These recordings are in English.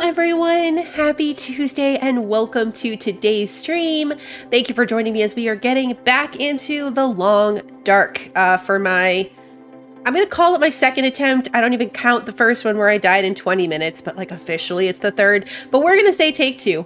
everyone, happy Tuesday and welcome to today's stream. Thank you for joining me as we are getting back into the long dark for my, I'm gonna call it my second attempt. I don't even count the first one where I died in 20 minutes, but like officially it's the third, but we're gonna say take two.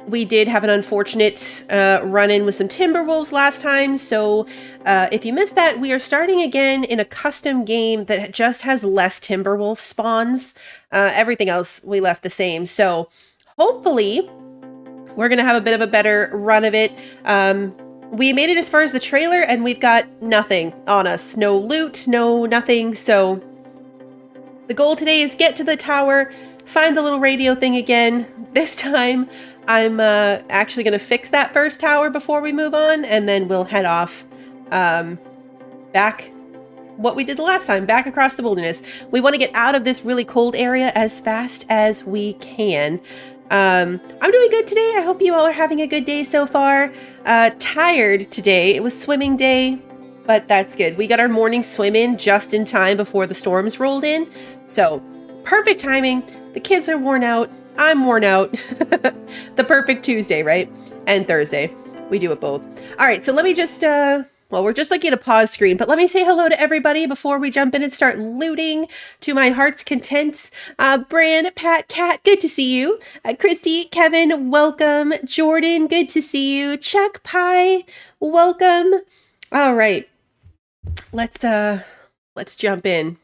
We did have an unfortunate run-in with some Timberwolves last time, so if you missed that, we are starting again in a custom game that just has less Timberwolf spawns. Everything else we left the same, so hopefully we're gonna have a bit of a better run of it. We made it as far as the trailer, and we've got nothing on us. No loot, no nothing, so the goal today is get to the tower, find the little radio thing again. This time, I'm actually going to fix that first tower before we move on, and then we'll head off back what we did the last time, back across the wilderness. We want to get out of this really cold area as fast as we can. I'm doing good today. I hope you all are having a good day so far. Tired today. It was swimming day, but that's good. We got our morning swim in just in time before the storms rolled in. So perfect timing. The kids are worn out. I'm worn out. The perfect Tuesday, right? And Thursday. We do it both. All right, so let me just, well, we're just looking at a pause screen, but let me say hello to everybody before we jump in and start looting to my heart's content. Bran, Pat, Kat, good to see you. Christy, Kevin, welcome. Jordan, good to see you. Chuck Pie, welcome. All right, let's jump in.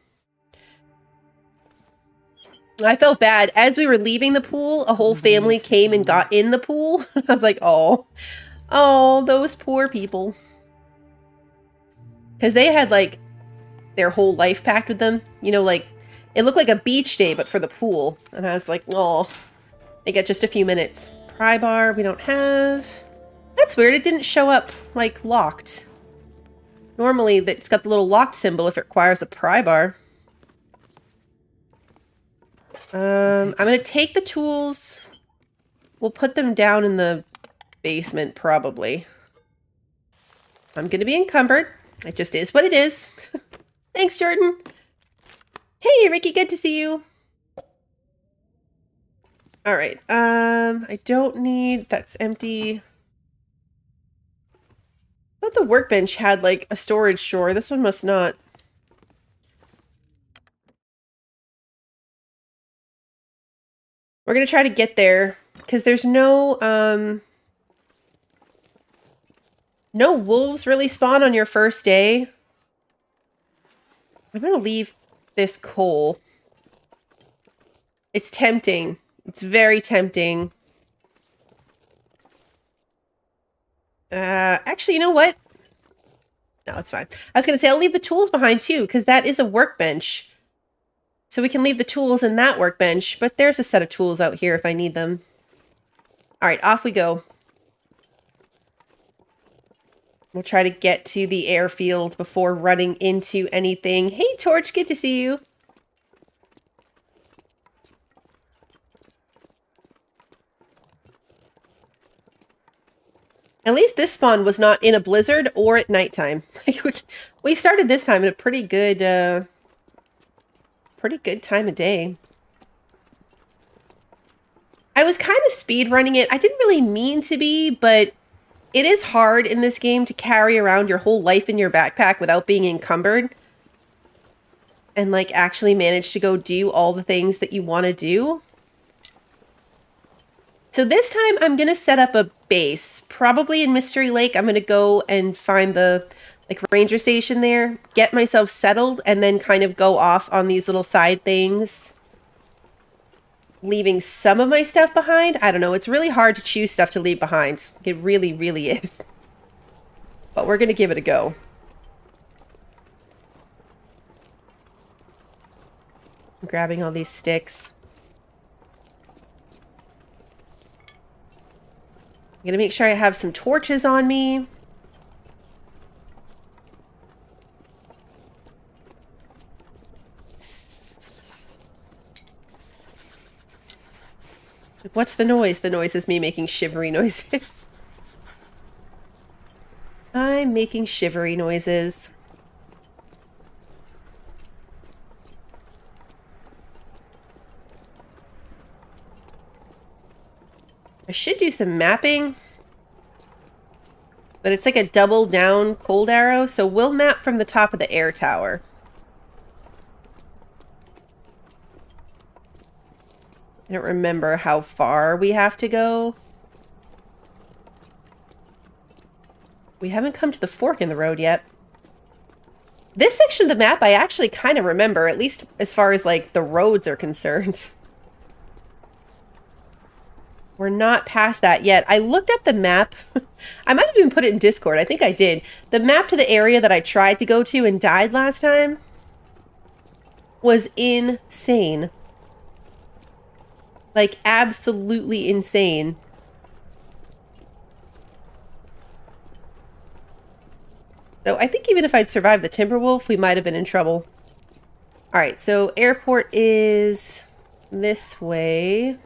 I felt bad. As we were leaving the pool, a whole family came and got in the pool. I was like, oh, those poor people. Because they had, like, their whole life packed with them. You know, like, it looked like a beach day, but for the pool. And I was like, oh, they get just a few minutes. Pry bar, we don't have. That's weird. It didn't show up, like, locked. Normally, it's got the little locked symbol if it requires a pry bar. I'm going to take the tools. We'll put them down in the basement, probably. I'm going to be encumbered. It just is what it is. Thanks, Jordan. Hey, Ricky, good to see you. All right. I don't need... That's empty. I thought the workbench had, like, a storage drawer. This one must not. We're going to try to get there, because there's no wolves really spawn on your first day. I'm going to leave this coal. It's tempting. It's very tempting. Actually, you know what? No, it's fine. I was going to say, I'll leave the tools behind, too, because that is a workbench. So we can leave the tools in that workbench, but there's a set of tools out here if I need them. All right, off we go. We'll try to get to the airfield before running into anything. Hey, Torch, good to see you. At least this spawn was not in a blizzard or at nighttime. We started this time in a pretty good time of day. I was kind of speed running it. I didn't really mean to be, but it is hard in this game to carry around your whole life in your backpack without being encumbered. And like actually manage to go do all the things that you want to do. So this time I'm going to set up a base, probably in Mystery Lake. I'm going to go and find the like ranger station there, get myself settled, and then kind of go off on these little side things, leaving some of my stuff behind. I don't know. It's really hard to choose stuff to leave behind. It really, really is. But we're going to give it a go. I'm grabbing all these sticks. I'm going to make sure I have some torches on me. What's the noise? The noise is me making shivery noises. I'm making shivery noises. I should do some mapping. But it's like a double down cold arrow, so we'll map from the top of the air tower. I don't remember how far we have to go. We haven't come to the fork in the road yet. This section of the map I actually kind of remember, at least as far as like the roads are concerned. We're not past that yet. I looked up the map. I might have even put it in Discord. I think I did. The map to the area that I tried to go to and died last time was insane. Like, absolutely insane. So I think even if I'd survived the Timberwolf, we might have been in trouble. All right, so airport is this way.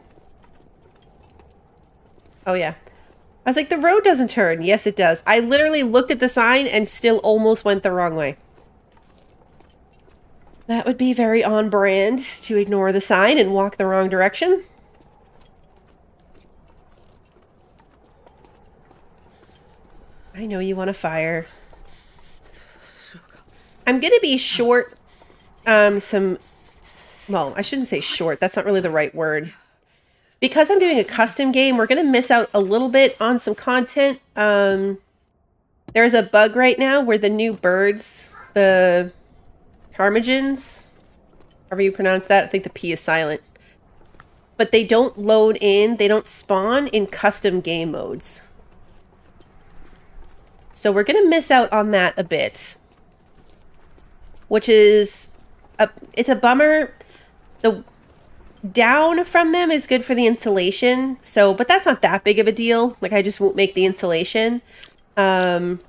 Oh, yeah. I was like, the road doesn't turn. Yes, it does. I literally looked at the sign and still almost went the wrong way. That would be very on brand to ignore the sign and walk the wrong direction. I know you want to fire. I'm going to be short some... Well, I shouldn't say short. That's not really the right word. Because I'm doing a custom game, we're going to miss out a little bit on some content. There's a bug right now where the new birds, the ptarmigans, however you pronounce that, I think the P is silent. But they don't load in, they don't spawn in custom game modes. So we're going to miss out on that a bit. Which is, it's a bummer. The down from them is good for the insulation. So, but that's not that big of a deal. Like, I just won't make the insulation. But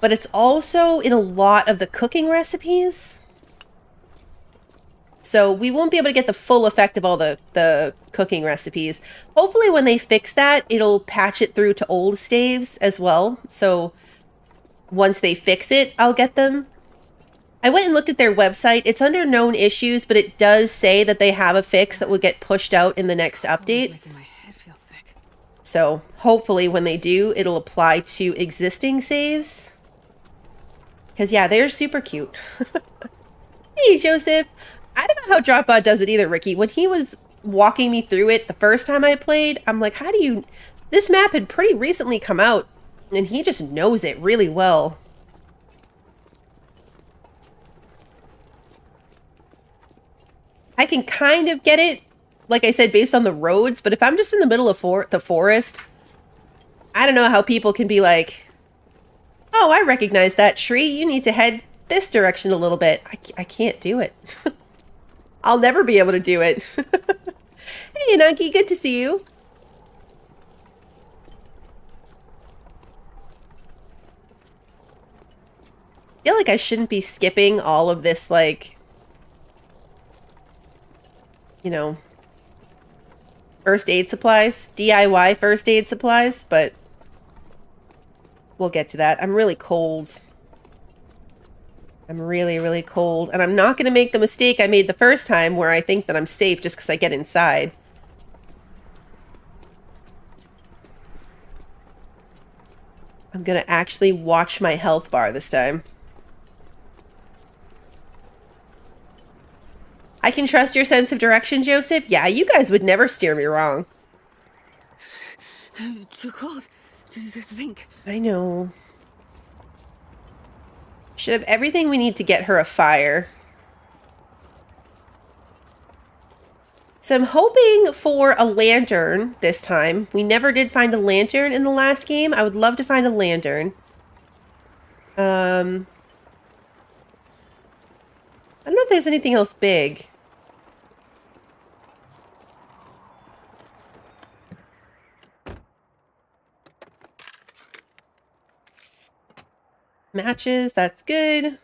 it's also in a lot of the cooking recipes. So we won't be able to get the full effect of all the cooking recipes. Hopefully when they fix that, it'll patch it through to old staves as well. So once they fix it, I'll get them. I went and looked at their website. It's under known issues, but it does say that they have a fix that will get pushed out in the next update. Making my head feel thick. So hopefully when they do, it'll apply to existing saves. Because yeah, they're super cute. Hey, Joseph. I don't know how Dropbot does it either, Ricky. When he was walking me through it the first time I played, I'm like, how do you... This map had pretty recently come out, and he just knows it really well. I can kind of get it, like I said, based on the roads, but if I'm just in the middle of the forest, I don't know how people can be like, oh, I recognize that tree. You need to head this direction a little bit. I can't do it. I'll never be able to do it. Hey, Ananki, good to see you. I feel like I shouldn't be skipping all of this, like... you know, first aid supplies, DIY first aid supplies, but we'll get to that. I'm really cold. I'm really, really cold. And I'm not going to make the mistake I made the first time where I think that I'm safe just because I get inside. I'm going to actually watch my health bar this time. I can trust your sense of direction, Joseph. Yeah, you guys would never steer me wrong. Too cold to think. I know. Should have everything we need to get her a fire. So I'm hoping for a lantern this time. We never did find a lantern in the last game. I would love to find a lantern. I don't know if there's anything else big. Matches, that's good.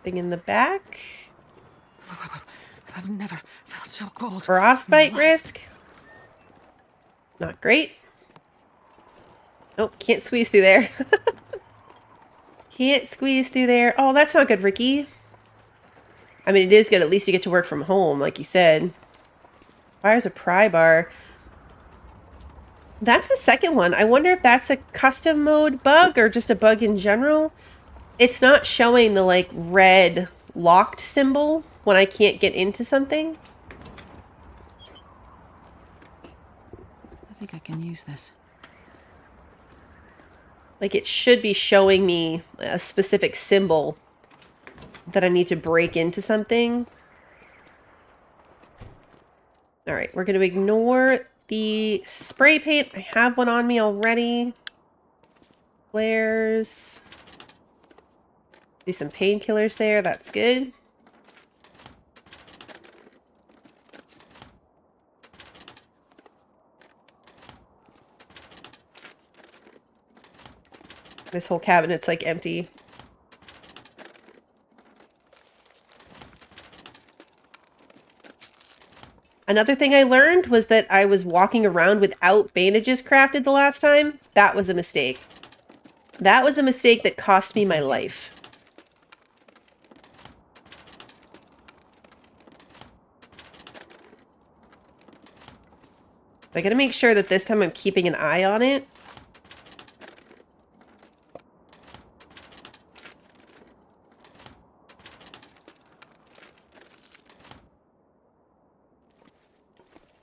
Thing in the back. I've never felt so cold. Frostbite risk. Not great. Nope, can't squeeze through there. Can't squeeze through there. Oh, that's not good, Ricky. I mean, it is good. At least you get to work from home, like you said. Fires a pry bar. That's the second one. I wonder if that's a custom mode bug or just a bug in general. It's not showing the, like, red locked symbol when I can't get into something. I think I can use this. Like, it should be showing me a specific symbol that I need to break into something. All right, we're going to ignore the spray paint. I have one on me already. Flares. See some painkillers there. That's good. This whole cabinet's like empty. Another thing I learned was that I was walking around without bandages crafted the last time. That was a mistake. That was a mistake that cost me my life. I gotta make sure that this time I'm keeping an eye on it.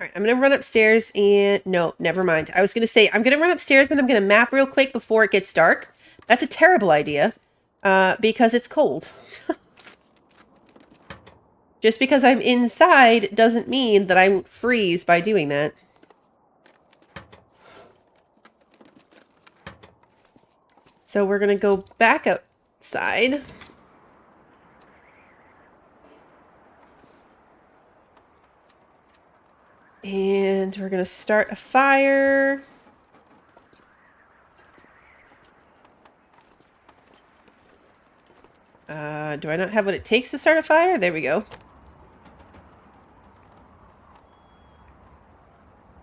All right, I'm gonna run upstairs and... No, never mind. I was gonna say, I'm gonna run upstairs and I'm gonna map real quick before it gets dark. That's a terrible idea, because it's cold. Just because I'm inside doesn't mean that I won't freeze by doing that. So we're gonna go back outside. And we're gonna start a fire. Do I not have what it takes to start a fire? There we go.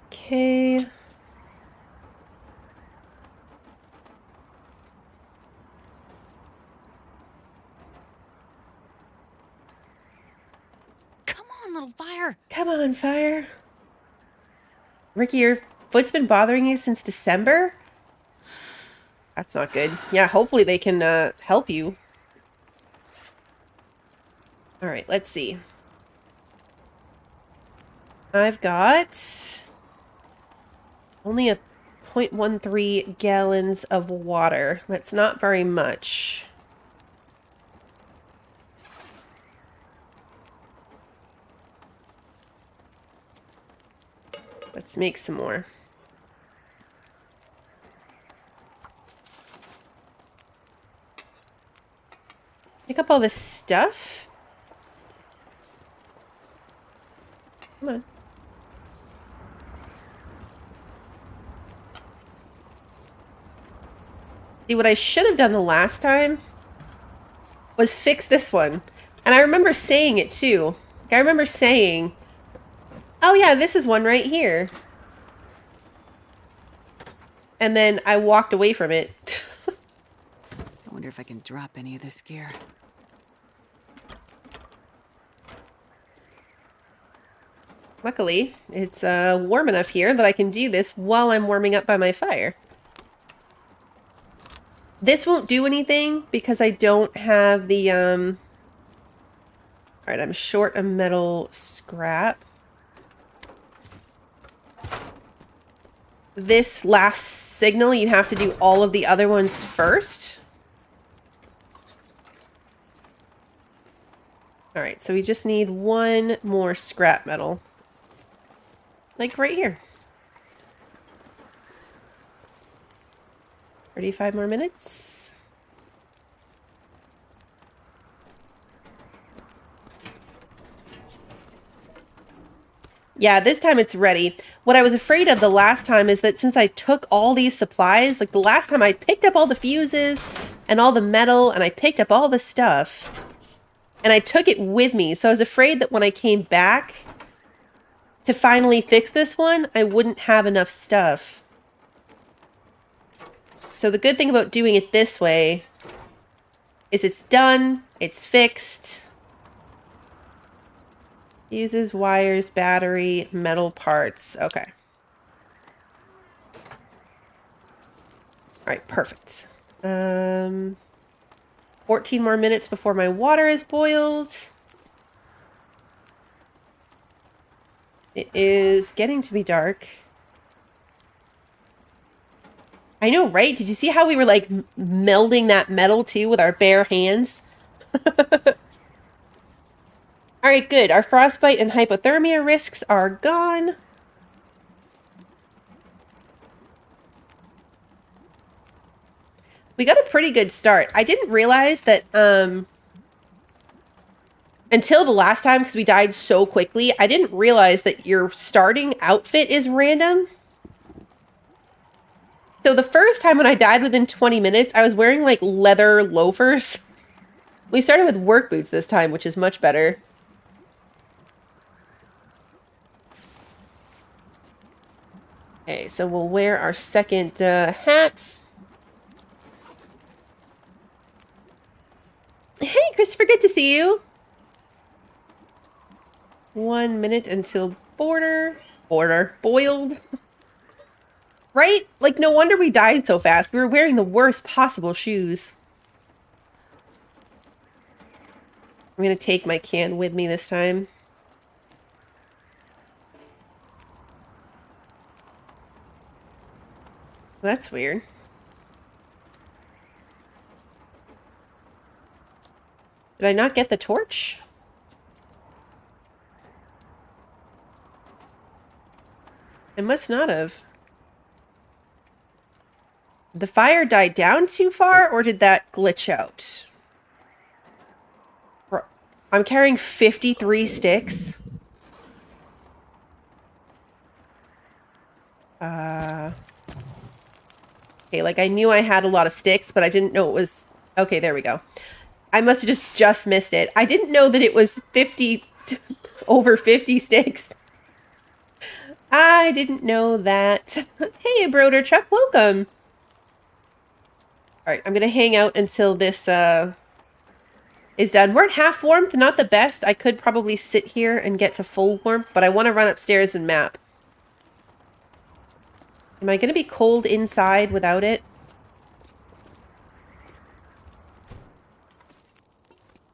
Okay. Come on, little fire. Come on, fire. Ricky, your foot's been bothering you since December? That's not good. Yeah, hopefully they can help you. All right, let's see. I've got only a 0.13 gallons of water. That's not very much. Let's make some more. Pick up all this stuff. Come on. See, what I should have done the last time was fix this one. And I remember saying it too. Like, I remember saying, oh yeah, this is one right here. And then I walked away from it. I wonder if I can drop any of this gear. Luckily, it's warm enough here that I can do this while I'm warming up by my fire. This won't do anything because I don't have the, Alright, I'm short a metal scrap. This last signal, you have to do all of the other ones first. Alright, so we just need one more scrap metal. Like right here. 35 more minutes. Yeah, this time it's ready. What I was afraid of the last time is that since I took all these supplies, like the last time I picked up all the fuses and all the metal and I picked up all the stuff and I took it with me. So I was afraid that when I came back to finally fix this one, I wouldn't have enough stuff. So the good thing about doing it this way is it's done, it's fixed, Fuses, wires, battery, metal parts. Okay. All right, perfect. 14 more minutes before my water is boiled. It is getting to be dark. I know, right? Did you see how we were like melding that metal too with our bare hands? All right, good. Our frostbite and hypothermia risks are gone. We got a pretty good start. I didn't realize that until the last time, because we died so quickly, I didn't realize that your starting outfit is random. So the first time when I died within 20 minutes, I was wearing like leather loafers. We started with work boots this time, which is much better. Okay, so we'll wear our second hats. Hey, Christopher, good to see you. 1 minute until boiled. Right? Like, no wonder we died so fast. We were wearing the worst possible shoes. I'm gonna take my can with me this time. That's weird. Did I not get the torch? I must not have. Did the fire died down too far, or did that glitch out? I'm carrying 53 sticks. Okay, like I knew I had a lot of sticks, but I didn't know it was... Okay, there we go. I must have just missed it. I didn't know that it was 50... over 50 sticks. I didn't know that. Hey, Broder Chuck, welcome. All right, I'm going to hang out until this is done. We're at half warmth, not the best. I could probably sit here and get to full warmth, but I want to run upstairs and map. Am I going to be cold inside without it?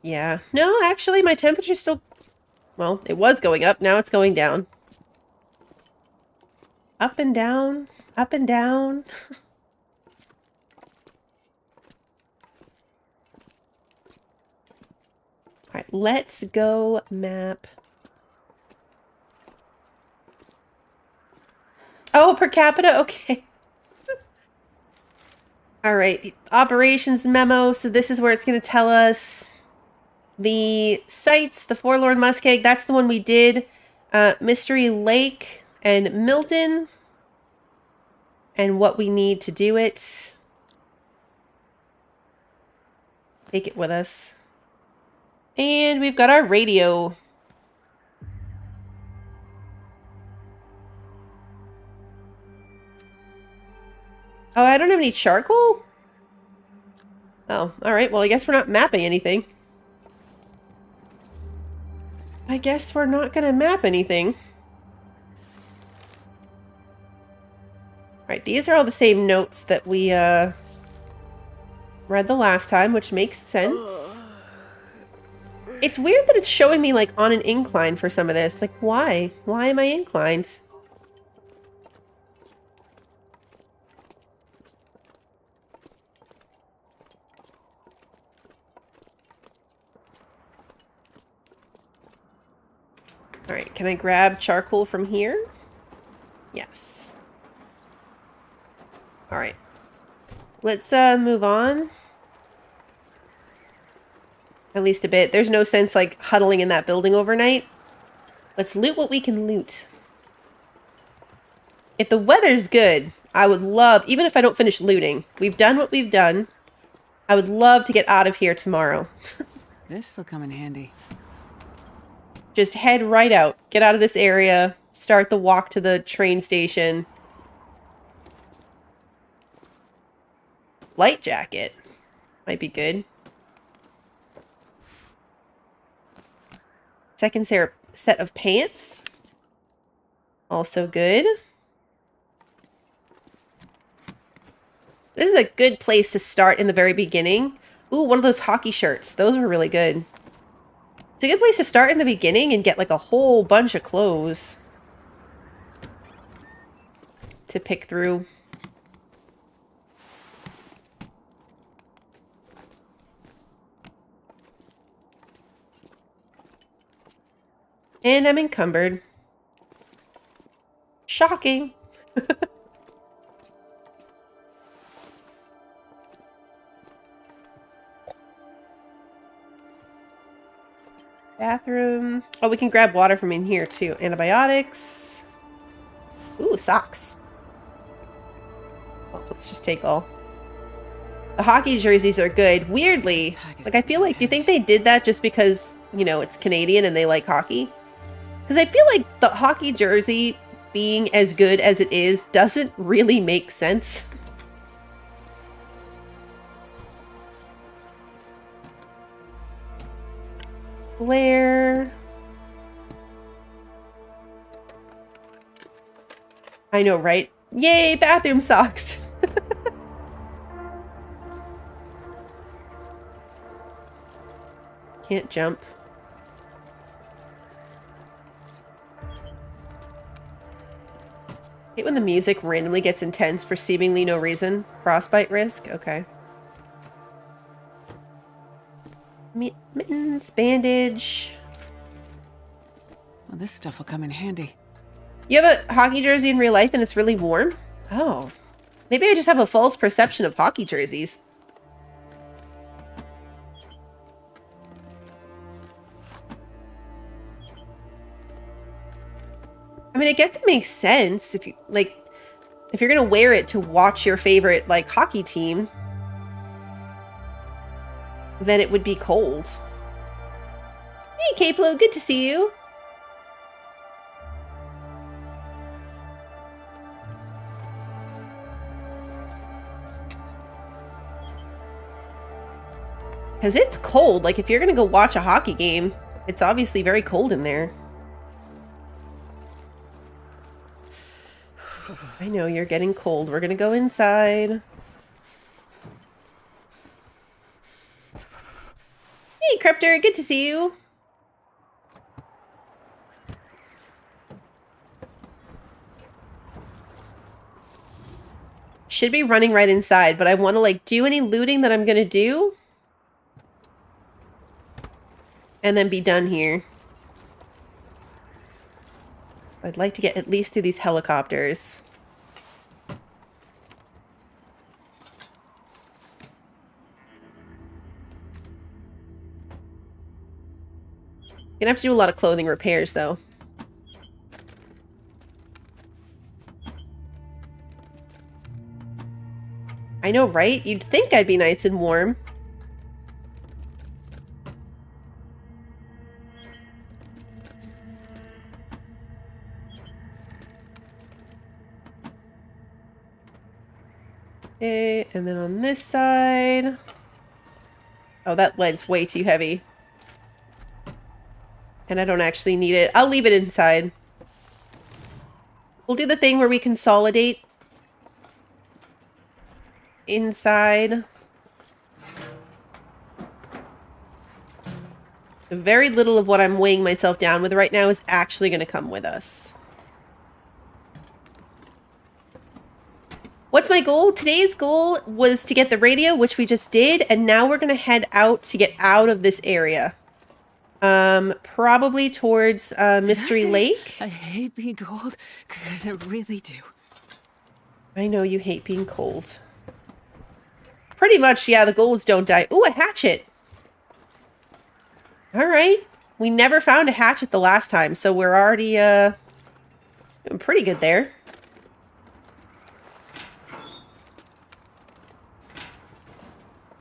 Yeah. No, actually, my temperature's still... Well, it was going up. Now it's going down. Up and down. Up and down. All right, let's go map. Oh, per capita? Okay. All right, operations memo. So this is where it's going to tell us the sites, the Forlorn Muskeg. That's the one we did. Mystery Lake and Milton. And what we need to do it. Take it with us. And we've got our radio. Oh, I don't have any charcoal? Oh, alright. Well, I guess we're not mapping anything. I guess we're not gonna map anything. Alright, these are all the same notes that we, read the last time, which makes sense. It's weird that it's showing me, like, on an incline for some of this. Like, why? Why am I inclined? Alright, can I grab charcoal from here? Yes. Alright. Let's, move on. At least a bit. There's no sense, like, huddling in that building overnight. Let's loot what we can loot. If the weather's good, I would love, even if I don't finish looting, we've done what we've done. I would love to get out of here tomorrow. This'll come in handy. Just head right out. Get out of this area. Start the walk to the train station. Light jacket. Might be good. set of pants. Also good. This is a good place to start in the very beginning. Ooh, one of those hockey shirts. Those were really good. It's a good place to start in the beginning and get like a whole bunch of clothes to pick through. And I'm encumbered. Shocking. Bathroom. Oh, we can grab water from in here too. Antibiotics. Ooh, socks. Oh, let's just take all. The hockey jerseys are good. Weirdly, like I feel like, do you think they did that just because, you know, it's Canadian and they like hockey? Because I feel like the hockey jersey being as good as it is doesn't really make sense. Blair. I know, right? Yay, bathroom socks. Can't jump. I hate when the music randomly gets intense for seemingly no reason. Frostbite risk? Okay. Mittens, bandage. Well, this stuff will come in handy. You have a hockey jersey in real life and it's really warm? Oh. Maybe I just have a false perception of hockey jerseys. I mean, I guess it makes sense if you, like, if you're gonna wear it to watch your favorite, like, hockey team, then it would be cold. Hey, K-Flo, good to see you. Because it's cold. Like, if you're gonna go watch a hockey game, it's obviously very cold in there. I know, you're getting cold. We're gonna go inside. Hey, Crepter, good to see you. Should be running right inside, but I want to, like, do any looting that I'm gonna do. And then be done here. I'd like to get at least through these helicopters. Gonna have to do a lot of clothing repairs, though. I know, right? You'd think I'd be nice and warm. Okay, and then on this side... Oh, that lead's way too heavy. And I don't actually need it. I'll leave it inside. We'll do the thing where we consolidate inside. Very little of what I'm weighing myself down with right now is actually going to come with us. What's my goal? Today's goal was to get the radio, which we just did, and now we're going to head out to get out of this area. Probably towards Mystery Lake. I hate being cold, because I really do. I know you hate being cold. Pretty much, yeah, the goal is don't die. Ooh, a hatchet! Alright. We never found a hatchet the last time, so we're already, doing pretty good there.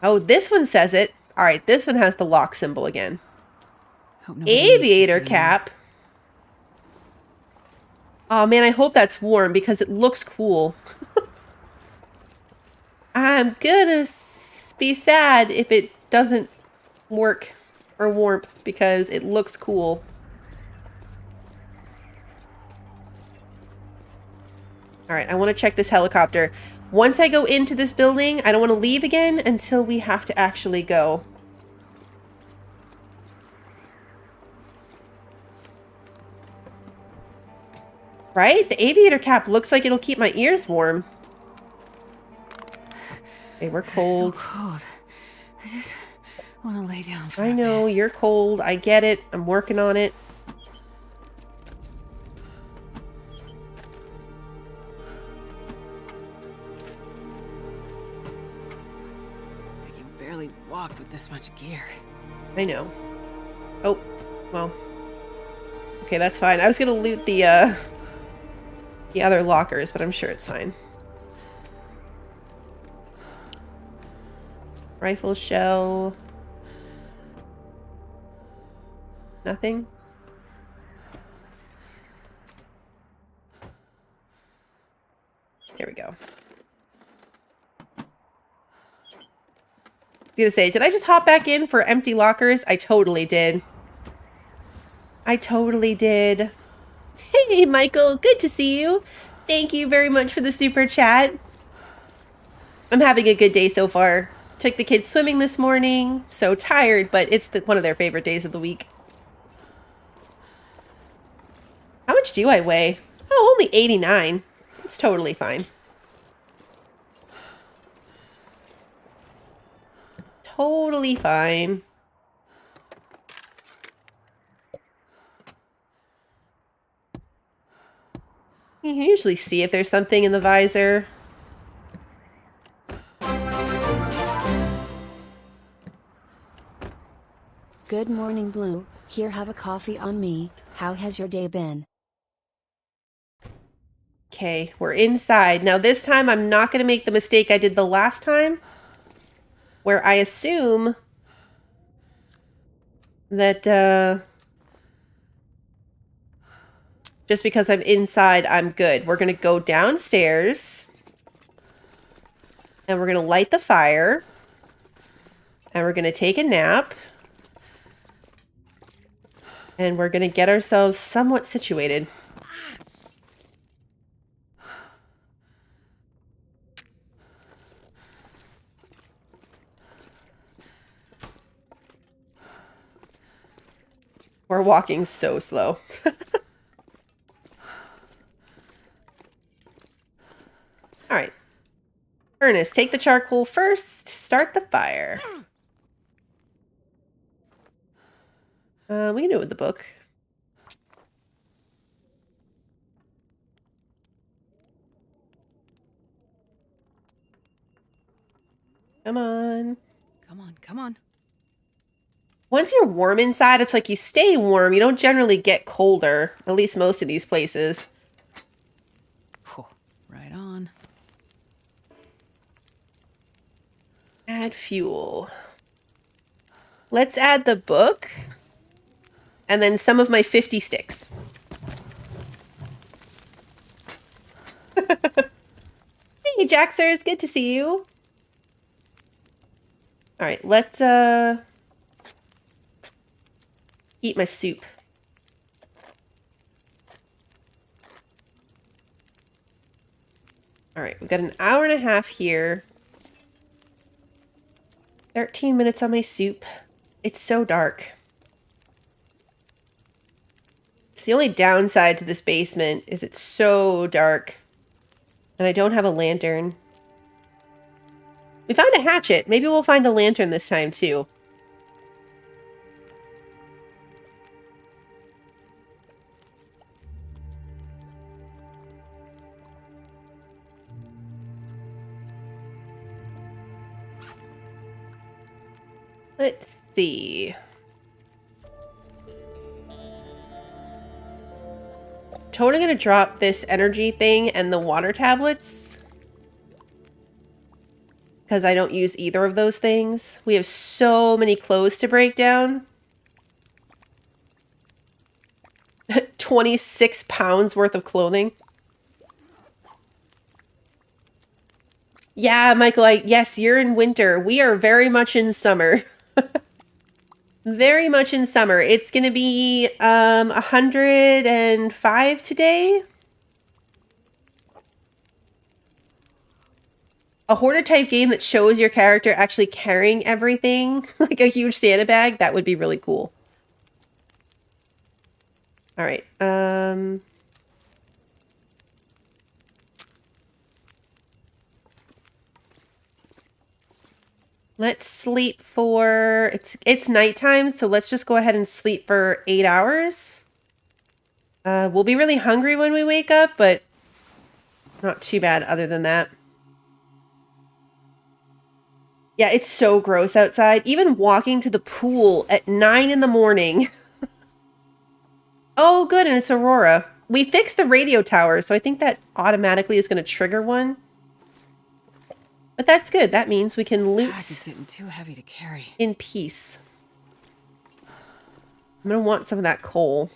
Oh, this one says it. Alright, this one has the lock symbol again. Aviator cap. Oh man, I hope that's warm because it looks cool. I'm gonna be sad if it doesn't work for warmth because it looks cool. All right, I want to check this helicopter. Once I go into this building, I don't want to leave again until we have to actually go. Right? The aviator cap looks like it'll keep my ears warm. Okay, we're cold. It's so cold. I just want to lay down for I a know, bit. you're cold. I get it. I'm working on it. I can barely walk with this much gear. I know. Oh, well. Okay, that's fine. I was gonna loot the other lockers, but I'm sure it's fine. Rifle shell. Nothing? There we go. I was gonna say, did I just hop back in for empty lockers? I totally did. I totally did. Hey, Michael, good to see you. Thank you very much for the super chat. I'm having a good day so far. Took the kids swimming this morning. So tired, but it's one of their favorite days of the week. How much do I weigh? Oh, only 89. It's totally fine. Totally fine. You can usually see if there's something in the visor. Good morning, Blue. Here, have a coffee on me. How has your day been? Okay, we're inside. Now this time I'm not going to make the mistake I did the last time, where I assume that just because I'm inside, I'm good. We're going to go downstairs, and we're going to light the fire, and we're going to take a nap, and we're going to get ourselves somewhat situated. We're walking so slow. All right. Ernest, take the charcoal first. Start the fire. We can do it with the book. Come on. Come on, come on. Once you're warm inside, it's like you stay warm. You don't generally get colder, at least most of these places. Whew, right on. Add fuel. Let's add the book. And then some of my 50 sticks. Hey, Jaxers, good to see you. All right, let's eat my soup. All right, we've got an hour and a half here. 13 minutes on my soup. It's so dark. It's the only downside to this basement is it's so dark. And I don't have a lantern. We found a hatchet. Maybe we'll find a lantern this time too. Let's see. Totally gonna drop this energy thing and the water tablets. Because I don't use either of those things. We have so many clothes to break down. 26 pounds worth of clothing. Yeah, Michael, yes, you're in winter. We are very much in summer. Very much in summer. It's going to be 105 today. A hoarder type game that shows your character actually carrying everything, like a huge Santa bag, that would be really cool. All right. Let's sleep for it's nighttime, so let's just go ahead and sleep for 8 hours. We'll be really hungry when we wake up, but not too bad other than that. Yeah, it's so gross outside. Even walking to the pool at 9 in the morning. Oh, good, and it's Aurora. We fixed the radio tower, so I think that automatically is going to trigger one. But that's good. That means we can This loot pack is getting too heavy to carry. in peace. I'm going to want some of that coal.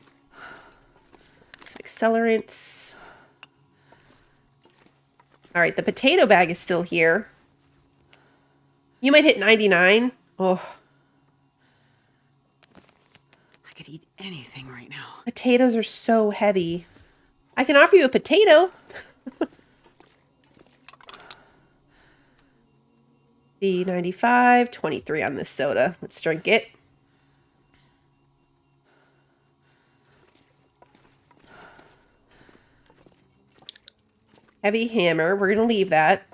Some accelerants. All right, the potato bag is still here. You might hit 99. Oh, I could eat anything right now. potatoes are so heavy. I can offer you a potato. The 95, 23 on this soda. Let's drink it. Heavy hammer. We're going to leave that.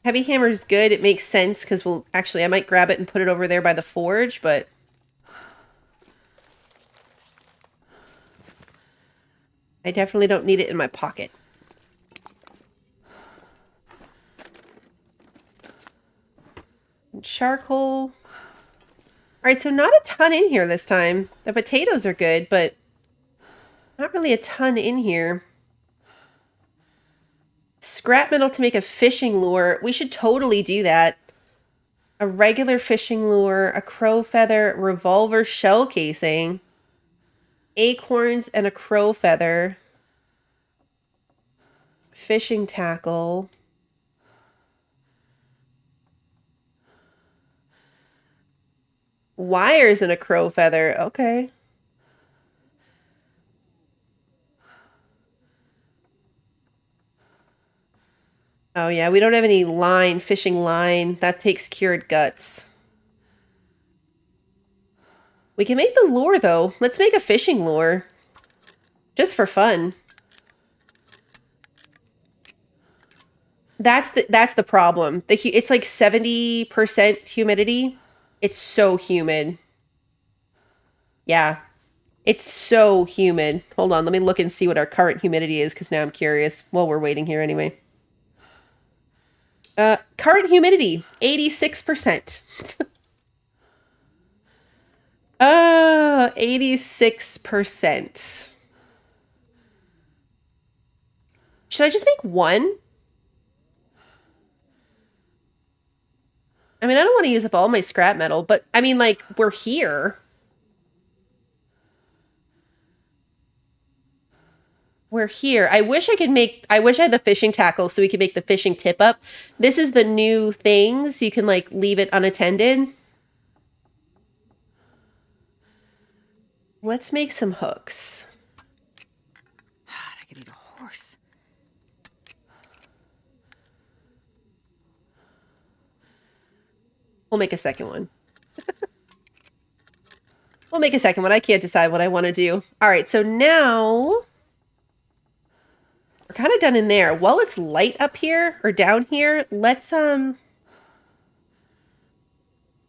Heavy hammer is good. It makes sense because we'll... Actually, I might grab it and put it over there by the forge, but... I definitely don't need it in my pocket. And charcoal. Alright, so not a ton in here this time. The potatoes are good, but... not really a ton in here. Scrap metal to make a fishing lure. We should totally do that. A regular fishing lure, a crow feather, revolver shell casing, acorns, and a crow feather. Fishing tackle. Wires and a crow feather. Okay. Oh yeah, we don't have any line, fishing line. That takes cured guts. We can make the lure though. Let's make a fishing lure. Just for fun. That's the problem. It's like 70% humidity. It's so humid. Yeah. It's so humid. Hold on, let me look and see what our current humidity is because now I'm curious. Well, we're waiting here anyway. Current humidity, 86%. 86%. Should I just make one? I mean, I don't want to use up all my scrap metal, but I mean, like, we're here. We're here. I wish I had the fishing tackle so we could make the fishing tip up. This is the new thing, so you can, like, leave it unattended. Let's make some hooks. I could eat a horse. We'll make a second one. We'll make a second one. I can't decide what I want to do. All right, so now... we're kind of done in there. While it's light up here, or down here, let's, I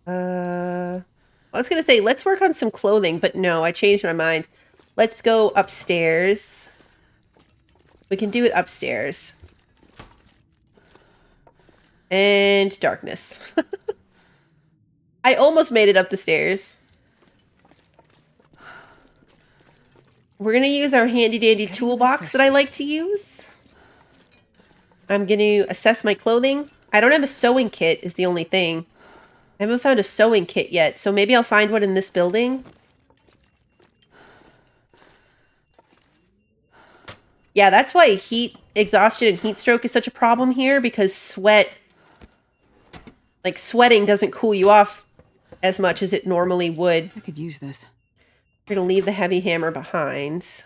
was going to say, let's work on some clothing, but no, I changed my mind. Let's go upstairs. We can do it upstairs. And darkness. I almost made it up the stairs. We're going to use our handy-dandy toolbox that I like to use. I'm going to assess my clothing. I don't have a sewing kit is the only thing. I haven't found a sewing kit yet, so maybe I'll find one in this building. Yeah, that's why heat exhaustion and heat stroke is such a problem here, because sweating doesn't cool you off as much as it normally would. I could use this. We're going to leave the heavy hammer behind.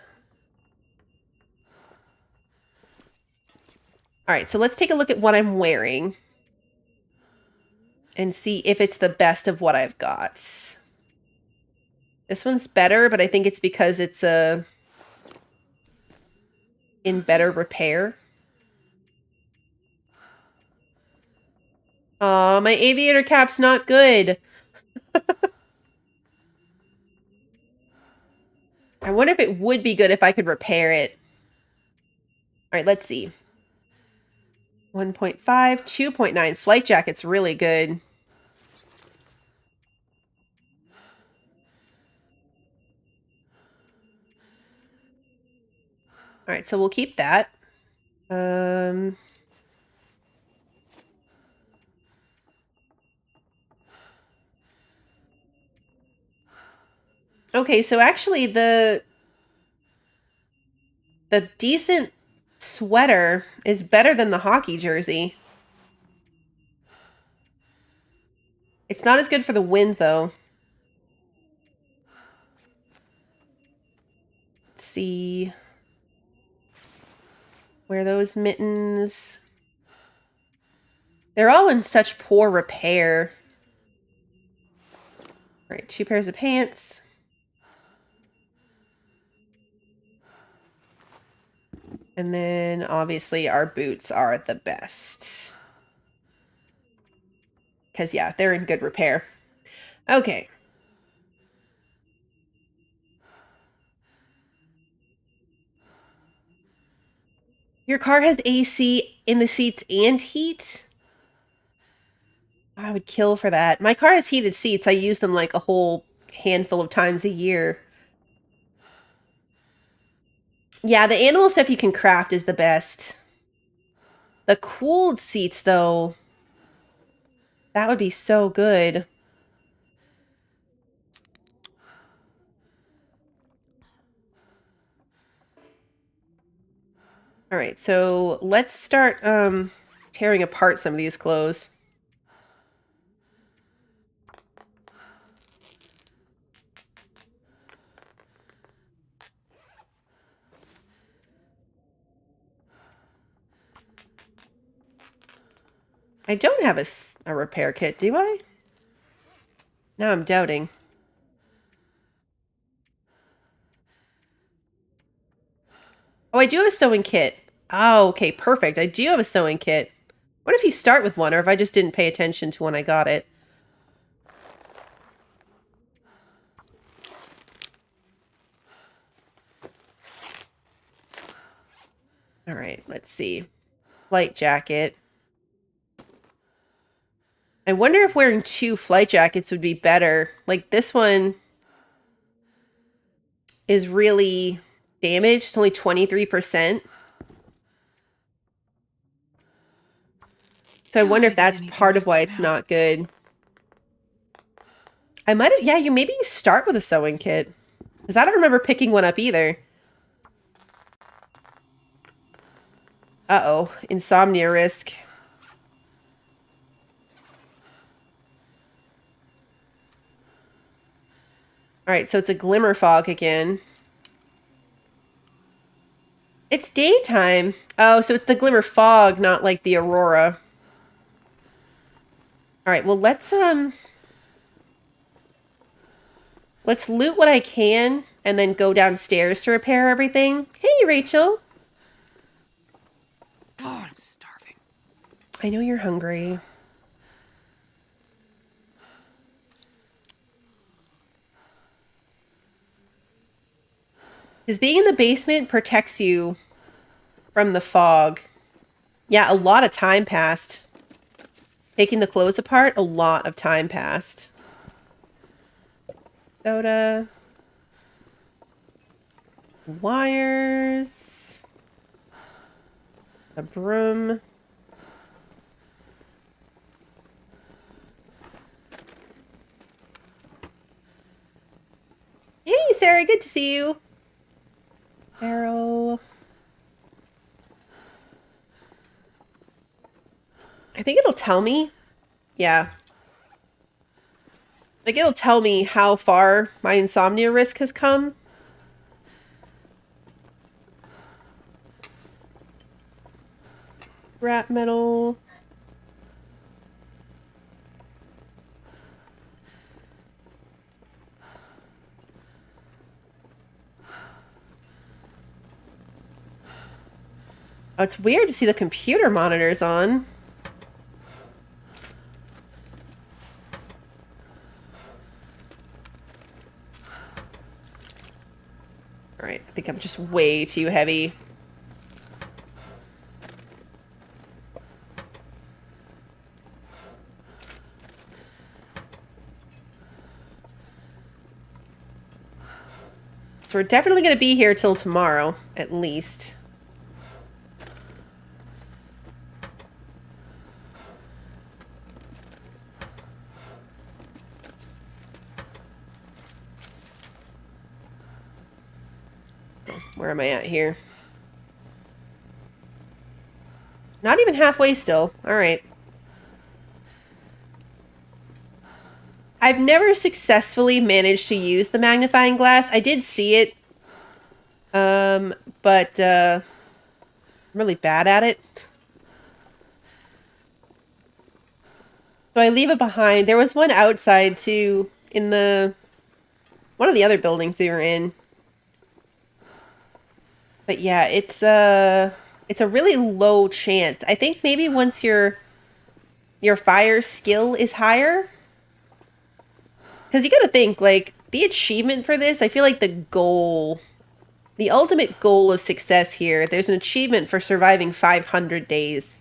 All right, so let's take a look at what I'm wearing and see if it's the best of what I've got. This one's better, but I think it's because it's in better repair. Oh, my aviator cap's not good. I wonder if it would be good if I could repair it. All right, let's see. 1.5, 2.9. Flight jacket's really good. All right, so we'll keep that. Okay, so actually the decent sweater is better than the hockey jersey. It's not as good for the wind, though. Let's see. Wear those mittens. They're all in such poor repair. All right, 2 pairs of pants. And then, obviously, our boots are the best. Because, yeah, they're in good repair. Okay. Your car has AC in the seats and heat? I would kill for that. My car has heated seats. I use them like a whole handful of times a year. Yeah, the animal stuff you can craft is the best. The cooled seats, though, that would be so good. All right, so let's start tearing apart some of these clothes. I don't have a repair kit, do I? Now I'm doubting. Oh, I do have a sewing kit. Oh, okay, perfect. I do have a sewing kit. What if you start with one, or if I just didn't pay attention to when I got it? All right, let's see. Flight jacket. I wonder if wearing 2 flight jackets would be better. Like, this one is really damaged. It's only 23%. So I wonder if that's part of why it's not good. I might have, yeah, maybe you start with a sewing kit. Because I don't remember picking one up either. Uh-oh, insomnia risk. All right, so it's a glimmer fog again. It's daytime. Oh, so it's the glimmer fog, not like the aurora. All right, well, let's loot what I can and then go downstairs to repair everything. Hey, Rachel. God, I'm starving. I know you're hungry. Because being in the basement protects you from the fog. Yeah, a lot of time passed. Taking the clothes apart, a lot of time passed. Soda. Wires. A broom. Hey, Sarah, good to see you. Barrel. I think it'll tell me. Yeah. Like, it'll tell me how far my insomnia risk has come. Scrap metal. Oh, it's weird to see the computer monitors on. Alright, I think I'm just way too heavy. So we're definitely going to be here till tomorrow, at least. Where am I at here? Not even halfway still. Alright. I've never successfully managed to use the magnifying glass. I did see it. But I'm really bad at it. So I leave it behind. There was one outside too, in one of the other buildings we were in. But yeah, it's a really low chance. I think maybe once your fire skill is higher. Because you gotta think, like, the achievement for this, I feel like the ultimate goal of success here, there's an achievement for surviving 500 days.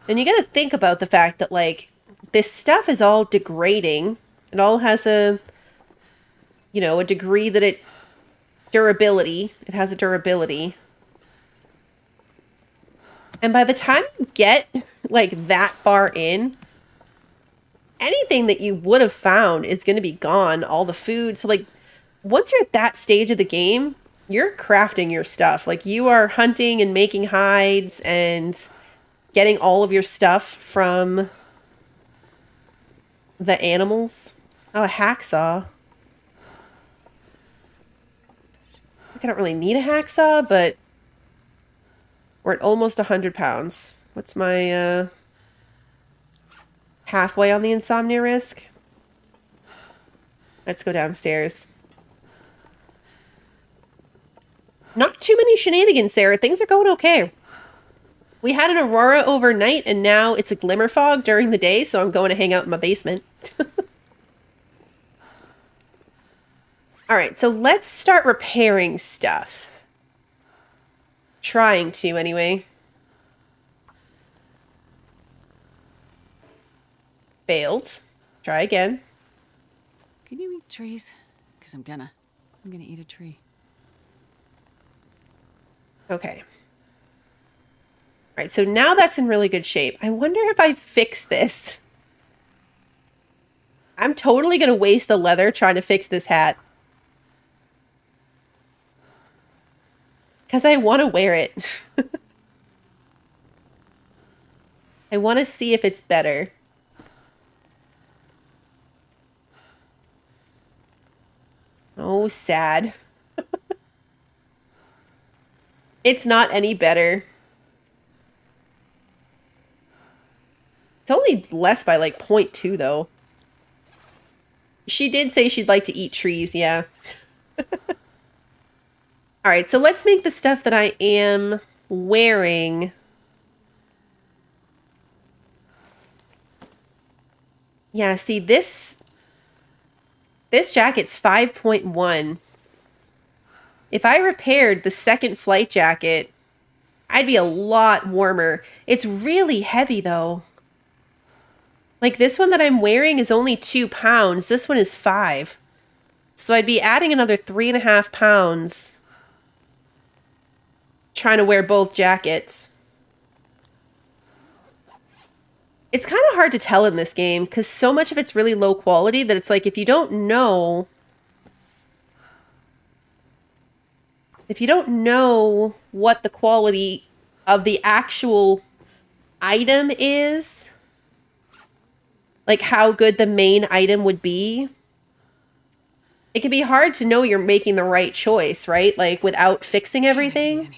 And you gotta think about the fact that, like, this stuff is all degrading. It all has a degree that it has a durability. And by the time you get, like, that far in, anything that you would have found is going to be gone, all the food. So, like, once you're at that stage of the game, you're crafting your stuff. Like, you are hunting and making hides and getting all of your stuff from the animals. Oh, a hacksaw. I don't really need a hacksaw, but we're at almost 100 pounds. What's my, halfway on the insomnia risk? Let's go downstairs. Not too many shenanigans, Sarah. Things are going okay. We had an aurora overnight, and now it's a glimmer fog during the day, so I'm going to hang out in my basement. Alright, so let's start repairing stuff. Trying to, anyway. Failed. Try again. Can you eat trees? Because I'm gonna eat a tree. Okay. Alright, so now that's in really good shape. I wonder if I fix this. I'm totally going to waste the leather trying to fix this hat. Because I want to wear it. I want to see if it's better. Oh, sad. It's not any better. It's only less by like 0.2 though. She did say she'd like to eat trees, yeah. Alright, so let's make the stuff that I am wearing. Yeah, see this jacket's 5.1. If I repaired the second flight jacket, I'd be a lot warmer. It's really heavy though. Like this one that I'm wearing is only 2 pounds. This one is 5. So I'd be adding another 3.5 pounds trying to wear both jackets. It's kind of hard to tell in this game because so much of it's really low quality that it's like if you don't know what the quality of the actual item is, like how good the main item would be, it can be hard to know you're making the right choice, right? Like without fixing everything.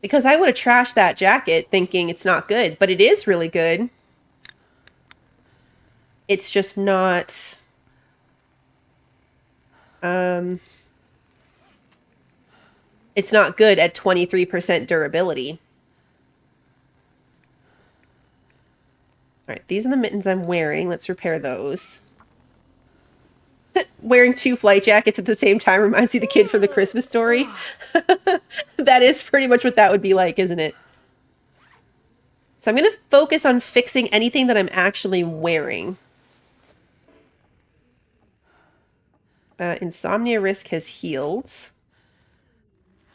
Because I would have trashed that jacket thinking it's not good, but it is really good. It's just not... It's not good at 23% durability. All right, these are the mittens I'm wearing. Let's repair those. Wearing 2 flight jackets at the same time reminds me of the kid from the Christmas Story. That is pretty much what that would be like, isn't it? So I'm going to focus on fixing anything that I'm actually wearing. Insomnia risk has healed.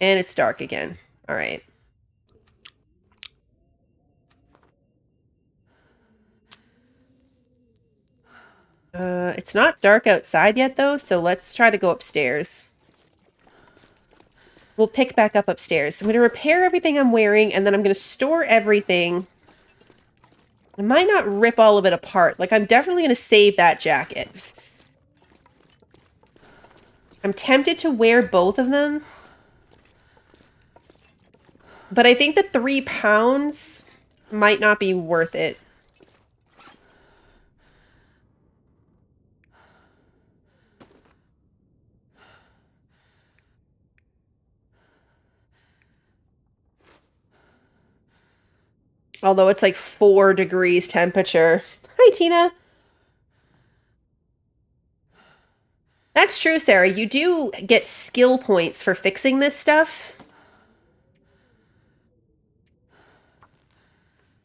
And it's dark again. All right. It's not dark outside yet, though, so let's try to go upstairs. We'll pick back up upstairs. I'm going to repair everything I'm wearing, and then I'm going to store everything. I might not rip all of it apart. Like, I'm definitely going to save that jacket. I'm tempted to wear both of them. But I think the 3 pounds might not be worth it. Although it's like 4 degrees temperature. Hi, Tina. That's true, Sarah. You do get skill points for fixing this stuff.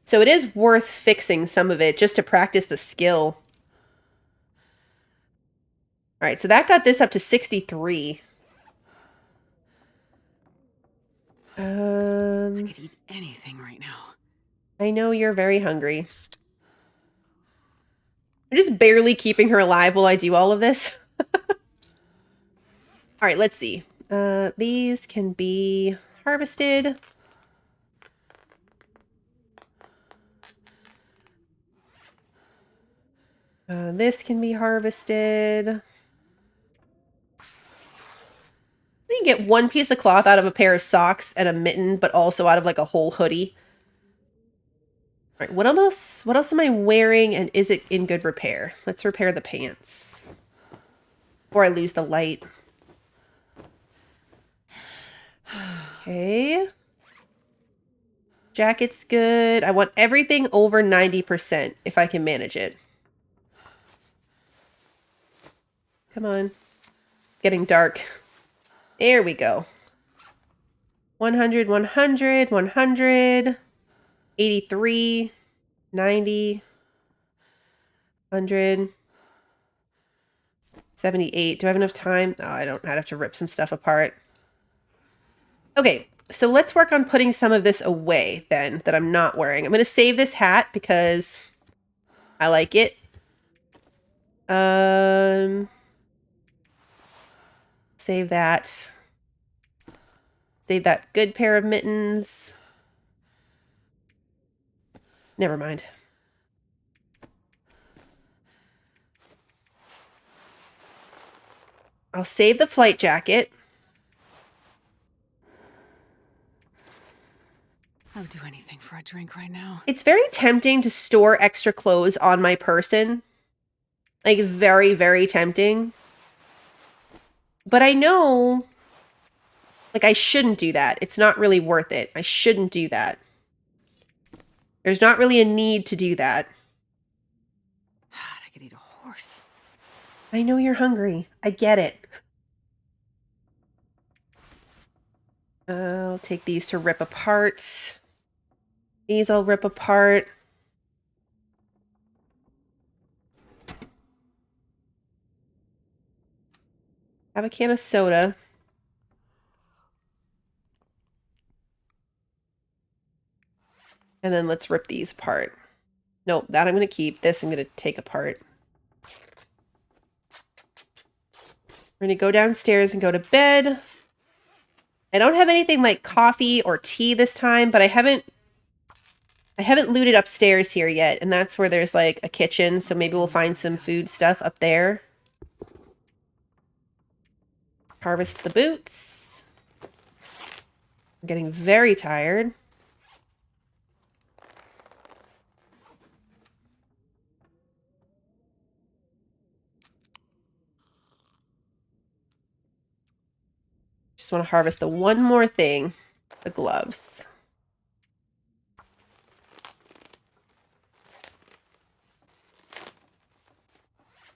So it is worth fixing some of it just to practice the skill. All right, so that got this up to 63. I could eat anything right now. I know you're very hungry. I'm just barely keeping her alive while I do all of this. All right, let's see. These can be harvested. This can be harvested. You can get 1 piece of cloth out of a pair of socks and a mitten, but also out of like a whole hoodie. All right, what else am I wearing, and is it in good repair? Let's repair the pants before I lose the light. Okay. Jacket's good. I want everything over 90% if I can manage it. Come on. Getting dark. There we go. 100, 100, 100, 83, 90, 100, 78. Do I have enough time? Oh, I don't. I'd have to rip some stuff apart. Okay, so let's work on putting some of this away then that I'm not wearing. I'm going to save this hat because I like it. Save that. Save that good pair of mittens. Never mind. I'll save the flight jacket. I would do anything for a drink right now. It's very tempting to store extra clothes on my person. Like, very, very tempting. But I know, like, I shouldn't do that. It's not really worth it. I shouldn't do that. There's not really a need to do that. I could eat a horse. I know you're hungry. I get it. I'll take these to rip apart. These I'll rip apart. Have a can of soda. And then let's rip these apart. Nope, that I'm going to keep. This I'm going to take apart. We're going to go downstairs and go to bed. I don't have anything like coffee or tea this time, but I haven't looted upstairs here yet, and that's where there's like a kitchen, so maybe we'll find some food stuff up there. Harvest the boots. I'm getting very tired. Just want to harvest the one more thing, the gloves.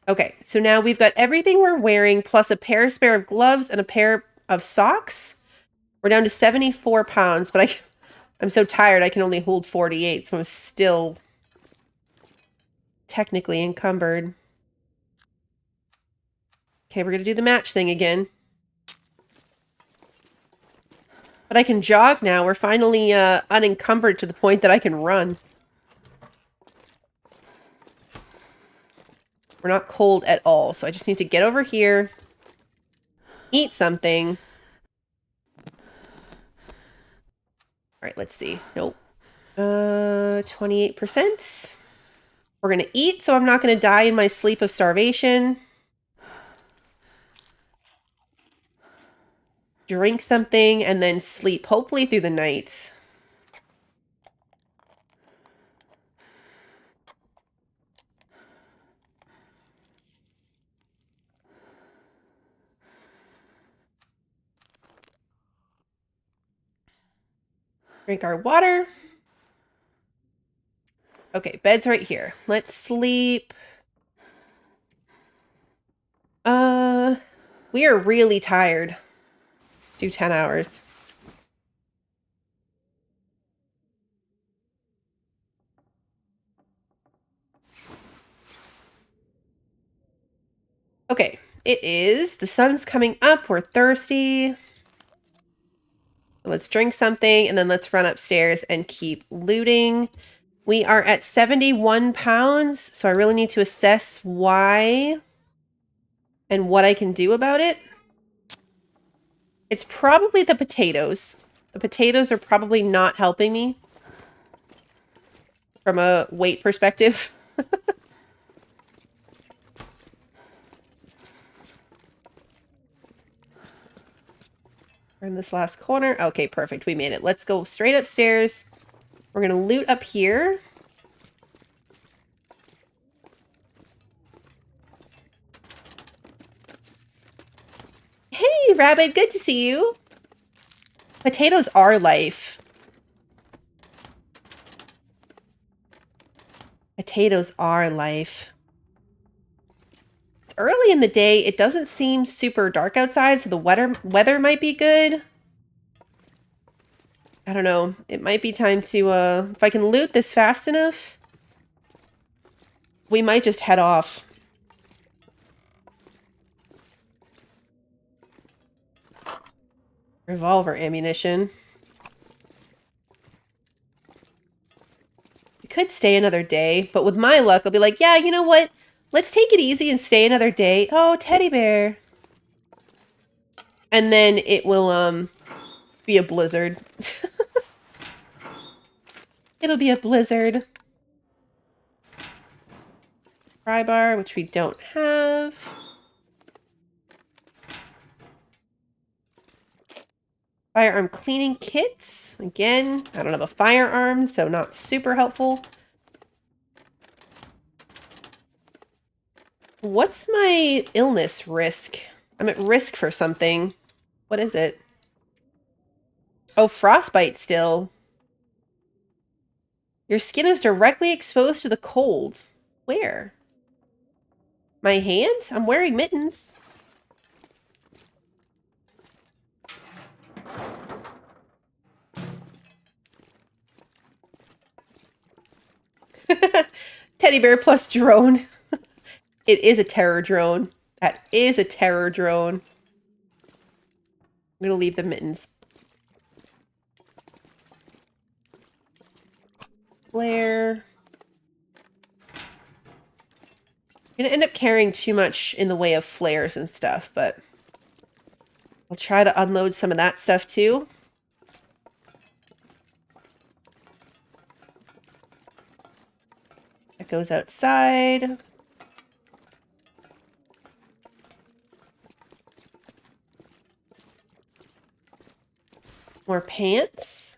Okay, so now we've got everything we're wearing plus a spare of gloves and a pair of socks. We're down to 74 pounds, but I'm so tired I can only hold 48, so I'm still technically encumbered. Okay, we're going to do the match thing again. But I can jog now. We're finally unencumbered to the point that I can run. We're not cold at all, so I just need to get over here, eat something. All right, let's see. Nope. 28%. We're going to eat, so I'm not going to die in my sleep of starvation. Drink something, and then sleep, hopefully through the night. Drink our water. Okay, bed's right here. Let's sleep. We are really tired. Let's do 10 hours. Okay, it is. The sun's coming up. We're thirsty. Let's drink something, and then let's run upstairs and keep looting. We are at 71 pounds, so I really need to assess why and what I can do about it. It's probably the potatoes. The potatoes are probably not helping me from a weight perspective. We're in this last corner. Okay, perfect. We made it. Let's go straight upstairs. We're going to loot up here. Hey, Rabbit. Good to see you. Potatoes are life. Potatoes are life. It's early in the day. It doesn't seem super dark outside, so the weather might be good. I don't know. It might be time to, if I can loot this fast enough, we might just head off. Revolver ammunition. We could stay another day, but with my luck, I'll be like, yeah, you know what? Let's take it easy and stay another day. Oh, teddy bear. And then it will, be a blizzard. It'll be a blizzard. Pry bar, which we don't have. Firearm cleaning kits. Again, I don't have a firearm, so not super helpful. What's my illness risk? I'm at risk for something. What is it? Oh, frostbite still. Your skin is directly exposed to the cold. Where? My hand? I'm wearing mittens. Teddy bear plus drone. It is a terror drone. That is a terror drone. I'm gonna leave the mittens. Flare. I'm gonna end up carrying too much in the way of flares and stuff, but I'll try to unload some of that stuff too. That goes outside. More pants.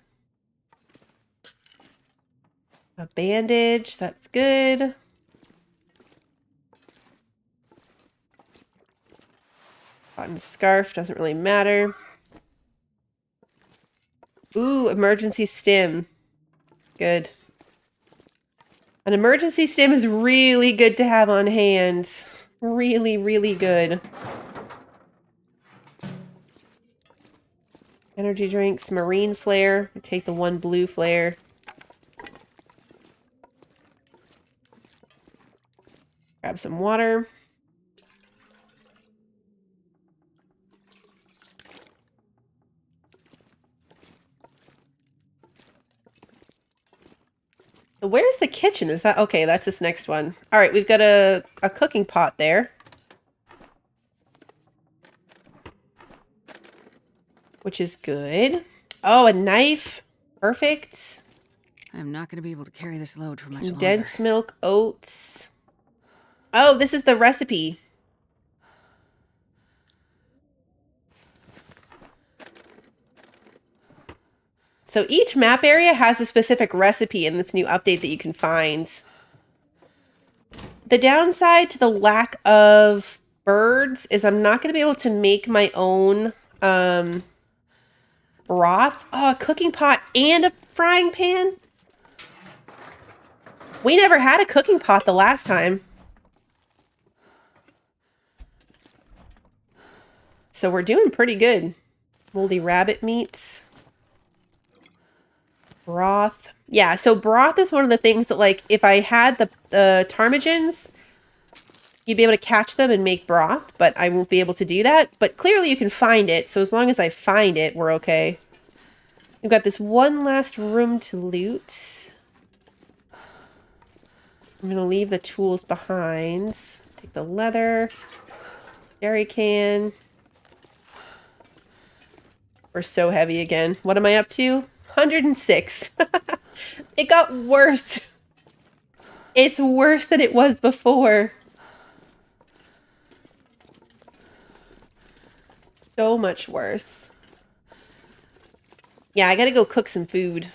A bandage, that's good. Cotton scarf, doesn't really matter. Ooh, emergency stim. Good. An emergency stim is really good to have on hand. Really, really good. Energy drinks, marine flare. I take the one blue flare. Grab some water. So where's the kitchen? Is that okay? That's this next one. All right, we've got a cooking pot there, which is good. Oh, a knife. Perfect. I'm not going to be able to carry this load for much longer. Condensed milk, oats. Oh, this is the recipe. So each map area has a specific recipe in this new update that you can find. The downside to the lack of birds is I'm not going to be able to make my own broth. Oh, a cooking pot and a frying pan? We never had a cooking pot the last time. So we're doing pretty good. Moldy rabbit meat. Broth. Yeah, so broth is one of the things that, like, if I had the ptarmigans, you'd be able to catch them and make broth, but I won't be able to do that. But clearly you can find it, so as long as I find it, we're okay. We've got this one last room to loot. I'm going to leave the tools behind. Take the leather. Jerry can. We're so heavy again. What am I up to? 106. It got worse. It's worse than it was before. So much worse. Yeah, I gotta go cook some food.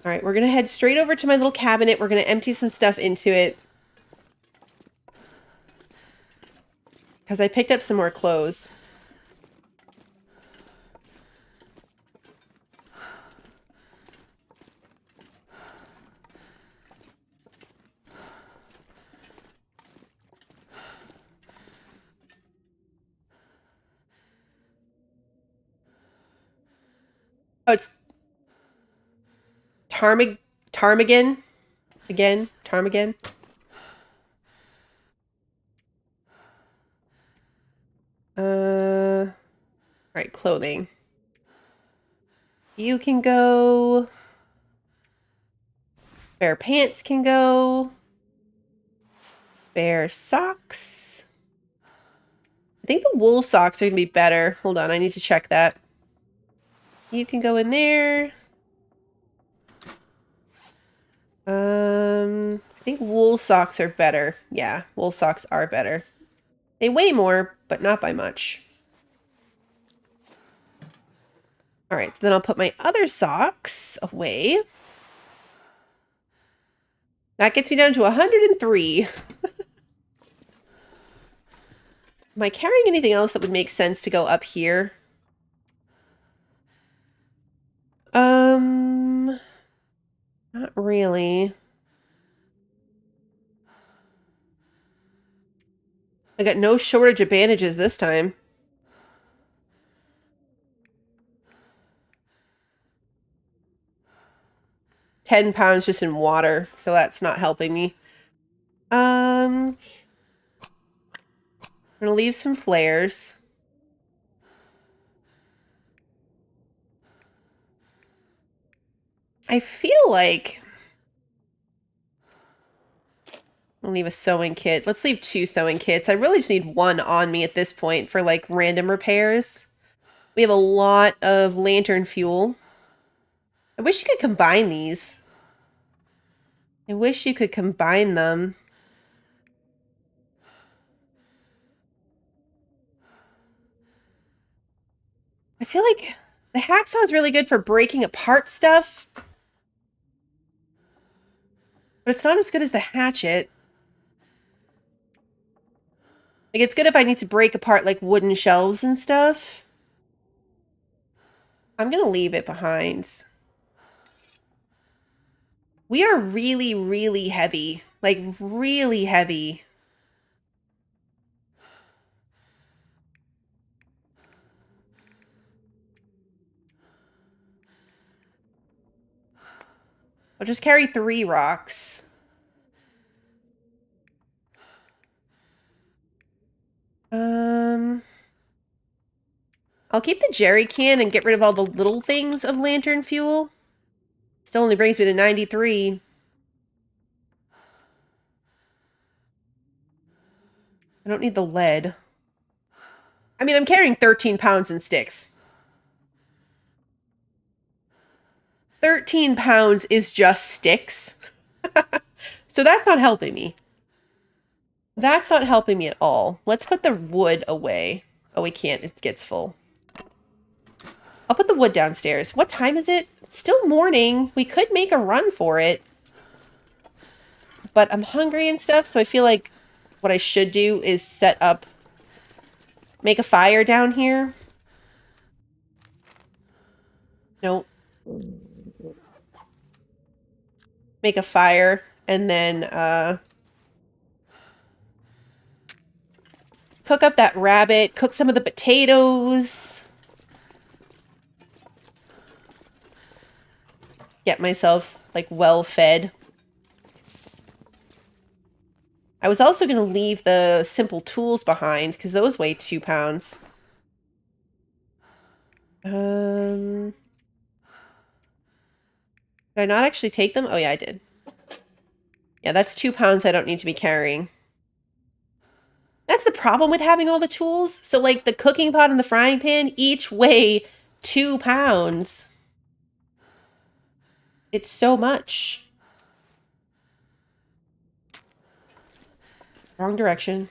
Alright, we're gonna head straight over to my little cabinet. We're gonna empty some stuff into it. Because I picked up some more clothes. Oh, it's Ptarmigan. Again, Ptarmigan. Right, clothing. You can go. Bare pants can go. Bare socks. I think the wool socks are going to be better. Hold on, I need to check that. You can go in there. I think wool socks are better. Yeah, wool socks are better. They weigh more, but not by much. All right, so then I'll put my other socks away. That gets me down to 103. Am I carrying anything else that would make sense to go up here? Not really. I got no shortage of bandages this time. £10 just in water, so that's not helping me. I'm gonna leave some flares. I feel like I'll leave a sewing kit. Let's leave 2 sewing kits. I really just need 1 on me at this point for like random repairs. We have a lot of lantern fuel. I wish you could combine these. I wish you could combine them. feel like the hacksaw is really good for breaking apart stuff. But it's not as good as the hatchet. Like, it's good if I need to break apart, like, wooden shelves and stuff. I'm gonna leave it behind. We are really, really heavy. Like, really heavy. I'll just carry 3 rocks. I'll keep the jerry can and get rid of all the little things of lantern fuel. Still only brings me to 93. I don't need the lead. I mean, I'm carrying 13 pounds in sticks. 13 pounds is just sticks. So that's not helping me. That's not helping me at all. Let's put the wood away. Oh, we can't. It gets full. I'll put the wood downstairs. What time is it? It's still morning. We could make a run for it. But I'm hungry and stuff, so I feel like what I should do is set up... Make a fire down here. Nope. Make a fire, and then, cook up that rabbit, cook some of the potatoes. Get myself, like, well fed. I was also going to leave the simple tools behind, because those weigh 2 pounds. Did I not actually take them? Oh, yeah, I did. Yeah, that's 2 pounds I don't need to be carrying. That's the problem with having all the tools. So, like, the cooking pot and the frying pan each weigh 2 pounds. It's so much. Wrong direction.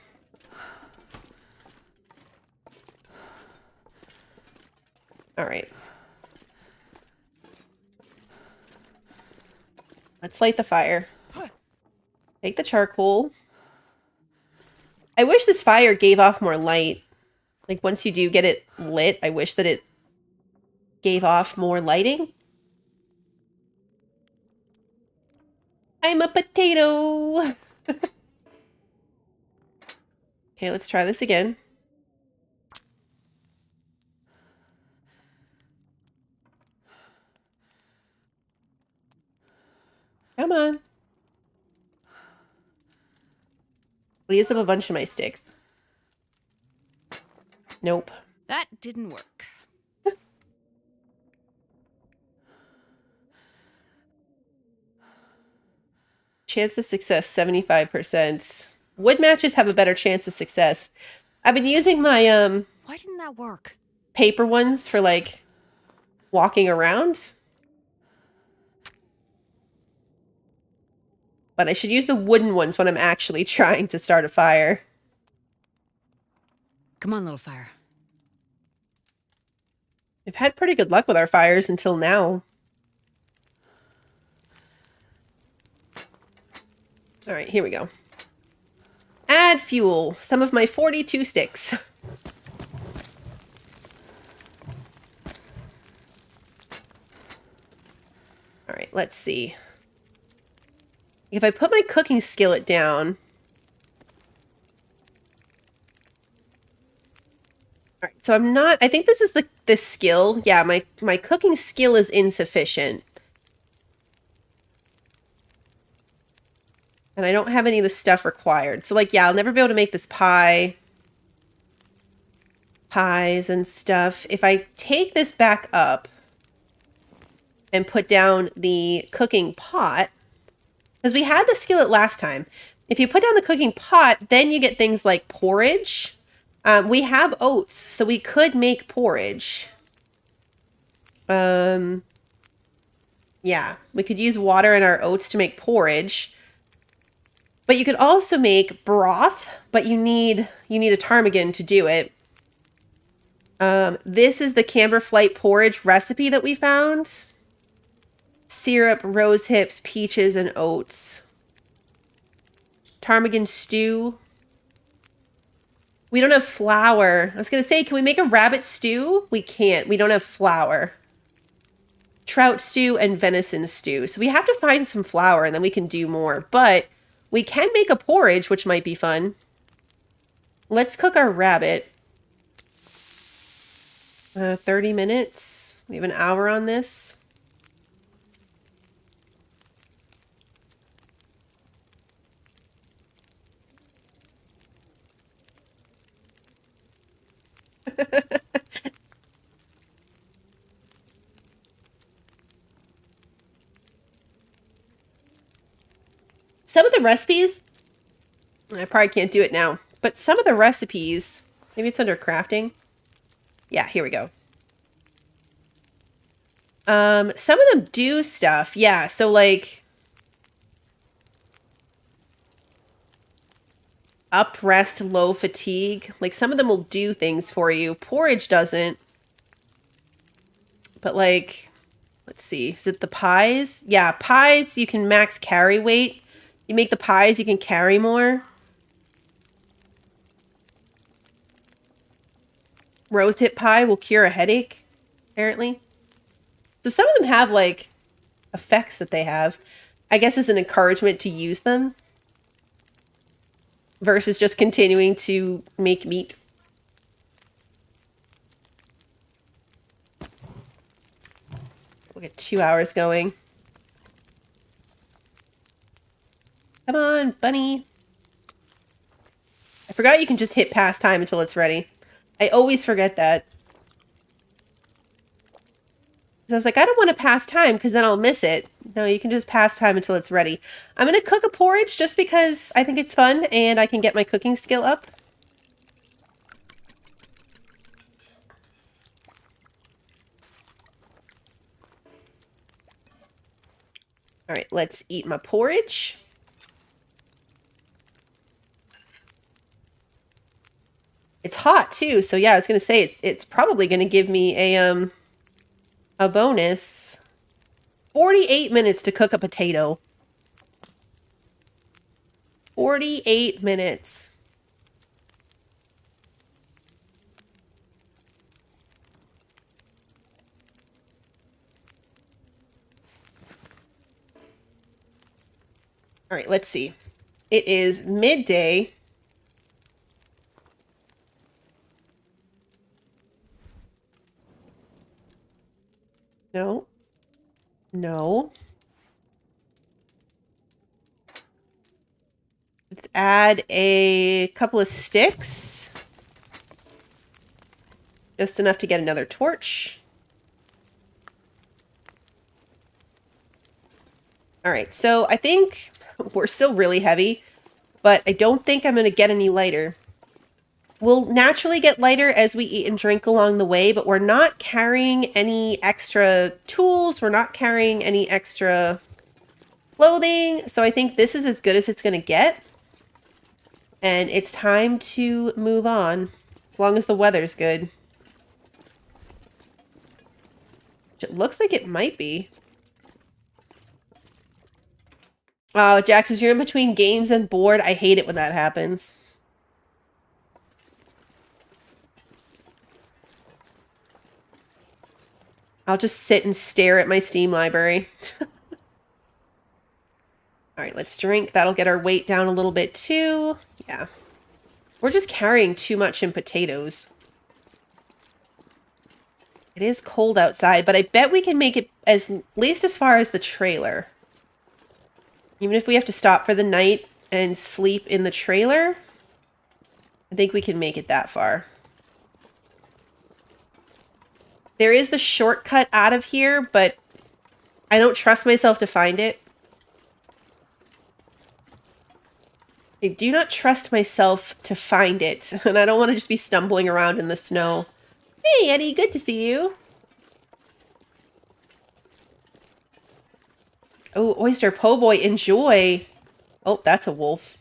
All right. Let's light the fire. Take the charcoal. I wish this fire gave off more light. Like, once you do get it lit, I wish that it gave off more lighting. I'm a potato! Okay, let's try this again. Come on. I'll use up a bunch of my sticks. Nope. That didn't work. Chance of success, 75%. Wood matches have a better chance of success. I've been using my Why didn't that work? paper ones for, like, walking around. But I should use the wooden ones when I'm actually trying to start a fire. Come on, little fire. We've had pretty good luck with our fires until now. All right, here we go. Add fuel. Some of my 42 sticks. All right, let's see. If I put my cooking skillet down... All right, so I'm not... I think this is the skill. Yeah, my cooking skill is insufficient. And I don't have any of the stuff required. So, like, yeah, I'll never be able to make this pies and stuff. If I take this back up and put down the cooking pot, because we had the skillet last time. If you put down the cooking pot, then you get things like porridge. We have oats, so we could make porridge. Yeah, we could use water in our oats to make porridge. But you could also make broth, but you need a ptarmigan to do it. This is the camberflight porridge recipe that we found. Syrup, rose hips, peaches, and oats. Ptarmigan stew. We don't have flour. I was going to say, can we make a rabbit stew? We can't. We don't have flour. Trout stew and venison stew. So we have to find some flour and then we can do more. But we can make a porridge, which might be fun. Let's cook our rabbit. 30 minutes. We have an hour on this. Some of the recipes, I probably can't do it now, but some of the recipes, maybe it's under crafting. Yeah, here we go. Some of them do stuff. Yeah, so like up rest, low fatigue. Like some of them will do things for you. Porridge doesn't. But like, let's see. Is it the pies? Yeah, pies, you can max carry weight. You make the pies, you can carry more. Rosehip pie will cure a headache, apparently. So some of them have like effects that they have. I guess as an encouragement to use them. Versus just continuing to make meat. We'll get 2 hours going. Come on, bunny. I forgot you can just hit past time until it's ready. I always forget that. I was like, I don't want to pass time because then I'll miss it. No, you can just pass time until it's ready. I'm going to cook a porridge just because I think it's fun and I can get my cooking skill up. All right, let's eat my porridge. It's hot too, so yeah, I was going to say it's probably going to give me a bonus. 48 minutes to cook a potato. 48 minutes. All right, let's see. It is midday. No. No. Let's add a couple of sticks. Just enough to get another torch. All right, so I think we're still really heavy, but I don't think I'm going to get any lighter. We'll naturally get lighter as we eat and drink along the way, but we're not carrying any extra tools. We're not carrying any extra clothing. So I think this is as good as it's going to get. And it's time to move on, as long as the weather's good. Which it looks like it might be. Oh, Jax, as you're in between games and bored, I hate it when that happens. I'll just sit and stare at my Steam library. All right, let's drink. That'll get our weight down a little bit too. Yeah. We're just carrying too much in potatoes. It is cold outside, but I bet we can make it at least as far as the trailer. Even if we have to stop for the night and sleep in the trailer, I think we can make it that far. There is the shortcut out of here, but I don't trust myself to find it. I do not trust myself to find it, and I don't want to just be stumbling around in the snow. Hey, Eddie, good to see you. Oh, oyster po' boy, enjoy. Oh, that's a wolf.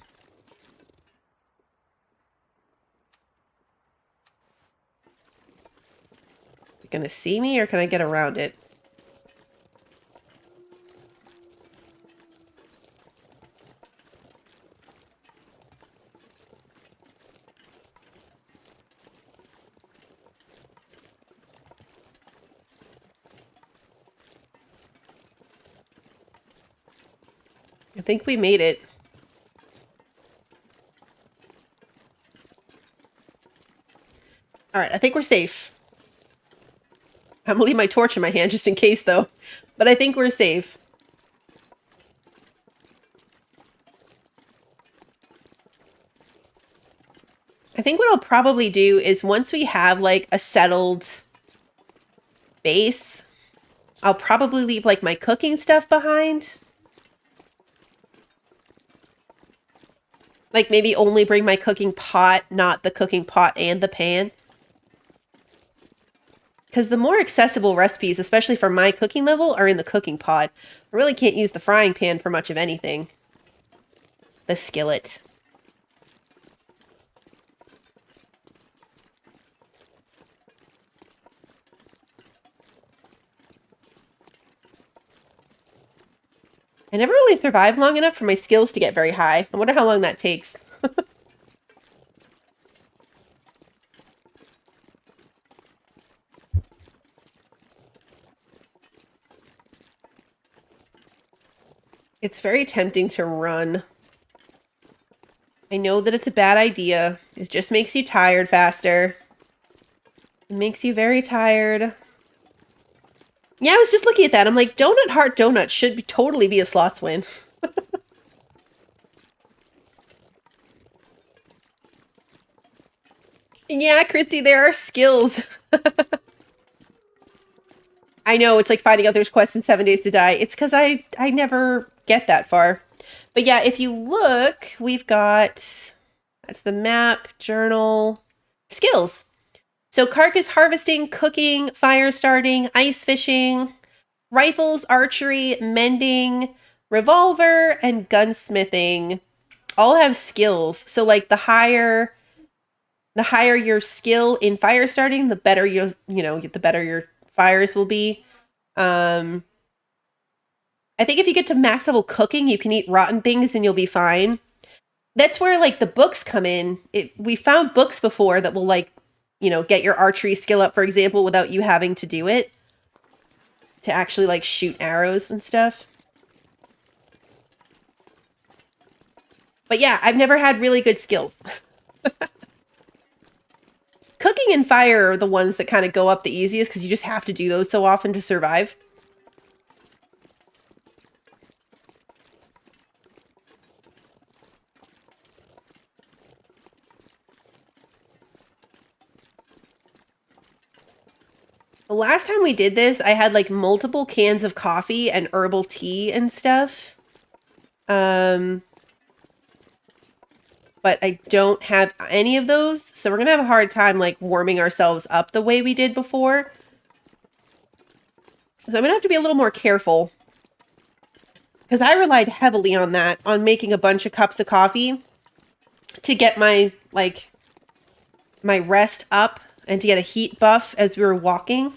gonna see me or can I get around it? I think we made it. All right, I think we're safe. I'm gonna leave my torch in my hand just in case, though. But I think we're safe. I think what I'll probably do is once we have, like, a settled base, I'll probably leave, like, my cooking stuff behind. Like, maybe only bring my cooking pot, not the cooking pot and the pan. Because the more accessible recipes, especially for my cooking level, are in the cooking pot. I really can't use the frying pan for much of anything. The skillet. I never really survived long enough for my skills to get very high. I wonder how long that takes. It's very tempting to run. I know that it's a bad idea. It just makes you tired faster. It makes you very tired. Yeah, I was just looking at that. I'm like, Donut Heart Donut should totally be a slots win. Yeah, Christy, there are skills. I know, it's like finding out there's quests in 7 Days to Die. It's because I never get that far. But yeah, if you look, we've got... That's the map, journal, skills. So carcass harvesting, cooking, fire starting, ice fishing, rifles, archery, mending, revolver, and gunsmithing all have skills. So like the higher your skill in fire starting, the better the better your fires will be. I think if you get to max level cooking, you can eat rotten things and you'll be fine. That's where like the books come in. We found books before that will like, get your archery skill up, for example, without you having to do it. To actually like shoot arrows and stuff. But yeah, I've never had really good skills. Cooking and fire are the ones that kind of go up the easiest because you just have to do those so often to survive. The last time we did this, I had like multiple cans of coffee and herbal tea and stuff. But I don't have any of those, so we're gonna have a hard time like warming ourselves up the way we did before. So I'm gonna have to be a little more careful. Because I relied heavily on that, on making a bunch of cups of coffee to get my rest up and to get a heat buff as we were walking.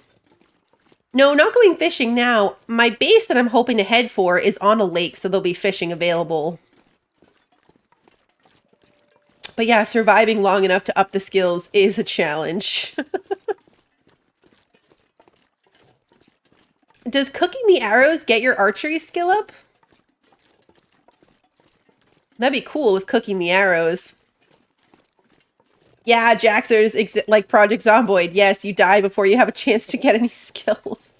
No, not going fishing now. My base that I'm hoping to head for is on a lake, so there'll be fishing available. But yeah, surviving long enough to up the skills is a challenge. Does cooking the arrows get your archery skill up? That'd be cool with cooking the arrows. Yeah, Jaxer's like Project Zomboid. Yes, you die before you have a chance to get any skills.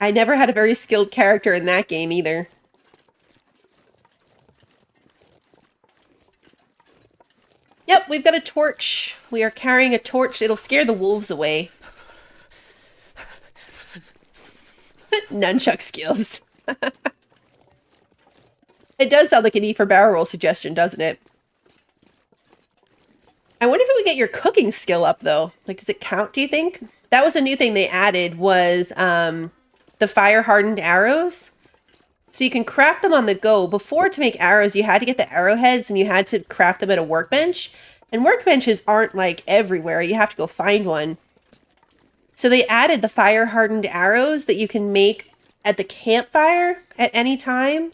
I never had a very skilled character in that game either. Yep, we've got a torch. We are carrying a torch. It'll scare the wolves away. Nunchuck skills. It does sound like an E for barrel roll suggestion, doesn't it? I wonder if it would get your cooking skill up, though. Like, does it count, do you think? That was a new thing they added, was the fire-hardened arrows. So you can craft them on the go. Before, to make arrows, you had to get the arrowheads and you had to craft them at a workbench. And workbenches aren't like everywhere. You have to go find one. So they added the fire hardened arrows that you can make at the campfire at any time.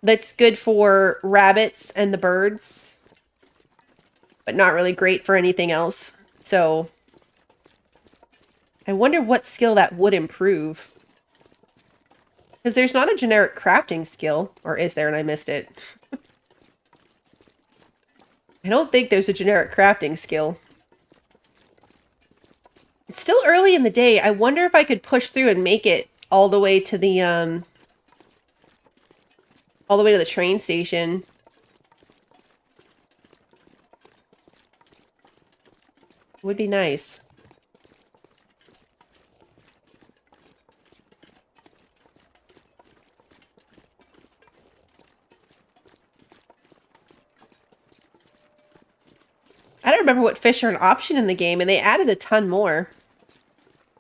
That's good for rabbits and the birds, but not really great for anything else. So I wonder what skill that would improve. Because there's not a generic crafting skill, or is there and I missed it? I don't think there's a generic crafting skill. It's still early in the day. I wonder if I could push through and make it all the way to the train station. Would be nice. I don't remember what fish are an option in the game, and they added a ton more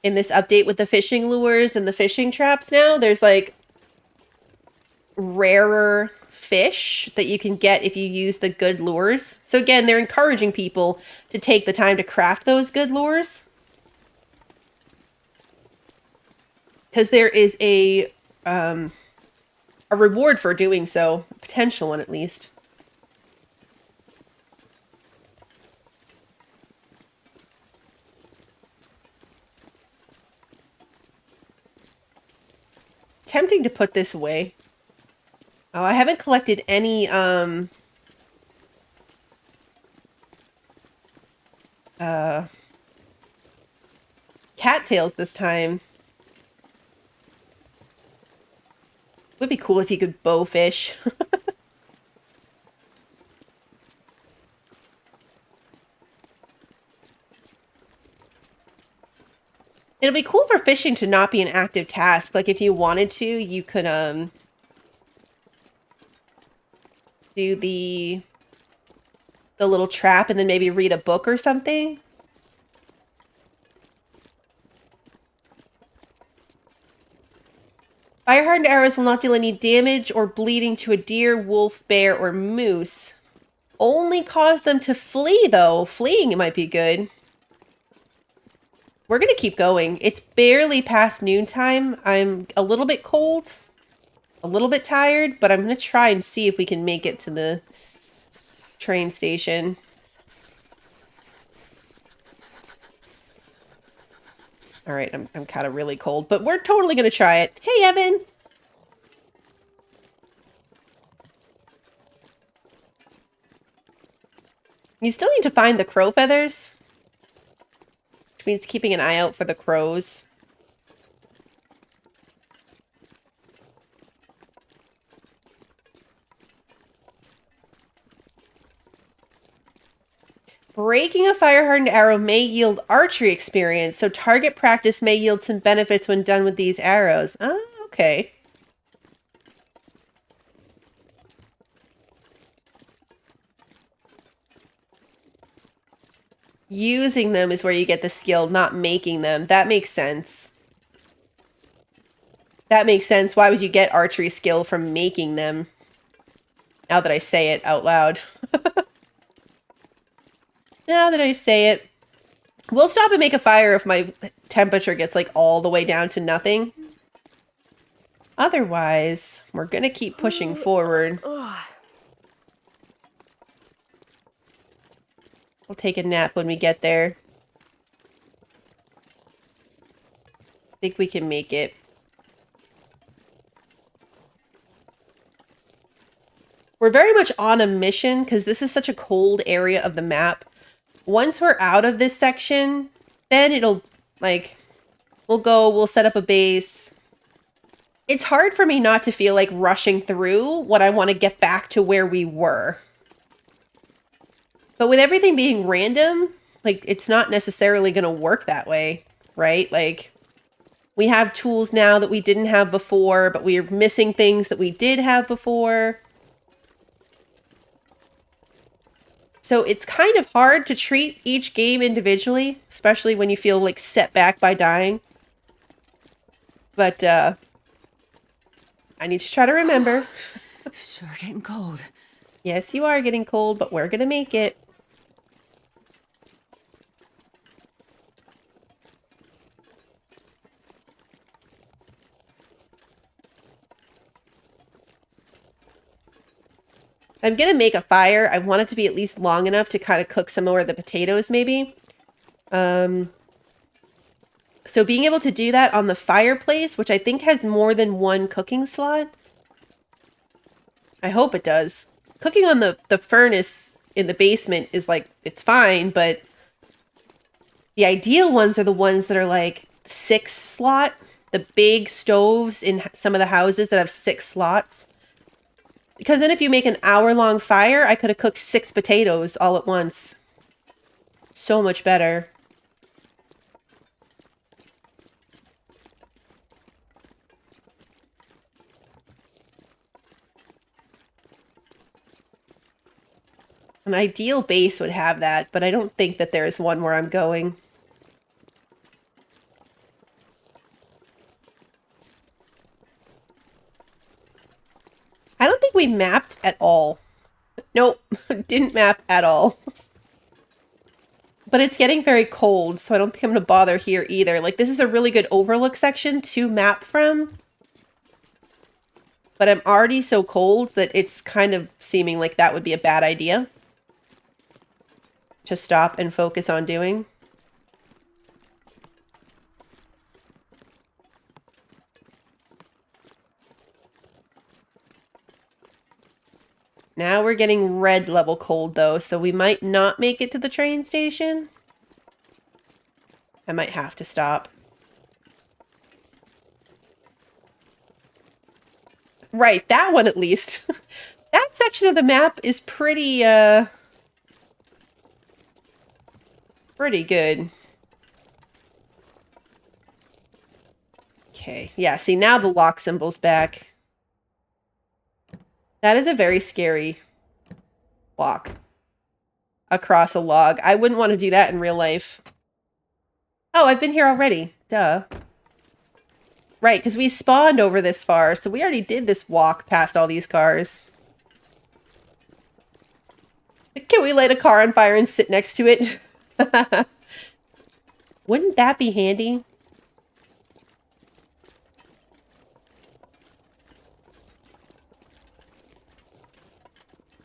in this update with the fishing lures and the fishing traps now. There's like rarer fish that you can get if you use the good lures. So again, they're encouraging people to take the time to craft those good lures. Because there is a reward for doing so, a potential one at least. It's tempting to put this away. Oh, I haven't collected any cattails this time. Would be cool if you could bow fish. It'll be cool for fishing to not be an active task. Like if you wanted to, you could do the little trap and then maybe read a book or something. Fire hardened arrows will not deal any damage or bleeding to a deer, wolf, bear, or moose. Only cause them to flee, though. Fleeing might be good. We're going to keep going. It's barely past noontime. I'm a little bit cold, a little bit tired, but I'm going to try and see if we can make it to the train station. All right, I'm kind of really cold, but we're totally going to try it. Hey, Evan. You still need to find the crow feathers, which means keeping an eye out for the crows. Breaking a fire-hardened arrow may yield archery experience, so target practice may yield some benefits when done with these arrows. Oh, okay. Using them is where you get the skill, not making them. That makes sense. That makes sense. Why would you get archery skill from making them? Now that I say it out loud. Now that I say it. We'll stop and make a fire if my temperature gets like all the way down to nothing. Otherwise, we're going to keep pushing forward. We'll take a nap when we get there. I think we can make it. We're very much on a mission because this is such a cold area of the map. Once we're out of this section, then it'll, like, we'll set up a base. It's hard for me not to feel like rushing through when I want to get back to where we were. But with everything being random, like, it's not necessarily going to work that way, right? Like, we have tools now that we didn't have before, but we're missing things that we did have before. So it's kind of hard to treat each game individually, especially when you feel like set back by dying. But I need to try to remember. Sure getting cold. Yes, you are getting cold, but we're going to make it. I'm going to make a fire. I want it to be at least long enough to kind of cook some more of the potatoes, maybe. So being able to do that on the fireplace, which I think has more than one cooking slot. I hope it does. Cooking on the furnace in the basement is like, it's fine, but the ideal ones are the ones that are like 6 slot. The big stoves in some of the houses that have 6 slots. Because then if you make an hour-long fire, I could have cooked 6 potatoes all at once. So much better. An ideal base would have that, but I don't think that there's one where I'm going. I don't think we mapped at all. Nope, didn't map at all. But it's getting very cold, so I don't think I'm going to bother here either. Like, this is a really good overlook section to map from. But I'm already so cold that it's kind of seeming like that would be a bad idea to stop and focus on doing. Now we're getting red level cold though, so we might not make it to the train station. I might have to stop. Right, that one at least. That section of the map is pretty good. Okay, yeah, see now the lock symbol's back. That is a very scary walk across a log. I wouldn't want to do that in real life. Oh, I've been here already. Duh. Right, because we spawned over this far, so we already did this walk past all these cars. Can we light a car on fire and sit next to it? Wouldn't that be handy?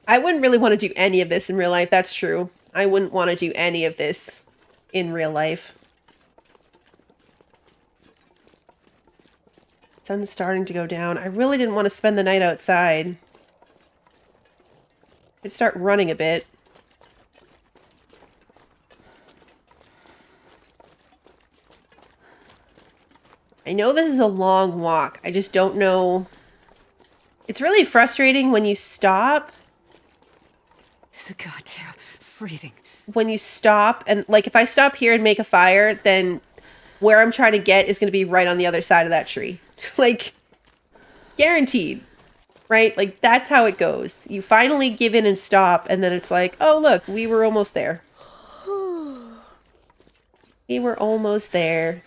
I wouldn't really want to do any of this in real life, that's true. I wouldn't want to do any of this in real life. Sun's starting to go down. I really didn't want to spend the night outside. I'd start running a bit. I know this is a long walk. I just don't know. It's really frustrating when you stop. It's goddamn freezing. When you stop and like if I stop here and make a fire, then where I'm trying to get is going to be right on the other side of that tree. Like, guaranteed, right? Like, that's how it goes. You finally give in and stop, and then it's like, oh, look, we were almost there. We were almost there.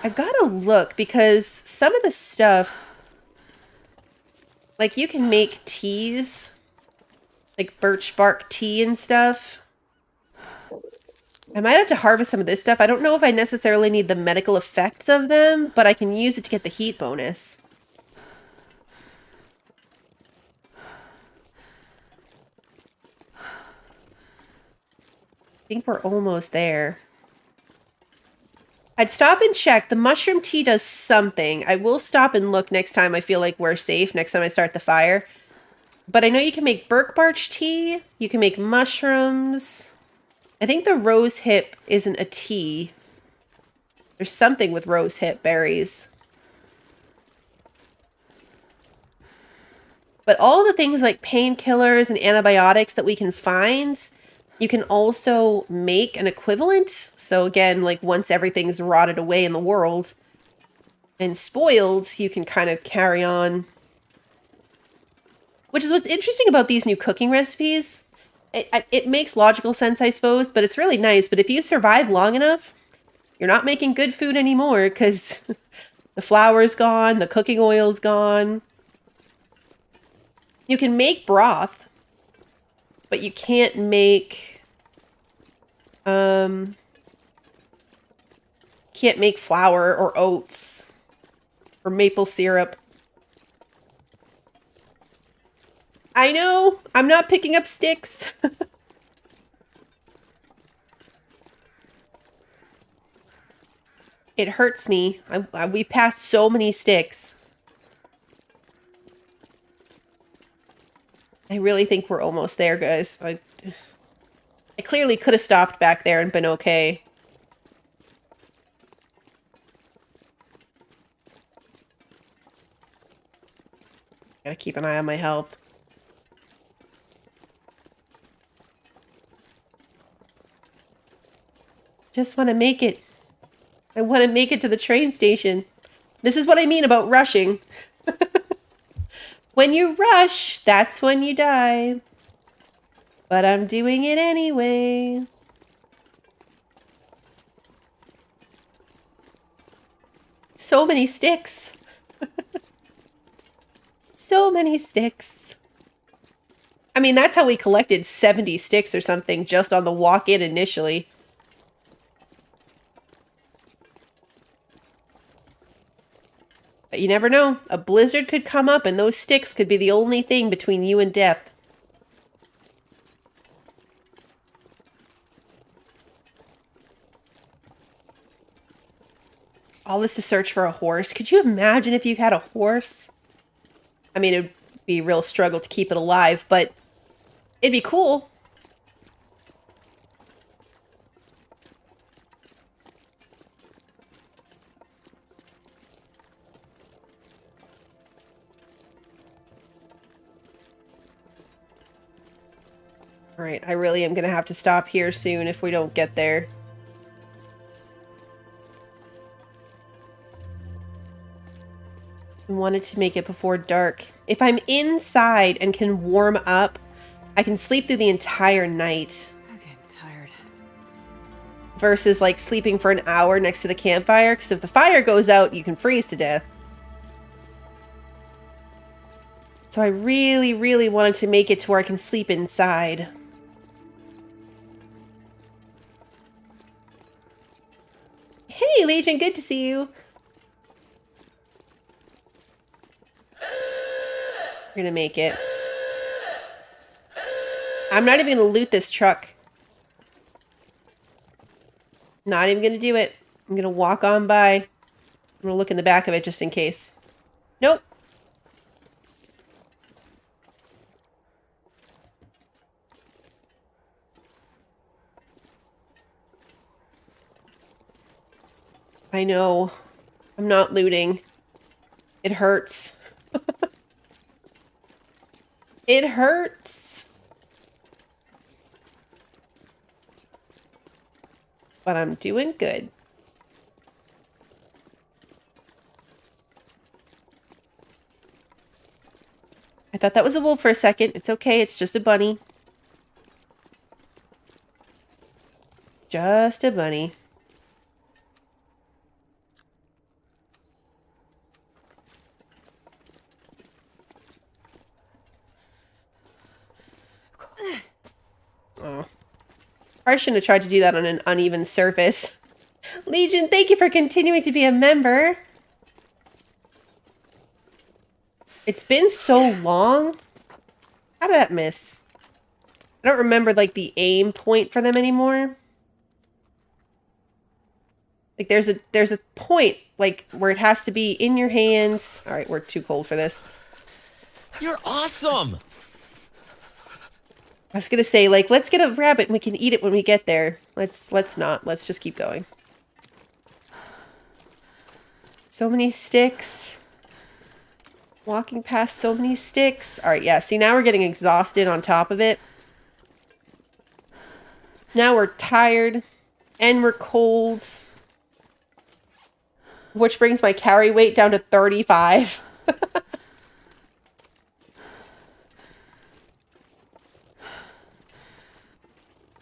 I've got to look, because some of the stuff, like, you can make teas, like birch bark tea and stuff. I might have to harvest some of this stuff. I don't know if I necessarily need the medical effects of them, but I can use it to get the heat bonus. I think we're almost there. I'd stop and check. The mushroom tea does something. I will stop and look next time I feel like we're safe, next time I start the fire. But I know you can make birch bark tea. You can make mushrooms. I think the rose hip isn't a tea. There's something with rose hip berries. But all the things like painkillers and antibiotics that we can find, you can also make an equivalent. So again, like once everything's rotted away in the world and spoiled, you can kind of carry on. Which is what's interesting about these new cooking recipes. It makes logical sense, I suppose, but it's really nice. But if you survive long enough, you're not making good food anymore because the flour's gone, the cooking oil's gone. You can make broth, but you can't make flour or oats. Or maple syrup. I know! I'm not picking up sticks! It hurts me. We passed so many sticks. I really think we're almost there, guys. I clearly could have stopped back there and been okay. Gotta keep an eye on my health. Just want to make it. I want to make it to the train station. This is what I mean about rushing. When you rush, that's when you die. But I'm doing it anyway. So many sticks. So many sticks. I mean, that's how we collected 70 sticks or something just on the walk-in initially. But you never know. A blizzard could come up and those sticks could be the only thing between you and death. All this to search for a horse. Could you imagine if you had a horse? I mean, it'd be a real struggle to keep it alive, but it'd be cool. Alright, I really am gonna have to stop here soon if we don't get there. I wanted to make it before dark. If I'm inside and can warm up, I can sleep through the entire night. I'm getting tired. Versus like sleeping for an hour next to the campfire, because if the fire goes out, you can freeze to death. So I really, really wanted to make it to where I can sleep inside. Hey, Legion, good to see you. We're gonna make it. I'm not even gonna loot this truck. Not even gonna do it. I'm gonna walk on by. I'm gonna look in the back of it just in case. Nope. I know. I'm not looting. It hurts. It hurts. But I'm doing good. I thought that was a wolf for a second. It's okay. It's just a bunny. Just a bunny. Oh. I shouldn't have tried to do that on an uneven surface. Legion, thank you for continuing to be a member. It's been so long. How did that miss? I don't remember, like, the aim point for them anymore. Like, there's a point, like, where it has to be in your hands. All right, we're too cold for this. You're awesome! I was gonna say, like, let's get a rabbit and we can eat it when we get there. Let's not. Let's just keep going. So many sticks. Walking past so many sticks. All right, yeah. See, now we're getting exhausted on top of it. Now we're tired and we're cold. Which brings my carry weight down to 35.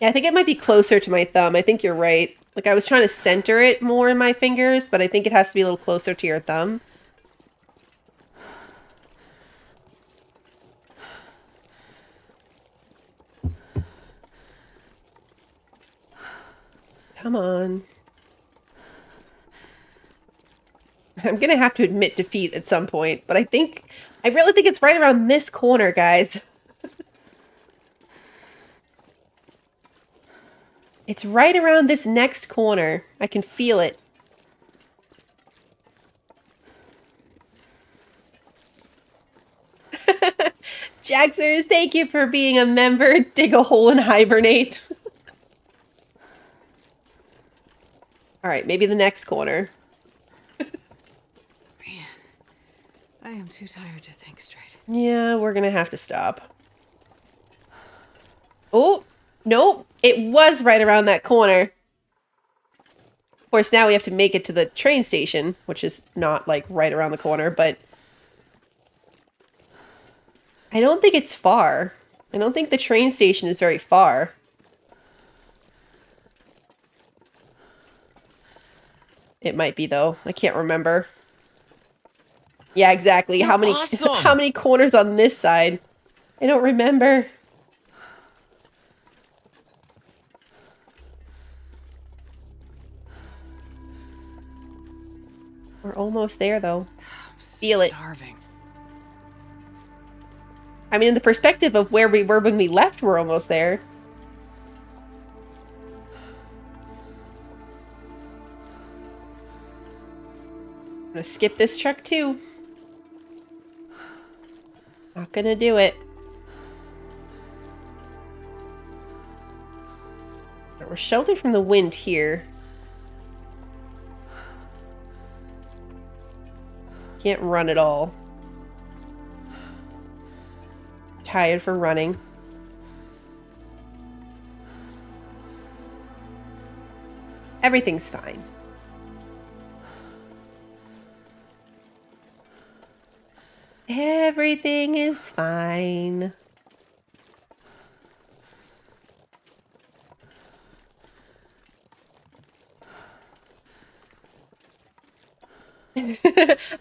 Yeah, I think it might be closer to my thumb. I think you're right. Like, I was trying to center it more in my fingers, but I think it has to be a little closer to your thumb. Come on. I'm gonna have to admit defeat at some point, but I really think it's right around this corner, guys. It's right around this next corner. I can feel it. Jaxers, thank you for being a member. Dig a hole and hibernate. Alright, maybe the next corner. Man, I am too tired to think straight. Yeah, we're gonna have to stop. Oh, nope. It was right around that corner. Of course, now we have to make it to the train station, which is not, like, right around the corner, but I don't think it's far. I don't think the train station is very far. It might be, though. I can't remember. Yeah, exactly. You're How many awesome! how many corners on this side? I don't remember. We're almost there, though. Feel it. Starving. I mean, in the perspective of where we were when we left, we're almost there. I'm gonna skip this truck, too. Not gonna do it. We're sheltered from the wind here. Can't run at all. Tired for running. Everything's fine. Everything is fine.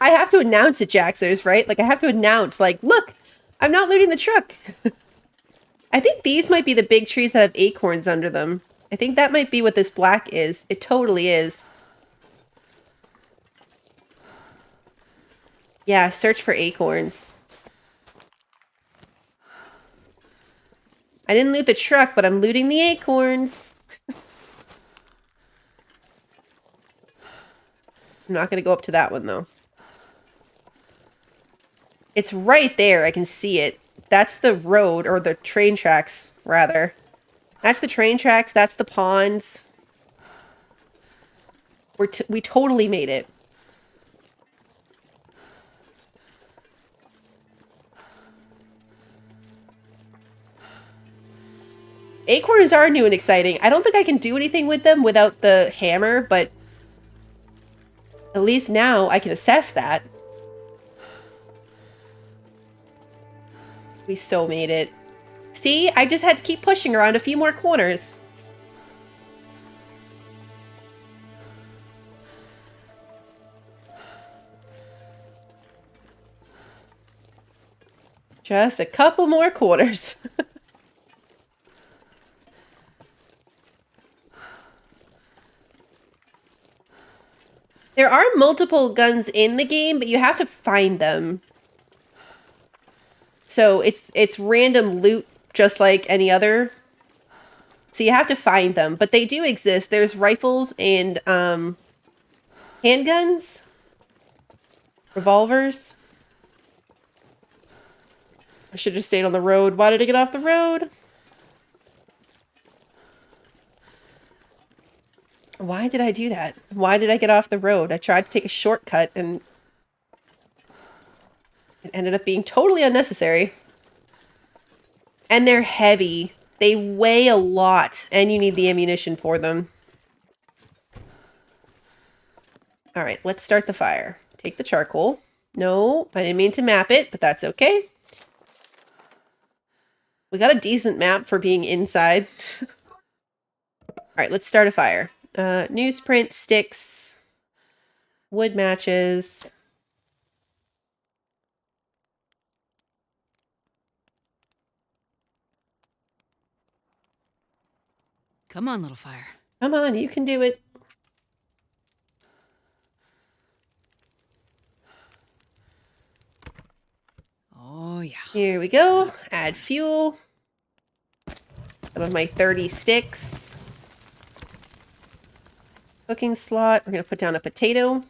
I have to announce it, Jaxers, right? Like, I have to announce, like, look, I'm not looting the truck. I think these might be the big trees that have acorns under them. I think that might be what this black is. It totally is. Yeah, search for acorns. I didn't loot the truck, but I'm looting the acorns. I'm not going to go up to that one, though. It's right there. I can see it. That's the road, or the train tracks, rather. That's the train tracks. That's the ponds. We totally made it. Acorns are new and exciting. I don't think I can do anything with them without the hammer, but at least now I can assess that. We so made it. See, I just had to keep pushing around a few more corners. Just a couple more corners. There are multiple guns in the game, but you have to find them. So it's random loot just like any other. So you have to find them, but they do exist. There's rifles and handguns, revolvers. I should have stayed on the road. Why did I get off the road? Why did I do that? Why did I get off the road? I tried to take a shortcut and it ended up being totally unnecessary. And they're heavy. They weigh a lot, and you need the ammunition for them. All right, let's start the fire. Take the charcoal. No, I didn't mean to map it, but that's okay. We got a decent map for being inside. All right, let's start a fire. Newsprint, sticks, wood matches. Come on, little fire. Come on, you can do it. yeah. Here we go. Add fuel. Some of my 30 sticks. Cooking slot. We're going to put down a potato.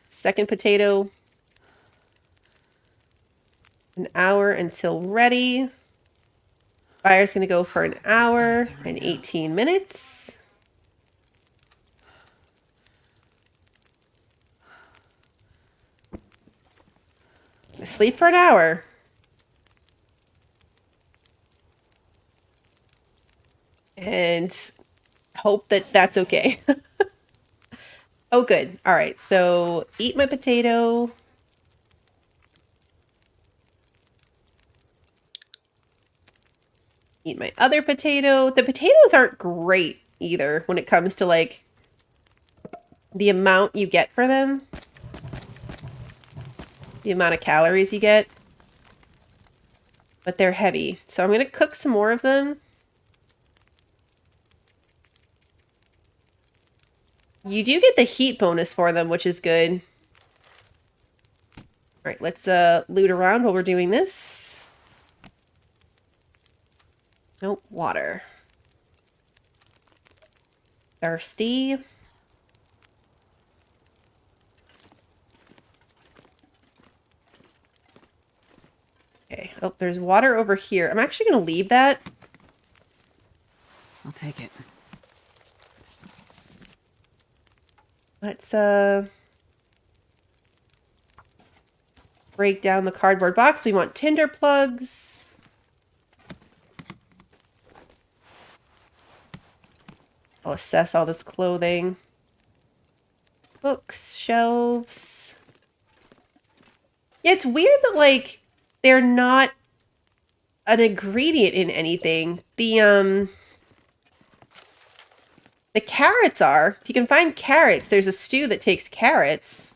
Second potato. An hour until ready. Fire's going to go for an hour and 18 minutes. Sleep for an hour. And hope that that's okay. Oh, good. All right. So eat my potato. Eat my other potato. The potatoes aren't great either when it comes to like the amount you get for them. The amount of calories you get. But they're heavy. So I'm going to cook some more of them. You do get the heat bonus for them, which is good. All right, let's loot around while we're doing this. Nope, water. Thirsty. Okay. Oh, there's water over here. I'm actually going to leave that. I'll take it. Let's break down the cardboard box. We want tinder plugs. I'll assess all this clothing. Books, shelves. Yeah, it's weird that like they're not an ingredient in anything. The carrots are. If you can find carrots, there's a stew that takes carrots.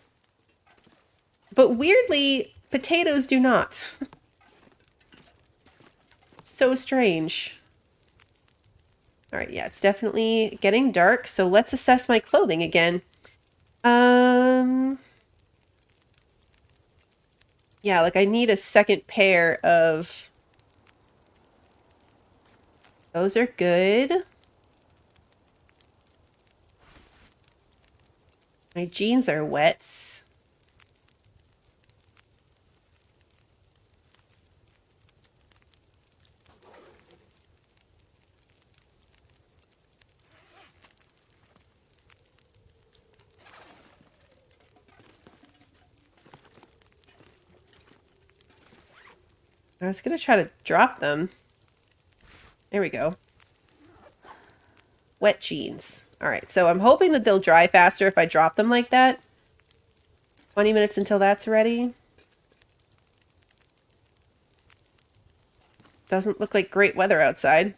But weirdly, potatoes do not. So strange. All right, yeah, it's definitely getting dark, so let's assess my clothing again. Yeah, like I need a second pair of... Those are good. My jeans are wet. I was going to try to drop them. There we go. Wet jeans. All right, so I'm hoping that they'll dry faster if I drop them like that. 20 minutes until that's ready. Doesn't look like great weather outside.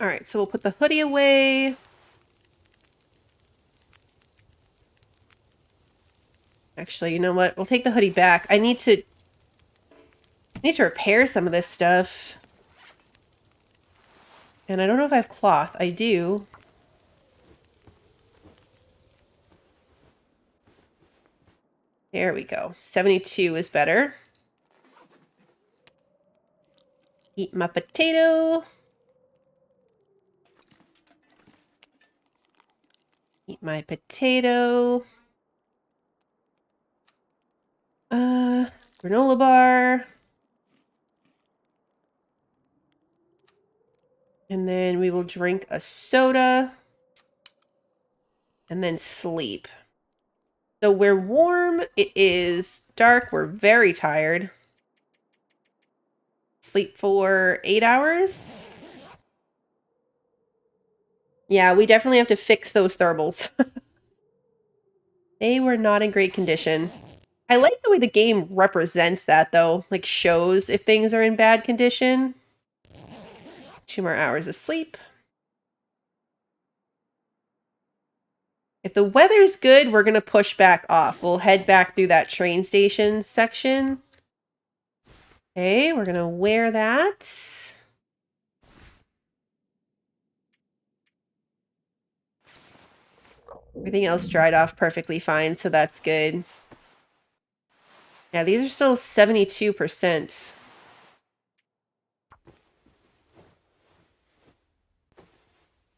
All right, so we'll put the hoodie away. Actually, you know what? We'll take the hoodie back. I need to repair some of this stuff. And I don't know if I have cloth. I do. There we go. 72 is better. Eat my potato. Eat my potato. Granola bar. And then we will drink a soda. And then sleep. So we're warm. It is dark. We're very tired. Sleep for 8 hours. Yeah, we definitely have to fix those thermals. They were not in great condition. I like the way the game represents that, though. Like, shows if things are in bad condition. 2 more hours of sleep. If the weather's good, we're going to push back off. We'll head back through that train station section. Okay, we're going to wear that. Everything else dried off perfectly fine, so that's good. Yeah, these are still 72%. See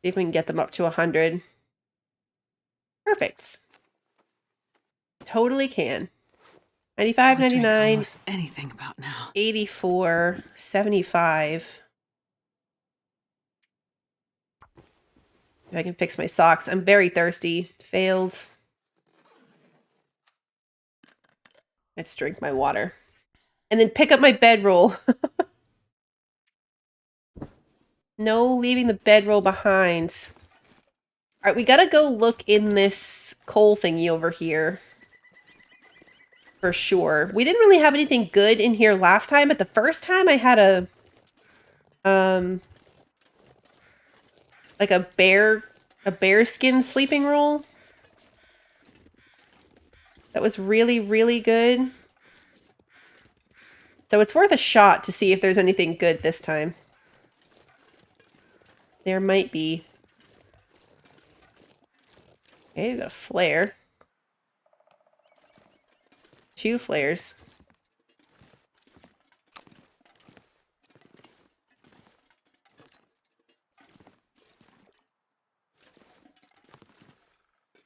if we can get them up to 100. Perfect. Totally can. 95, I'll drink 99, almost anything about now. 84, 75. If I can fix my socks. I'm very thirsty. Failed. Let's drink my water. And then pick up my bedroll. No leaving the bedroll behind. Alright, we gotta go look in this coal thingy over here. For sure. We didn't really have anything good in here last time, but the first time I had a... like a bear skin sleeping roll. That was really, really good. So it's worth a shot to see if there's anything good this time. There might be. Okay, we've got a flare. 2 flares.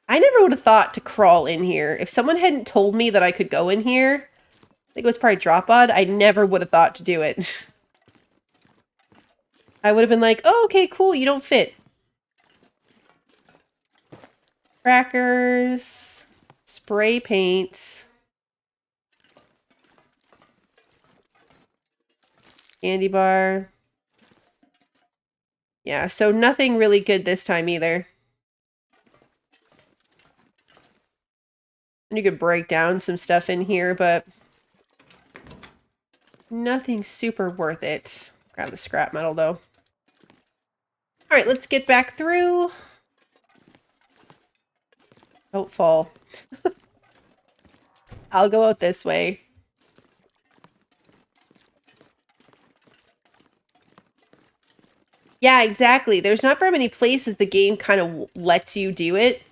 I never would have thought to crawl in here. If someone hadn't told me that I could go in here, I think it was probably Dropod, I never would have thought to do it. I would have been like, oh, okay, cool, you don't fit. Crackers. Spray paint. Candy bar. Yeah, so nothing really good this time either. And you could break down some stuff in here, but nothing super worth it. Grab the scrap metal, though. Alright, let's get back through. Don't fall. I'll go out this way. Yeah, exactly. There's not very many places the game kind of lets you do it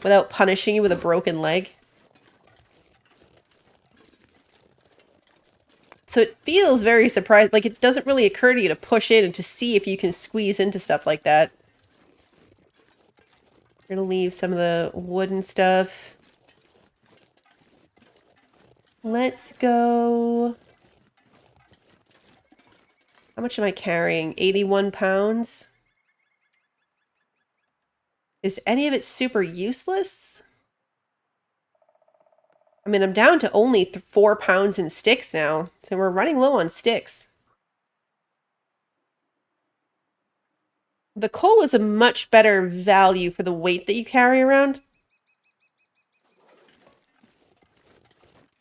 without punishing you with a broken leg. So it feels very surprised. Like, it doesn't really occur to you to push in and to see if you can squeeze into stuff like that. We're gonna leave some of the wooden stuff. Let's go... How much am I carrying? 81 pounds? Is any of it super useless? I mean, I'm down to only 4 pounds in sticks now, so we're running low on sticks. The coal is a much better value for the weight that you carry around.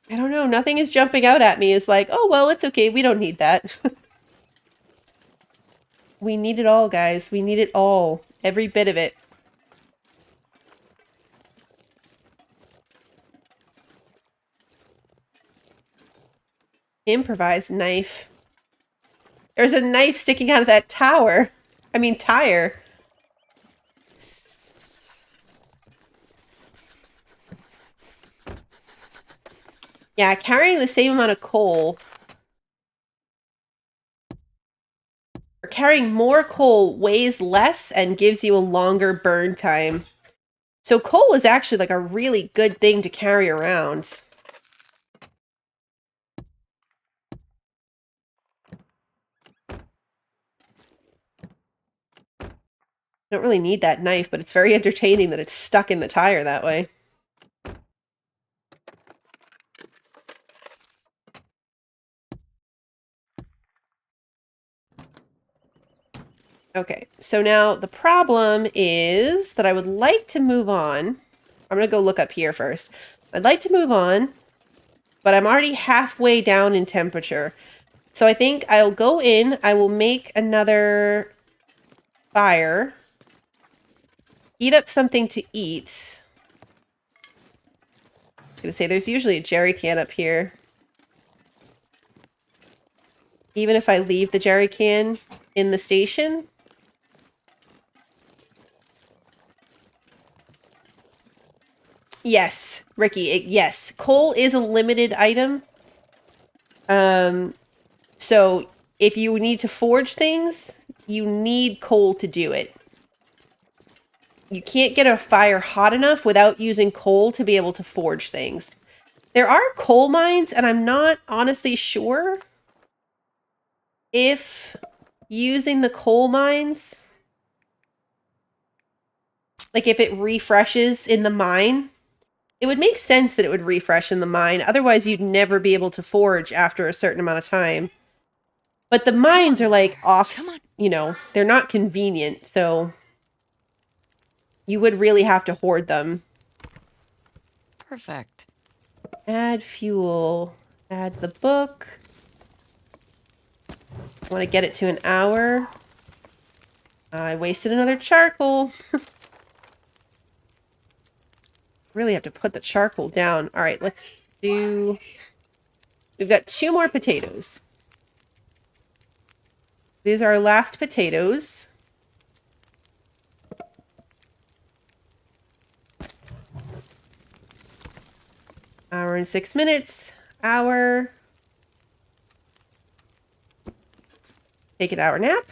I don't know, nothing is jumping out at me as like, oh, well, it's okay, we don't need that. We need it all, guys. We need it all. Every bit of it. Improvised knife. There's a knife sticking out of that tower. I mean, tire. Yeah, carrying the same amount of coal. Or carrying more coal weighs less and gives you a longer burn time. So coal is actually like a really good thing to carry around. Don't really need that knife, but it's very entertaining that it's stuck in the tire that way. Okay, so now the problem is that I would like to move on. I'm going to go look up here first. I'd like to move on, but I'm already halfway down in temperature. So I think I'll go in, I will make another fire, heat up something to eat. I was going to say, there's usually a jerry can up here. Even if I leave the jerry can in the station. Yes, Ricky, yes. Coal is a limited item. So if you need to forge things, you need coal to do it. You can't get a fire hot enough without using coal to be able to forge things. There are coal mines, and I'm not honestly sure if using the coal mines, like if it refreshes in the mine, it would make sense that it would refresh in the mine. Otherwise, you'd never be able to forge after a certain amount of time. But the mines are like off, you know, they're not convenient. So you would really have to hoard them. Perfect. Add fuel. Add the book. I want to get it to an hour. I wasted another charcoal. Really have to put the charcoal down. All right, let's do... We've got 2 more potatoes. These are our last potatoes. Hour and 6 minutes. Hour. Take an hour nap.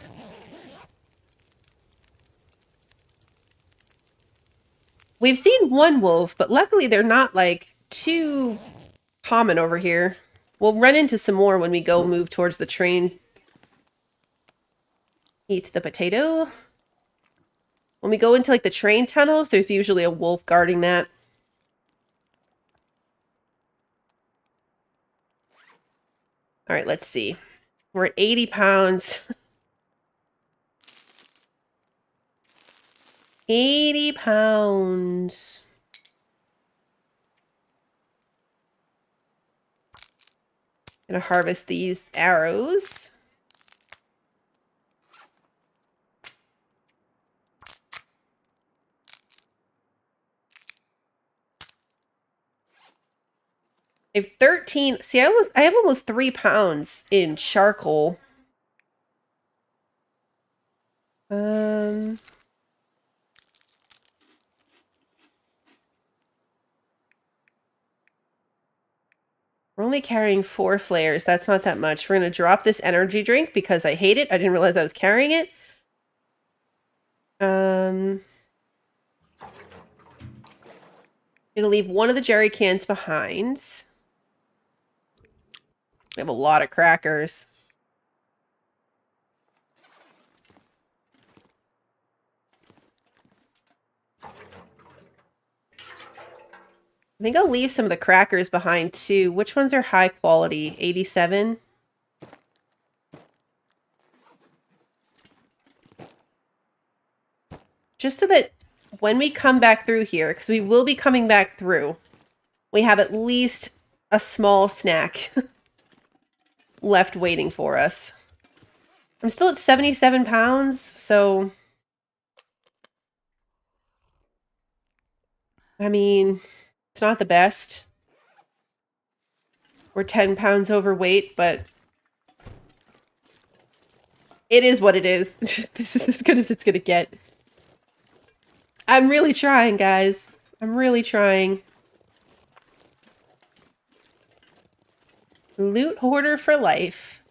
We've seen one wolf, but luckily they're not like too common over here. We'll run into some more when we go move towards the train. Eat the potato. When we go into like the train tunnels, there's usually a wolf guarding that. All right, let's see. We're at 80 pounds. 80 pounds. Gonna harvest these arrows. I have 13. See, I have almost 3 pounds in charcoal. We're only carrying 4 flares. That's not that much. We're going to drop this energy drink because I hate it. I didn't realize I was carrying it. It'll leave one of the jerry cans behind. We have a lot of crackers. I think I'll leave some of the crackers behind too. Which ones are high quality? 87? Just so that when we come back through here, because we will be coming back through, we have at least a small snack left waiting for us. I'm still at 77 pounds, so... I mean, it's not the best. We're 10 pounds overweight, but... it is what it is. This is as good as it's gonna get. I'm really trying, guys. I'm really trying. Loot hoarder for life.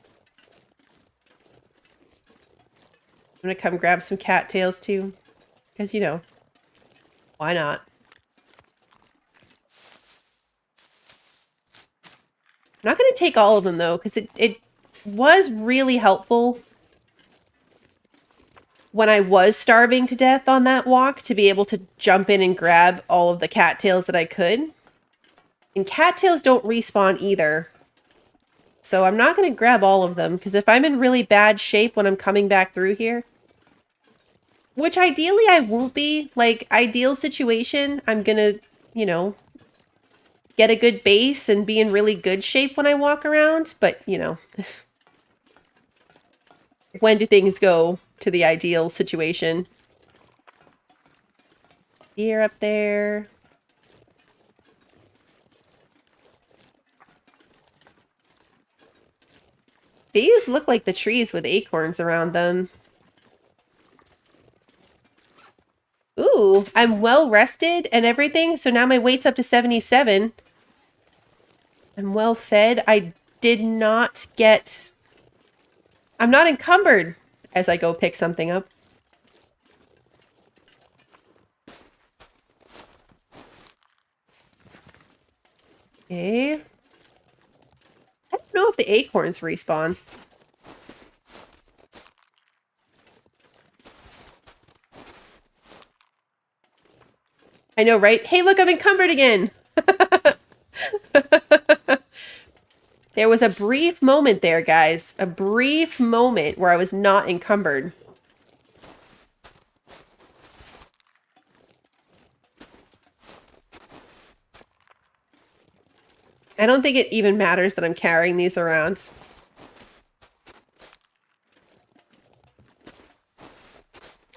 I'm gonna come grab some cattails too. Because, you know, why not? I'm not gonna take all of them though, because it was really helpful when I was starving to death on that walk to be able to jump in and grab all of the cattails that I could. And cattails don't respawn either. So I'm not going to grab all of them, because if I'm in really bad shape when I'm coming back through here, which ideally I won't be, like, ideal situation, I'm going to, you know, get a good base and be in really good shape when I walk around. But, you know, when do things go to the ideal situation? Deer up there. These look like the trees with acorns around them. Ooh, I'm well rested and everything, so now my weight's up to 77. I'm well fed. I did not get... I'm not encumbered as I go pick something up. Okay. I don't know if the acorns respawn. I know, right? Hey, look, I'm encumbered again! There was a brief moment there, guys. A brief moment where I was not encumbered. I don't think it even matters that I'm carrying these around.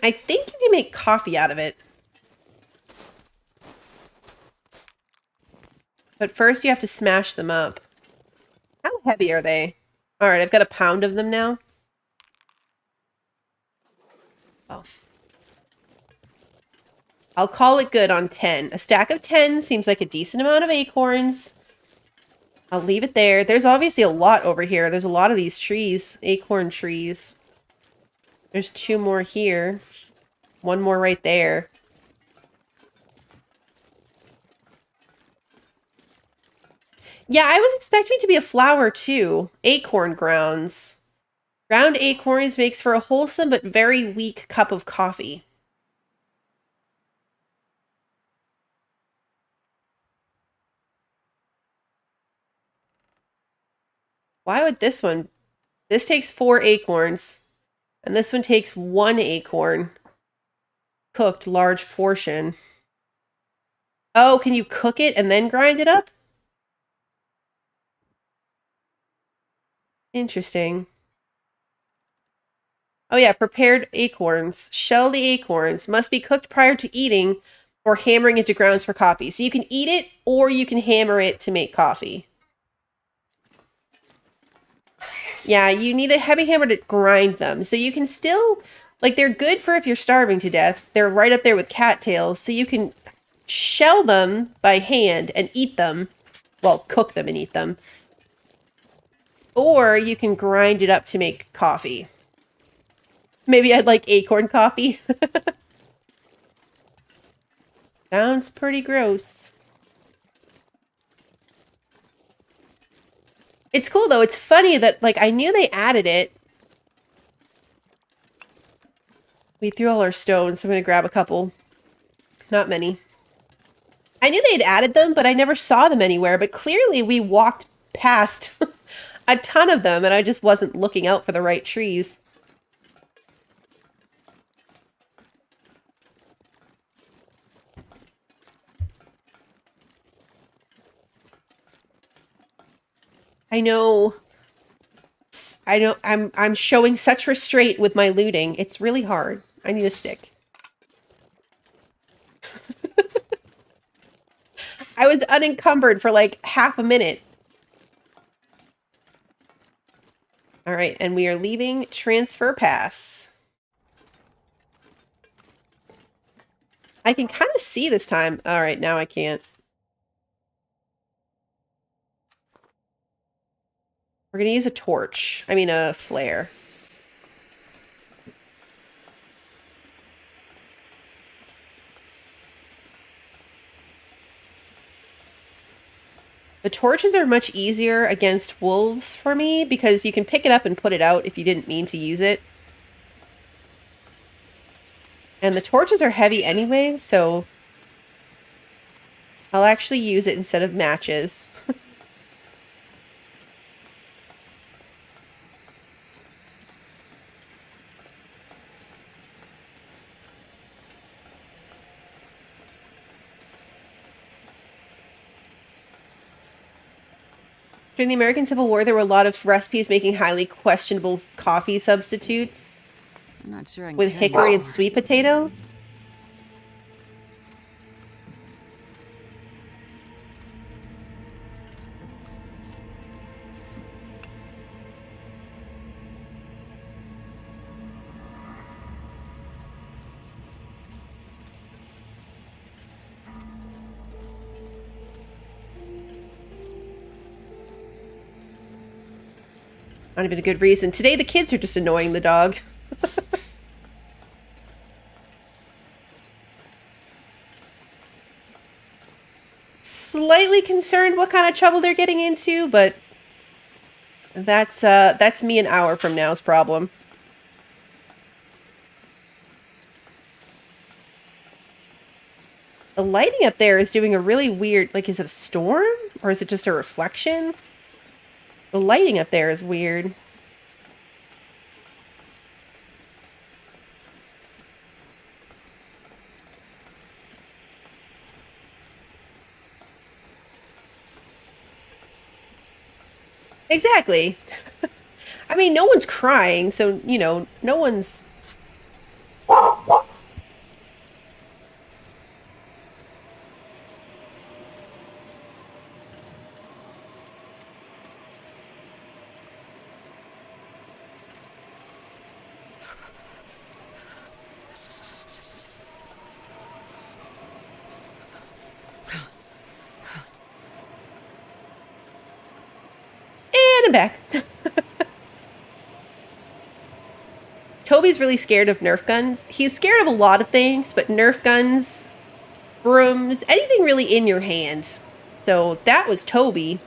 I think you can make coffee out of it. But first you have to smash them up. How heavy are they? Alright, I've got a pound of them now. Oh. I'll call it good on 10. A stack of 10 seems like a decent amount of acorns. I'll leave it there. There's obviously a lot over here. There's a lot of these trees. Acorn trees. There's 2 more here. 1 more right there. Yeah, I was expecting it to be a flower too. Acorn grounds. Ground acorns makes for a wholesome but very weak cup of coffee. Why would this one... This takes 4 acorns. And this one takes 1 acorn. Cooked, large portion. Oh, can you cook it and then grind it up? Interesting. Oh yeah, prepared acorns. Shell the acorns. Must be cooked prior to eating or hammering into grounds for coffee. So you can eat it or you can hammer it to make coffee. Yeah, you need a heavy hammer to grind them. So you can still... Like, they're good for if you're starving to death. They're right up there with cattails. So you can shell them by hand and eat them. Well, cook them and eat them. Or you can grind it up to make coffee. Maybe I'd like acorn coffee. Sounds pretty gross. It's cool, though. It's funny that, like, I knew they added it. We threw all our stones, so I'm going to grab a couple. Not many. I knew they had added them, but I never saw them anywhere. But clearly we walked past a ton of them, and I just wasn't looking out for the right trees. I know. I'm showing such restraint with my looting. It's really hard. I need a stick. I was unencumbered for like half a minute. All right, and we are leaving transfer pass. I can kind of see this time. All right, now I can't. We're going to use a torch. I mean, a flare. The torches are much easier against wolves for me because you can pick it up and put it out if you didn't mean to use it. And the torches are heavy anyway, so I'll actually use it instead of matches. During the American Civil War, there were a lot of recipes making highly questionable coffee substitutes I'm not sure I can with carry hickory and this sweet potato. Not even a good reason. Today the kids are just annoying the dog. Slightly concerned what kind of trouble they're getting into, but that's me an hour from now's problem. The lighting up there is doing a really weird, like, is it a storm? Or is it just a reflection? The lighting up there is weird. Exactly. I mean, no one's crying, so, you know, no one's... And I'm back. Toby's really scared of Nerf guns. He's scared of a lot of things, but Nerf guns, brooms, anything really in your hand. So that was Toby.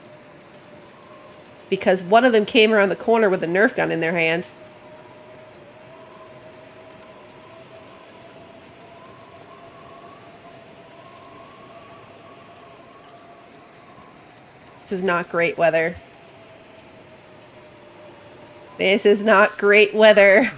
Because one of them came around the corner with a Nerf gun in their hand. This is not great weather. This is not great weather.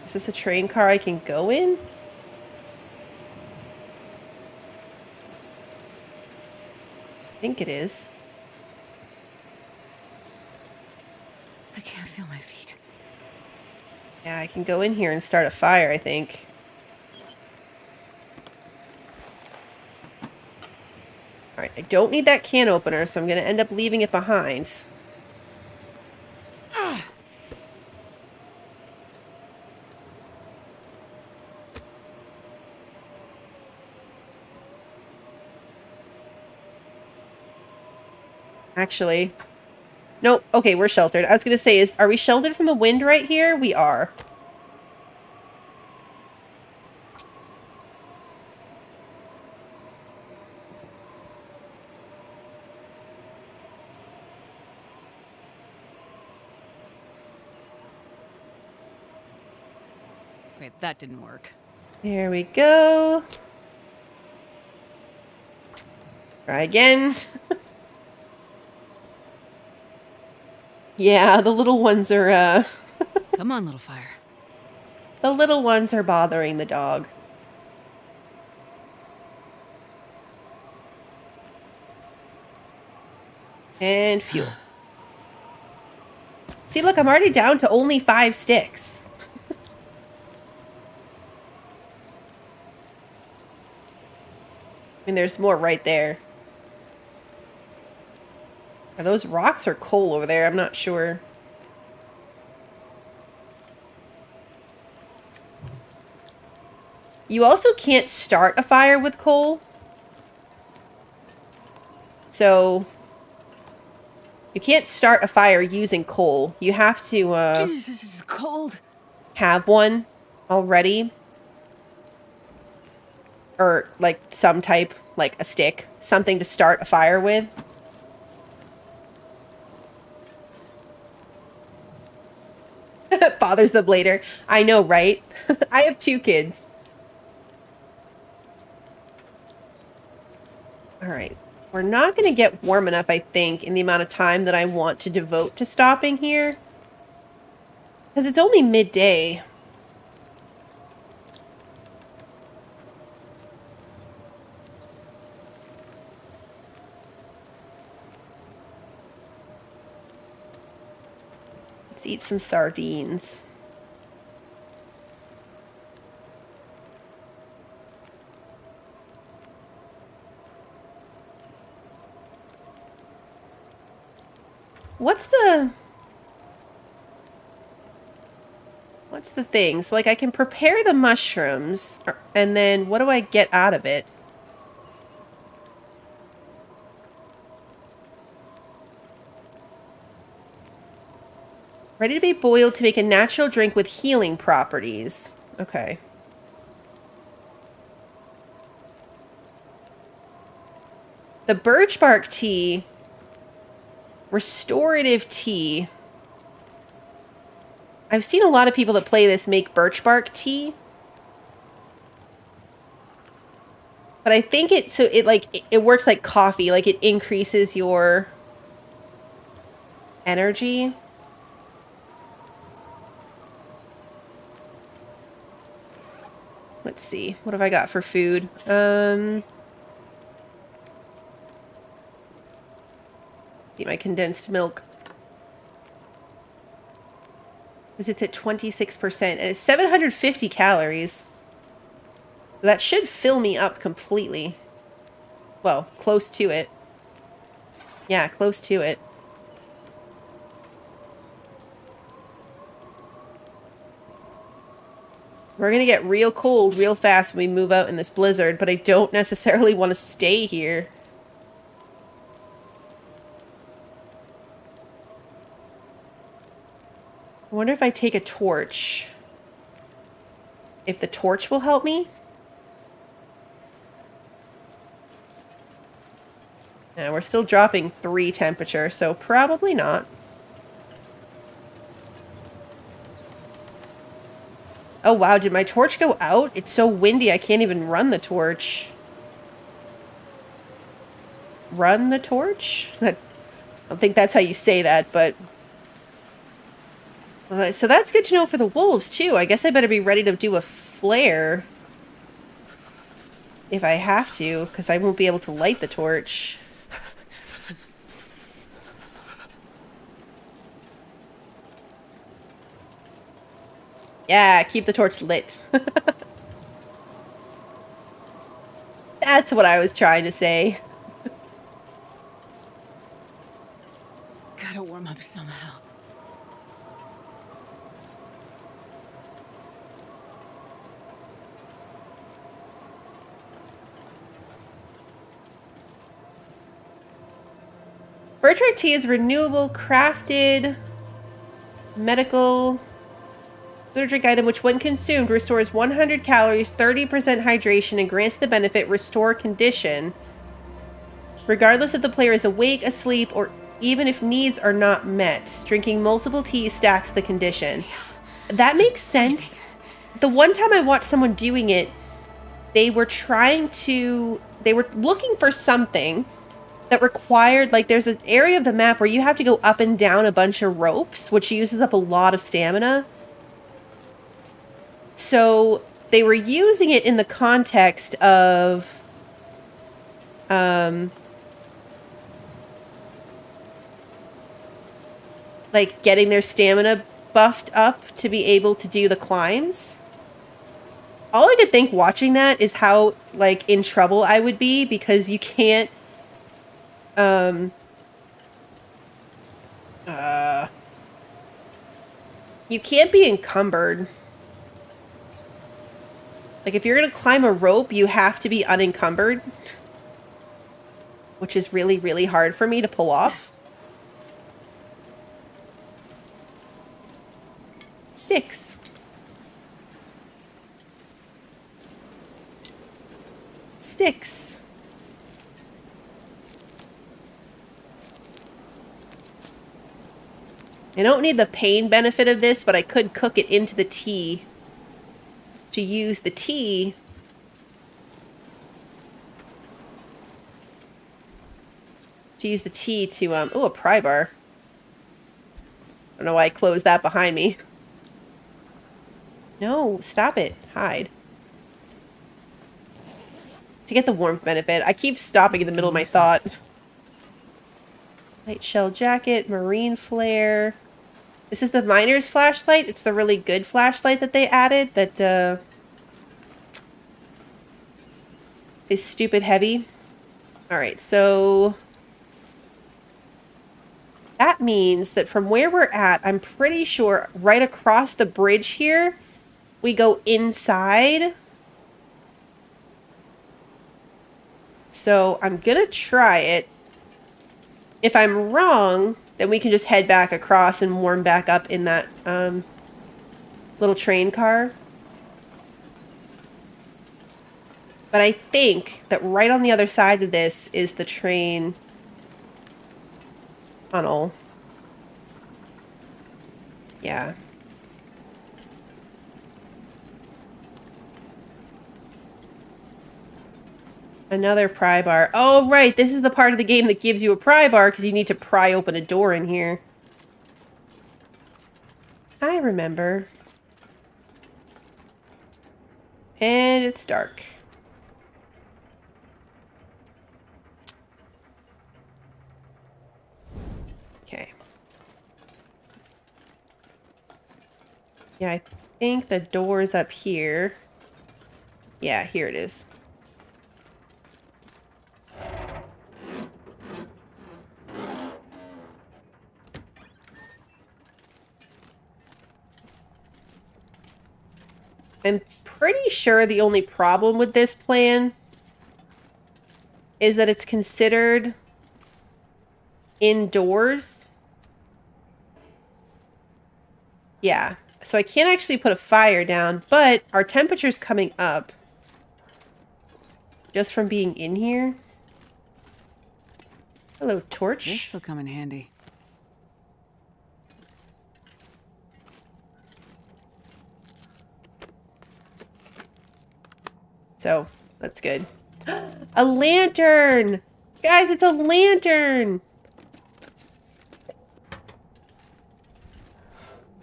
Is this a train car I can go in? I think it is. I can't feel my feet. Yeah, I can go in here and start a fire, I think. Alright, I don't need that can opener, so I'm going to end up leaving it behind. Actually, nope. Okay, we're sheltered. I was going to say, are we sheltered from the wind right here? We are. Wait, that didn't work. There we go. Try again. Yeah, the little ones are, Come on, little fire. the little ones are bothering the dog. And fuel. See, look, I'm already down to only 5 sticks. I mean, there's more right there. Are those rocks or coal over there? I'm not sure. You also can't start a fire with coal. So, you can't start a fire using coal. You have to, Jeez, this is cold. have one already. Or, like, some type, like a stick. Something to start a fire with. Bothers the blader. I know, right? I have 2 kids. Alright. We're not going to get warm enough, I think, in the amount of time that I want to devote to stopping here. Because it's only midday. Let's eat some sardines. What's the thing? So, like, I can prepare the mushrooms, and then what do I get out of it? Ready to be boiled to make a natural drink with healing properties. Okay. The birch bark tea. Restorative tea. I've seen a lot of people that play this make birch bark tea. But I think it works like coffee, like it increases your energy. Let's see. What have I got for food? Eat my condensed milk. Because it's at 26% and it's 750 calories. That should fill me up completely. Well, close to it. Yeah, close to it. We're gonna get real cold real fast when we move out in this blizzard, but I don't necessarily want to stay here. I wonder if I take a torch. If the torch will help me? Yeah, we're still dropping 3 temperature, so probably not. Oh wow, did my torch go out? It's so windy I can't even run the torch. Run the torch? I don't think that's how you say that, but... So that's good to know for the wolves, too. I guess I better be ready to do a flare. If I have to, because I won't be able to light the torch. Yeah, keep the torch lit. That's what I was trying to say. Gotta warm up somehow. Birchbark tea is renewable, crafted, medical food or drink item which, when consumed, restores 100 calories, 30% hydration, and grants the benefit restore condition, regardless if the player is awake, asleep, or even if needs are not met. Drinking multiple teas stacks the condition. That makes sense. The one time I watched someone doing it, they were looking for something that required, like, there's an area of the map where you have to go up and down a bunch of ropes, which uses up a lot of stamina. So they were using it in the context of, like, getting their stamina buffed up to be able to do the climbs. All I could think watching that is how, like, in trouble I would be, because you can't, you can't be encumbered. Like, if you're gonna climb a rope, you have to be unencumbered. Which is really, really hard for me to pull off. Sticks. Sticks. I don't need the pain benefit of this, but I could cook it into the tea to use the tea to, oh, a pry bar. I don't know why I closed that behind me. No, stop it. Hide. To get the warmth benefit. I keep stopping in the middle of my thought. Light shell jacket, marine flare. This is the miner's flashlight. It's the really good flashlight that they added that is stupid heavy. Alright, so that that means that from where we're at, I'm pretty sure right across the bridge here, we go inside. So I'm gonna try it. If I'm wrong, then we can just head back across and warm back up in that little train car. But I think that right on the other side of this is the train tunnel. Yeah. Another pry bar. Oh, right. This is the part of the game that gives you a pry bar because you need to pry open a door in here. I remember. And it's dark. Okay. Yeah, I think the door's up here. Yeah, here it is. I'm pretty sure the only problem with this plan is that it's considered indoors. Yeah, so I can't actually put a fire down, but our temperature's coming up just from being in here. Hello, torch. This will come in handy. So, that's good. A lantern! Guys, it's a lantern!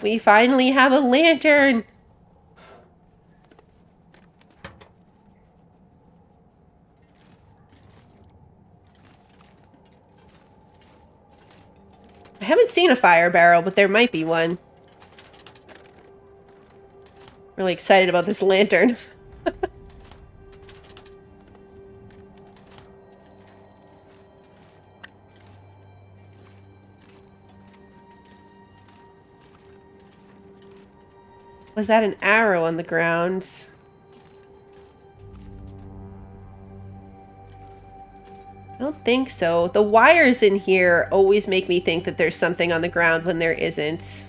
We finally have a lantern! I haven't seen a fire barrel, but there might be one. Really excited about this lantern. Was that an arrow on the ground? I don't think so. The wires in here always make me think that there's something on the ground when there isn't.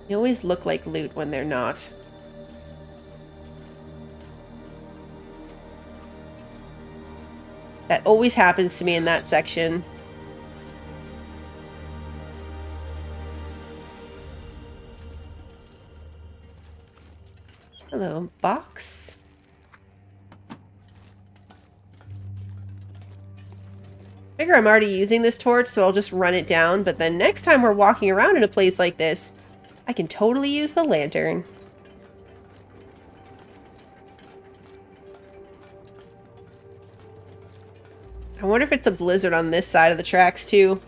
They always look like loot when they're not. That always happens to me in that section. Hello, box. Figure I'm already using this torch, so I'll just run it down, but then next time we're walking around in a place like this, I can totally use the lantern. I wonder if it's a blizzard on this side of the tracks, too.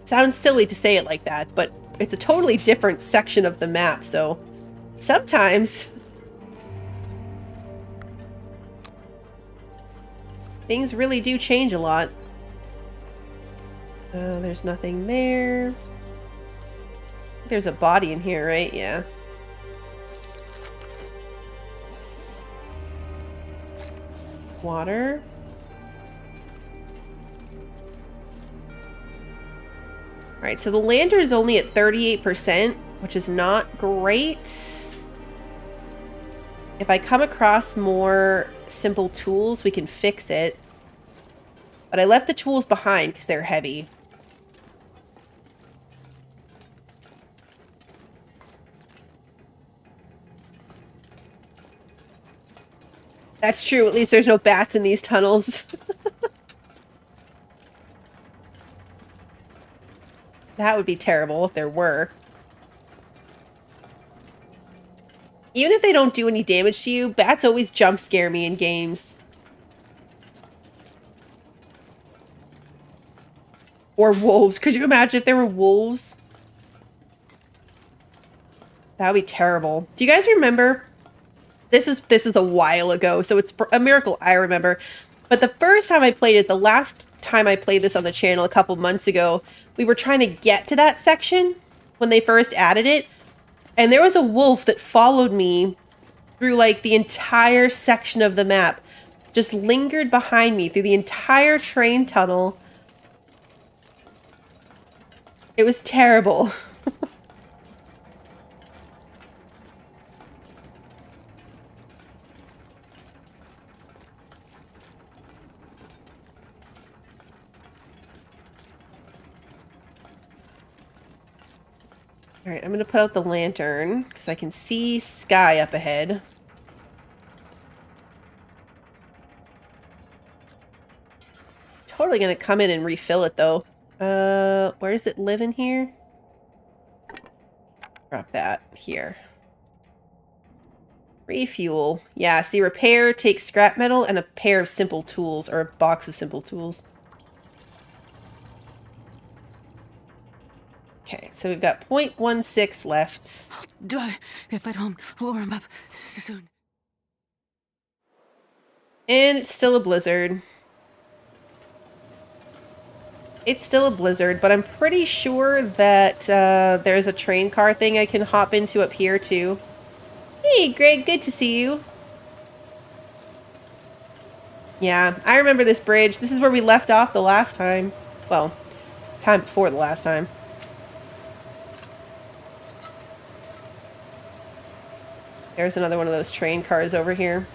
Sounds silly to say it like that, but it's a totally different section of the map, so sometimes things really do change a lot. There's nothing there. There's a body in here, right? Yeah. Water. Alright, so the lantern is only at 38%, which is not great. If I come across more simple tools, we can fix it. But I left the tools behind because they're heavy. That's true, at least there's no bats in these tunnels. That would be terrible if there were. Even if they don't do any damage to you, bats always jump scare me in games. Or wolves. Could you imagine if there were wolves? That would be terrible. Do you guys remember? This is a while ago, so it's a miracle I remember. But the first time I played it, the last time I played this on the channel a couple months ago, we were trying to get to that section when they first added it. And there was a wolf that followed me through like the entire section of the map. Just lingered behind me through the entire train tunnel. It was terrible. All right, I'm going to put out the lantern because I can see sky up ahead. Totally going to come in and refill it though. Where does it live in here? Drop that here. Refuel. Yeah, see, repair takes scrap metal and a pair of simple tools, or a box of simple tools. Okay, so we've got 0.16 left. If I don't warm up soon. And it's still a blizzard. It's still a blizzard, but I'm pretty sure that there's a train car thing I can hop into up here too. Hey, Greg, good to see you. Yeah, I remember this bridge. This is where we left off the last time. Well, time before the last time. There's another one of those train cars over here.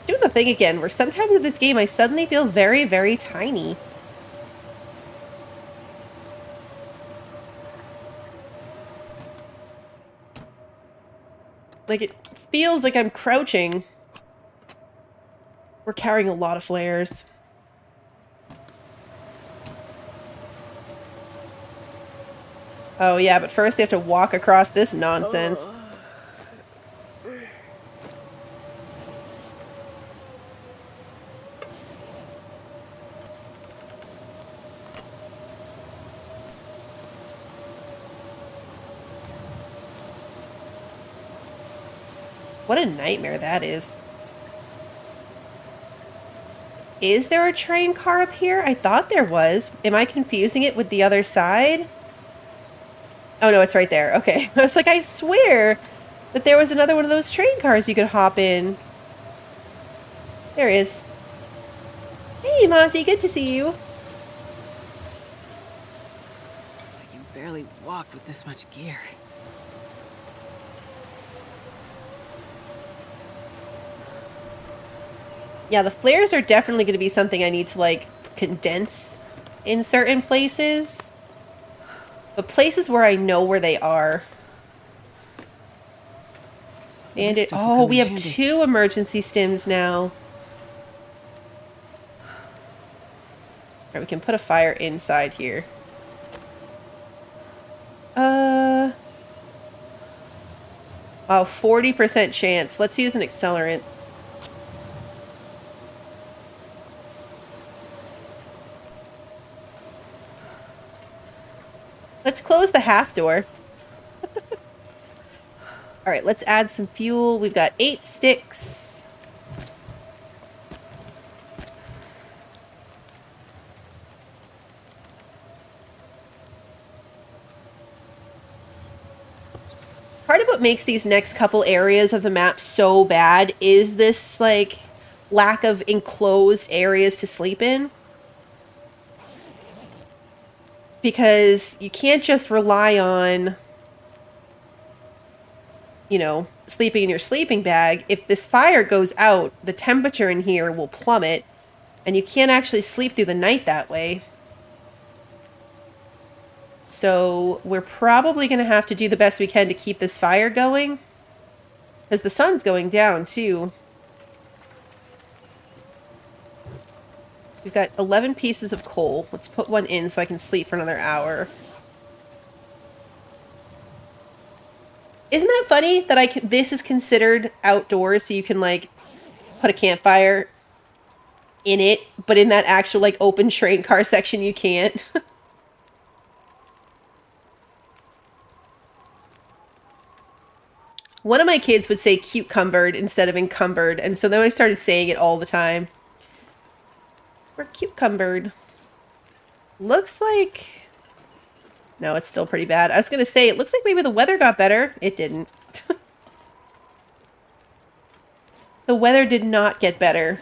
Doing the thing again, where sometimes in this game I suddenly feel very, very tiny. Like, it feels like I'm crouching. We're carrying a lot of flares. Oh yeah, but first you have to walk across this nonsense. What a nightmare that is. Is there a train car up here? I thought there was. Am I confusing it with the other side? Oh no, it's right there. Okay. I was like, I swear that there was another one of those train cars you could hop in. There is. Hey, Mossy, good to see you. I can barely walk with this much gear. Yeah, the flares are definitely going to be something I need to, like, condense in certain places. But places where I know where they are. Bandit. Oh, we have 2 emergency stims now. Alright, we can put a fire inside here. Oh, 40% chance. Let's use an accelerant. Let's close the half door. All right, let's add some fuel. We've got 8 sticks. Part of what makes these next couple areas of the map so bad is this, like, lack of enclosed areas to sleep in. Because you can't just rely on, you know, sleeping in your sleeping bag. If this fire goes out, the temperature in here will plummet, and you can't actually sleep through the night that way. So we're probably going to have to do the best we can to keep this fire going. Because the sun's going down, too. We've got 11 pieces of coal. Let's put one in so I can sleep for another hour. Isn't that funny that this is considered outdoors, so you can, like, put a campfire in it, but in that actual, like, open train car section, you can't. One of my kids would say cucumbered instead of encumbered, and so then I started saying it all the time. We're cucumbered. Looks like... No, it's still pretty bad. I was going to say, it looks like maybe the weather got better. It didn't. The weather did not get better.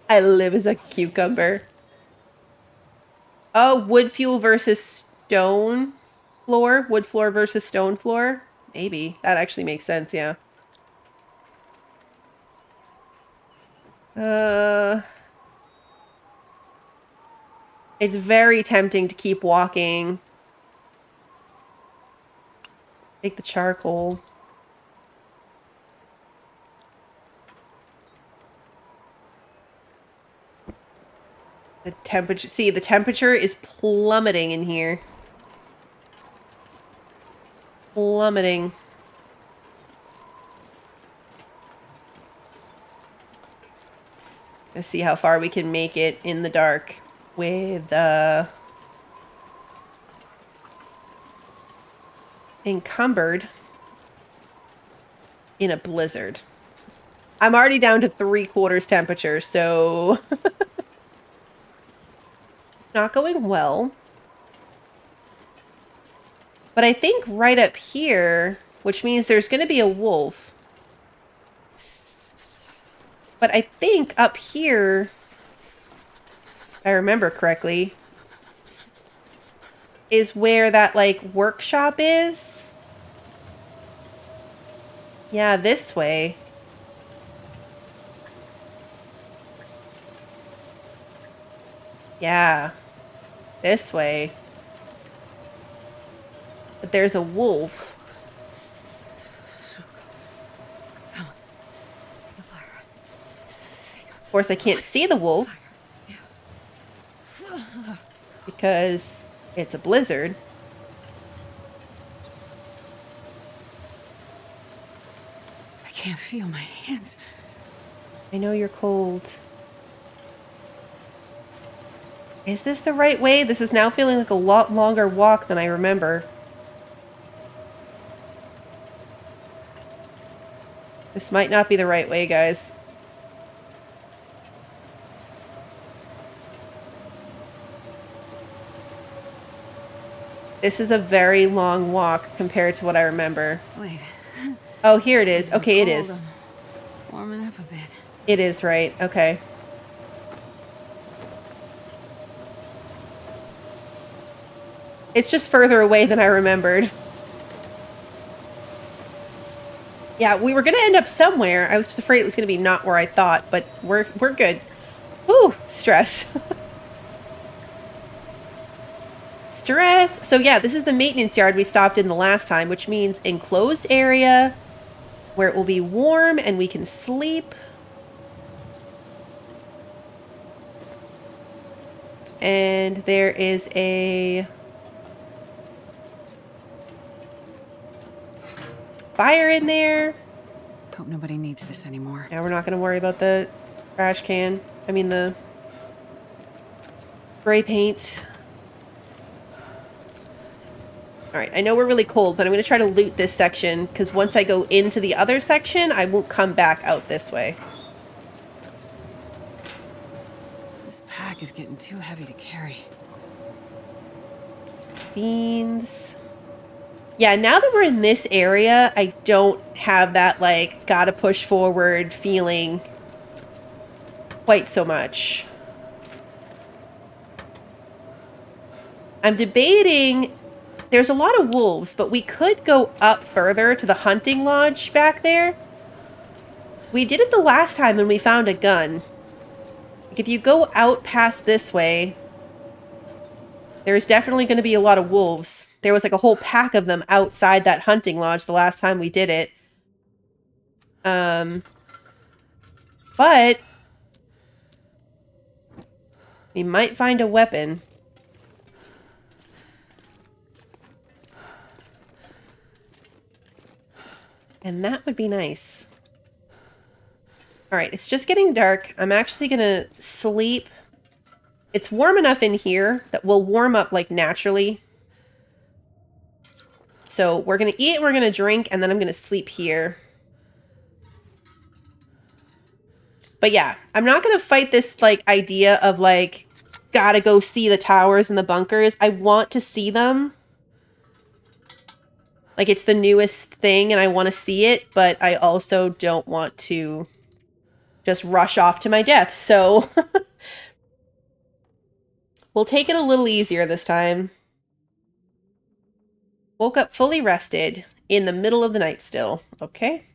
I live as a cucumber. Oh, wood fuel versus stone floor? Wood floor versus stone floor? Maybe. That actually makes sense, yeah. It's very tempting to keep walking. Take the charcoal. The temperature, see, the temperature is plummeting in here. Plummeting. Let's see how far we can make it in the dark with encumbered in a blizzard. I'm already down to 3/4 temperature, so not going well. But I think right up here, which means there's going to be a wolf. But I think up here, if I remember correctly, is where that, like, workshop is. Yeah, this way. Yeah, this way. But there's a wolf. Of course, I can't see the wolf because it's a blizzard. I can't feel my hands. I know you're cold. Is this the right way? This is now feeling like a lot longer walk than I remember. This might not be the right way, guys. This is a very long walk compared to what I remember. Wait. Oh, here it is. Okay, it is. I'm warming up a bit. It is right. Okay. It's just further away than I remembered. Yeah, we were going to end up somewhere. I was just afraid it was going to be not where I thought, but we're good. Whew, stress. Stress. So yeah, this is the maintenance yard we stopped in the last time, which means enclosed area where it will be warm and we can sleep. And there is a fire in there. Hope nobody needs this anymore. Now we're not going to worry about the trash can. I mean the spray paint. Alright, I know we're really cold, but I'm going to try to loot this section, because once I go into the other section, I won't come back out this way. This pack is getting too heavy to carry. Beans. Yeah, now that we're in this area, I don't have that, like, gotta push forward feeling quite so much. I'm debating... There's a lot of wolves, but we could go up further to the hunting lodge back there. We did it the last time and we found a gun. Like, if you go out past this way, there's definitely going to be a lot of wolves. There was like a whole pack of them outside that hunting lodge the last time we did it. But we might find a weapon. And that would be nice. All right, it's just getting dark. I'm actually going to sleep. It's warm enough in here that we'll warm up like naturally. So we're going to eat, we're going to drink, and then I'm going to sleep here. But yeah, I'm not going to fight this like idea of like, gotta go see the towers and the bunkers. I want to see them. Like it's the newest thing and I want to see it, but I also don't want to just rush off to my death. So we'll take it a little easier this time. Woke up fully rested in the middle of the night still. Okay.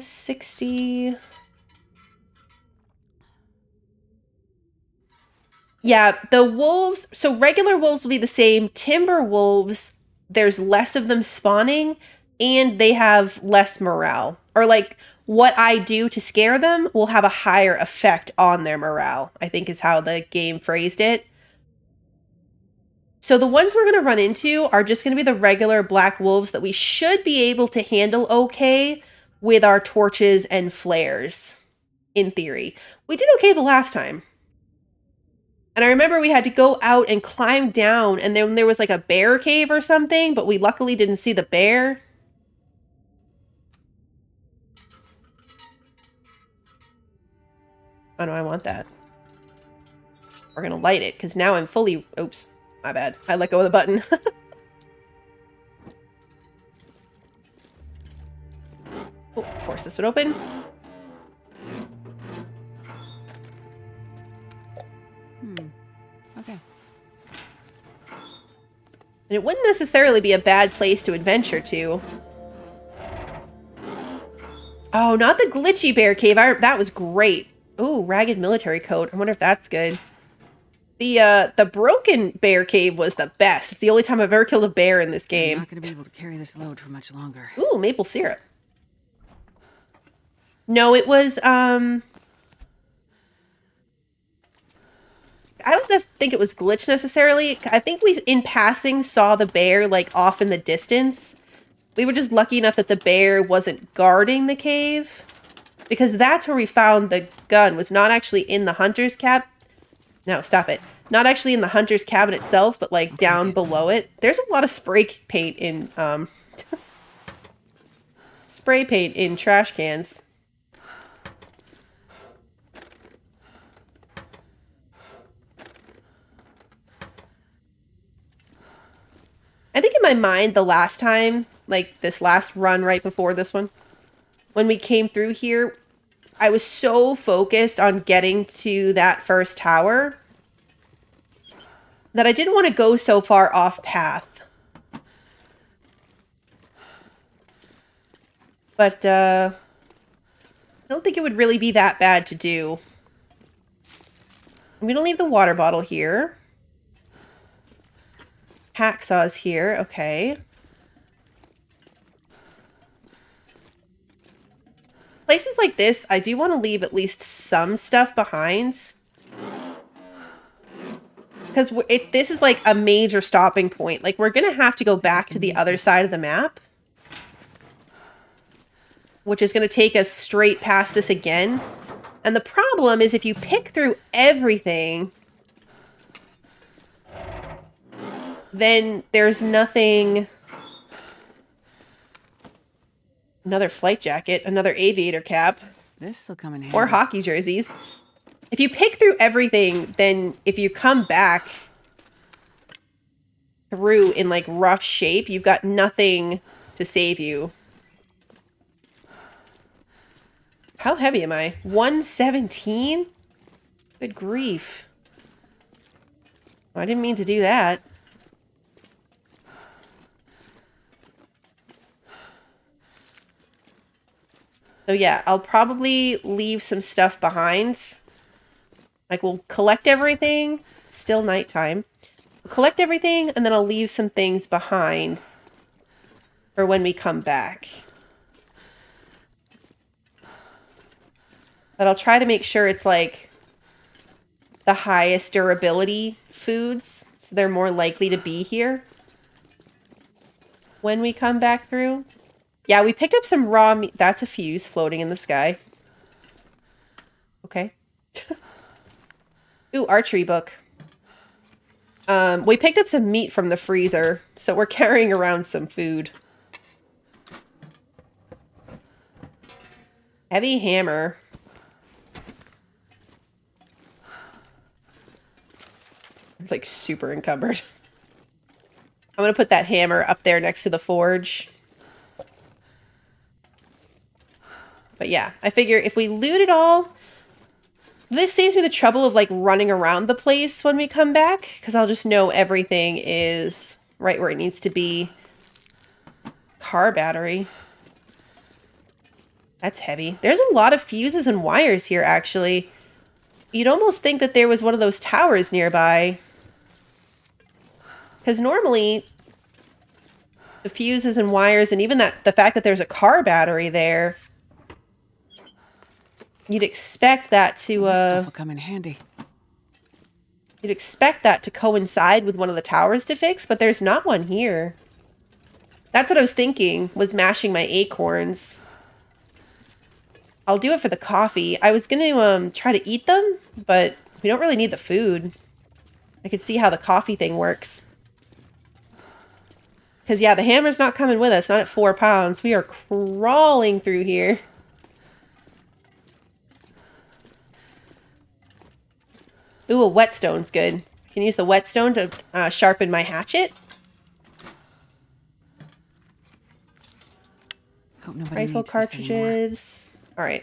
60. Yeah, the wolves, so regular wolves will be the same. Timber wolves, there's less of them spawning and they have less morale. Or like what I do to scare them will have a higher effect on their morale, I think is how the game phrased it. So the ones we're going to run into are just going to be the regular black wolves that we should be able to handle okay with our torches and flares, in theory. We did okay the last time. And I remember we had to go out and climb down, and then there was like a bear cave or something, but we luckily didn't see the bear. Oh no, I want that. We're going to light it, because now I'm fully... Oops, my bad. I let go of the button. Oh, force this one open. Okay. And it wouldn't necessarily be a bad place to adventure to. Oh, not the glitchy bear cave. That was great. Oh, ragged military coat. I wonder if that's good. The broken bear cave was the best. It's the only time I've ever killed a bear in this game. I'm not going to be able to carry this load for much longer. Ooh, maple syrup. No, it was, I don't think it was glitch necessarily. I think we, in passing, saw the bear, like, off in the distance. We were just lucky enough that the bear wasn't guarding the cave. Because that's where we found the gun, was not actually in the hunter's cab. No, stop it. Not actually in the hunter's cabin itself, but, like, down below it. There's a lot of spray paint in, spray paint in trash cans. I think in my mind, the last time, like this last run right before this one, when we came through here, I was so focused on getting to that first tower that I didn't want to go so far off path. But I don't think it would really be that bad to do. I'm going to leave the water bottle here. Hacksaw's here, okay. Places like this, I do want to leave at least some stuff behind. Because this is like a major stopping point. Like, we're going to have to go back to the other side of the map. Which is going to take us straight past this again. And the problem is if you pick through everything... then there's nothing... Another flight jacket, another aviator cap. This'll come in handy. Or hockey jerseys. If you pick through everything, then if you come back through in like rough shape, you've got nothing to save you. How heavy am I? 117? Good grief. I didn't mean to do that. So yeah, I'll probably leave some stuff behind. Like, we'll collect everything. Still nighttime. We'll collect everything, and then I'll leave some things behind for when we come back. But I'll try to make sure it's, like, the highest durability foods, so they're more likely to be here. when we come back through. Yeah, we picked up some raw meat. That's a fuse floating in the sky. Okay. Ooh, archery book. We picked up some meat from the freezer, so we're carrying around some food. Heavy hammer. It's like super encumbered. I'm gonna put that hammer up there next to the forge. But yeah, I figure if we loot it all, this saves me the trouble of like running around the place when we come back, because I'll just know everything is right where it needs to be. Car battery. That's heavy. There's a lot of fuses and wires here, actually. You'd almost think that there was one of those towers nearby. Because normally, the fuses and wires, and even the fact that there's a car battery there, you'd expect that to, This stuff will come in handy. You'd expect that to coincide with one of the towers to fix, but there's not one here. That's what I was thinking, was mashing my acorns. I'll do it for the coffee. I was going to try to eat them, but we don't really need the food. I could see how the coffee thing works. Because, yeah, the hammer's not coming with us, not at 4 pounds. We are crawling through here. Ooh, a whetstone's good. I can use the whetstone to sharpen my hatchet. Hope nobody Rifle needs this anymore. cartridges. All right.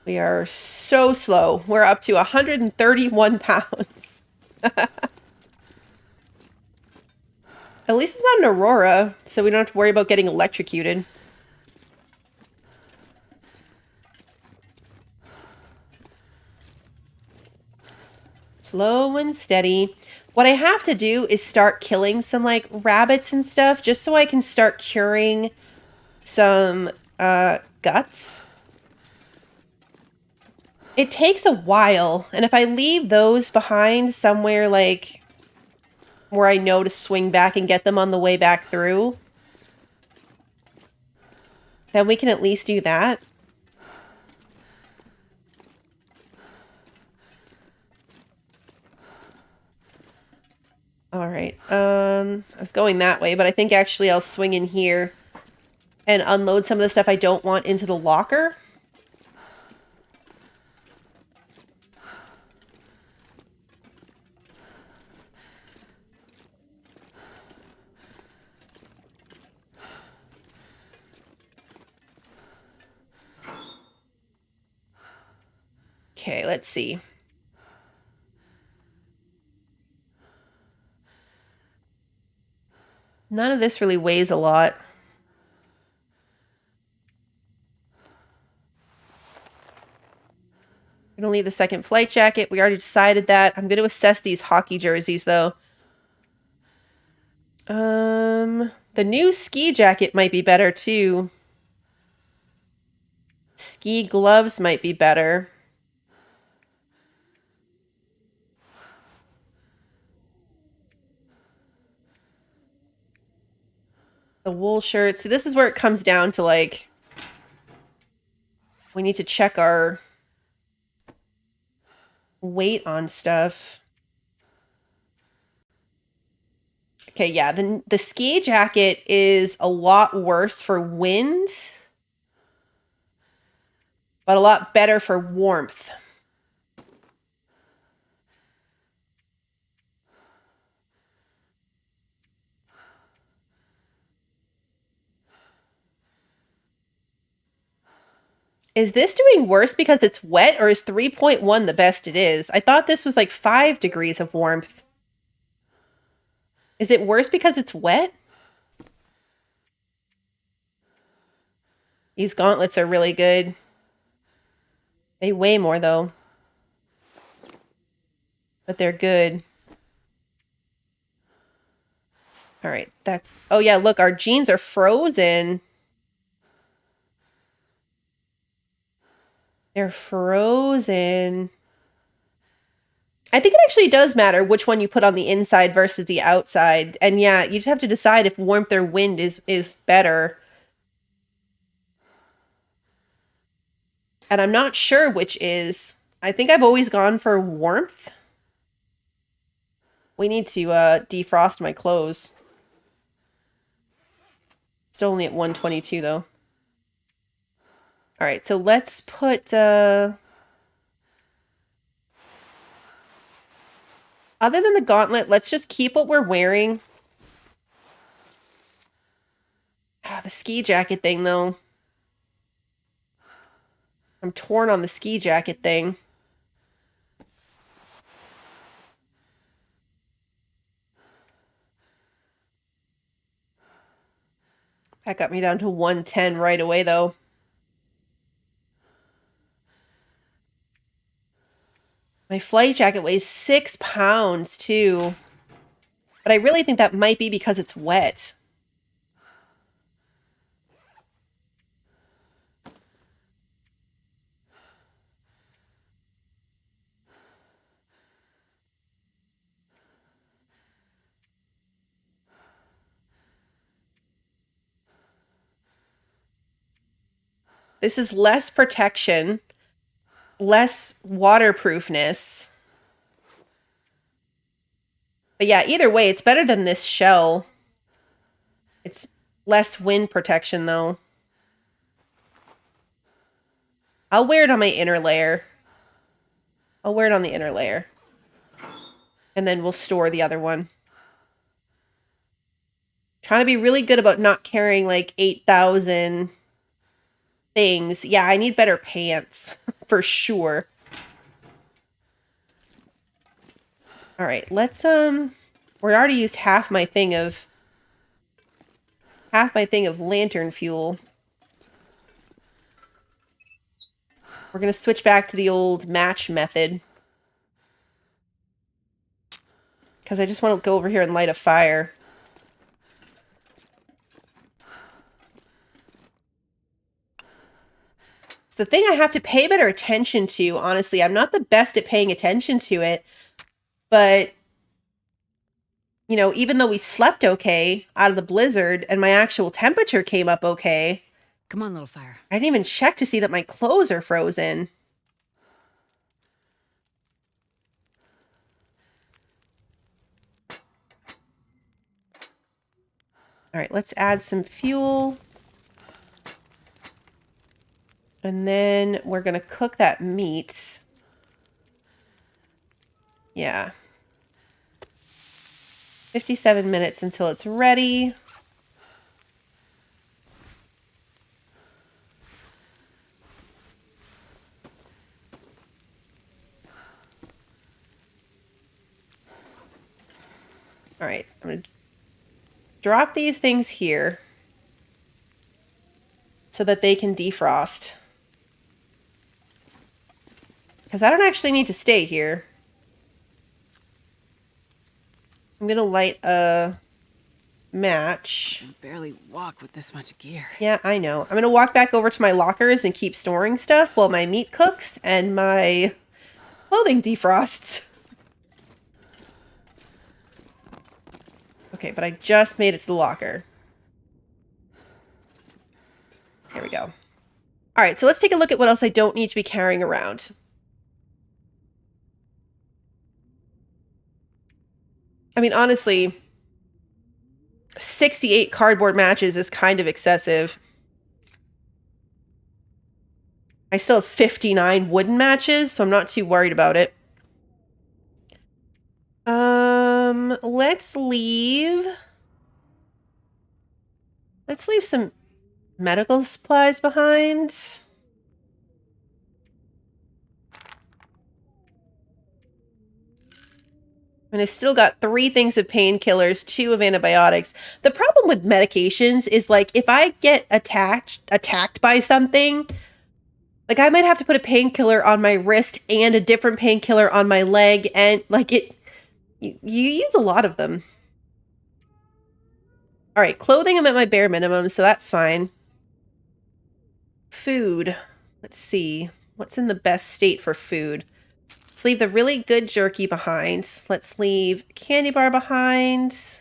We are so slow. We're up to 131 pounds. At least it's not an Aurora, so we don't have to worry about getting electrocuted. Slow and steady. What I have to do is start killing some, like, rabbits and stuff, just so I can start curing some guts. It takes a while, and if I leave those behind somewhere, like, where I know to swing back and get them on the way back through, then we can at least do that. All right. I was going that way, but I think actually I'll swing in here and unload some of the stuff I don't want into the locker. Okay, let's see. None of this really weighs a lot. I'm going to leave the second flight jacket. We already decided that. I'm going to assess these hockey jerseys, though. The new ski jacket might be better, too. Ski gloves might be better. The wool shirts. So this is where it comes down to, like, we need to check our weight on stuff. Okay, yeah, the ski jacket is a lot worse for wind, but a lot better for warmth. Is this doing worse because it's wet, or is 3.1 the best it is? I thought this was like 5 degrees of warmth. Is it worse because it's wet? These gauntlets are really good. They weigh more, though. But they're good. All right, that's... Oh, yeah, look, our jeans are frozen. They're frozen. I think it actually does matter which one you put on the inside versus the outside. And yeah, you just have to decide if warmth or wind is better. And I'm not sure which is. I think I've always gone for warmth. We need to defrost my clothes. Still only at 122 though. All right, so let's put other than the gauntlet, let's just keep what we're wearing. Ah, the ski jacket thing, though. I'm torn on the ski jacket thing. That got me down to 110 right away, though. My flight jacket weighs 6 pounds, too. But I really think that might be because it's wet. This is less protection, less waterproofness. But yeah, either way, it's better than this shell. It's less wind protection, though. I'll wear it on my inner layer. I'll wear it on the inner layer. And then we'll store the other one. Trying to be really good about not carrying like 8,000 things. Yeah, I need better pants for sure. All right, let's we already used half my thing of lantern fuel. We're going to switch back to the old match method. Cuz I just want to go over here and light a fire. It's the thing I have to pay better attention to, honestly. I'm not the best at paying attention to it. But, you know, even though we slept okay out of the blizzard and my actual temperature came up okay. Come on, little fire. I didn't even check to see that my clothes are frozen. All right, let's add some fuel. And then we're going to cook that meat. Yeah. 57 minutes until it's ready. All right, I'm going to drop these things here so that they can defrost. Because I don't actually need to stay here. I'm going to light a match. I can barely walk with this much gear. Yeah, I know. I'm going to walk back over to my lockers and keep storing stuff while my meat cooks and my clothing defrosts. Okay, but I just made it to the locker. Here we go. All right, so let's take a look at what else I don't need to be carrying around. I mean, honestly, 68 cardboard matches is kind of excessive. I still have 59 wooden matches, so I'm not too worried about it. Let's leave some medical supplies behind. And I've still got 3 things of painkillers, 2 of antibiotics. The problem with medications is, like, if I get attacked by something, like, I might have to put a painkiller on my wrist and a different painkiller on my leg, and, like, you use a lot of them. All right, clothing, I'm at my bare minimum, so that's fine. Food. Let's see. What's in the best state for food? Let's leave the really good jerky behind. Let's leave candy bar behind.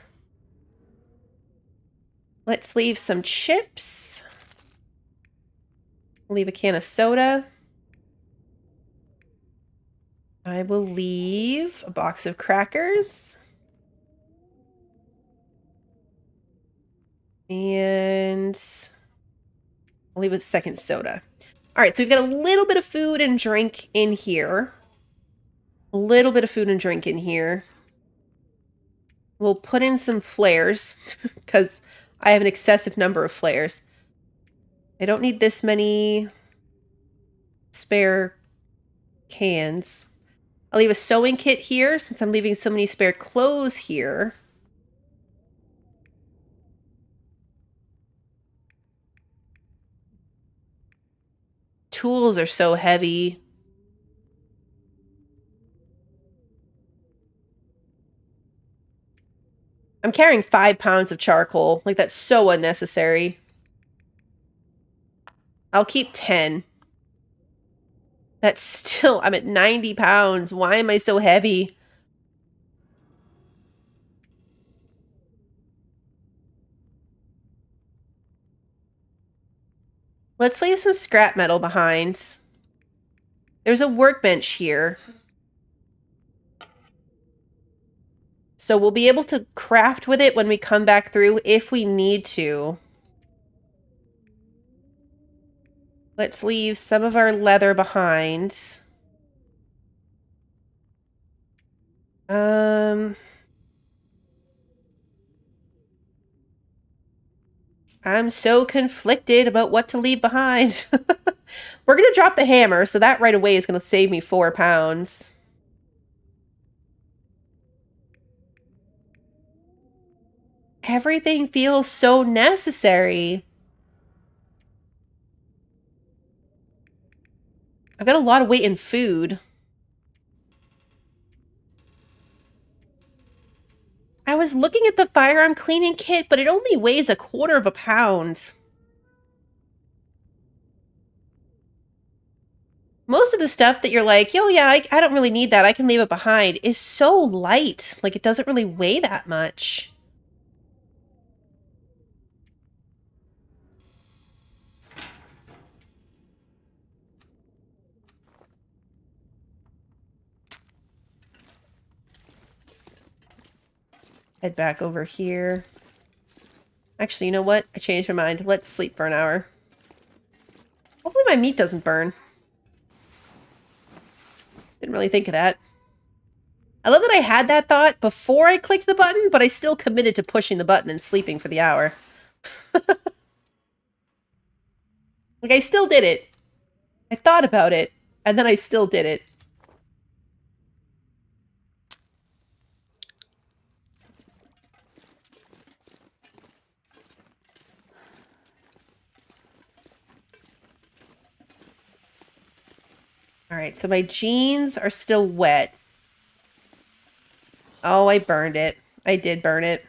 Let's leave some chips. Leave a can of soda. I will leave a box of crackers. And I'll leave a second soda. All right, so we've got a little bit of food and drink in here. A little bit of food and drink in here. We'll put in some flares because I have an excessive number of flares. I don't need this many spare cans. I'll leave a sewing kit here since I'm leaving so many spare clothes here. Tools are so heavy. I'm carrying 5 pounds of charcoal. Like, that's so unnecessary. I'll keep 10. That's still, I'm at 90 pounds. Why am I so heavy? Let's leave some scrap metal behind. There's a workbench here. So we'll be able to craft with it when we come back through if we need to. Let's leave some of our leather behind. I'm so conflicted about what to leave behind. We're going to drop the hammer, so that right away is going to save me 4 pounds. Everything feels so necessary. I've got a lot of weight in food. I was looking at the firearm cleaning kit, but it only weighs 1/4 of a pound. Most of the stuff that you're like, oh yeah, I don't really need that, I can leave it behind, is so light. Like, it doesn't really weigh that much. Head back over here. Actually, you know what? I changed my mind. Let's sleep for an hour. Hopefully my meat doesn't burn. Didn't really think of that. I love that I had that thought before I clicked the button, but I still committed to pushing the button and sleeping for the hour. Like, I still did it. I thought about it, and then I still did it. All right, so my jeans are still wet. Oh, I burned it. I did burn it.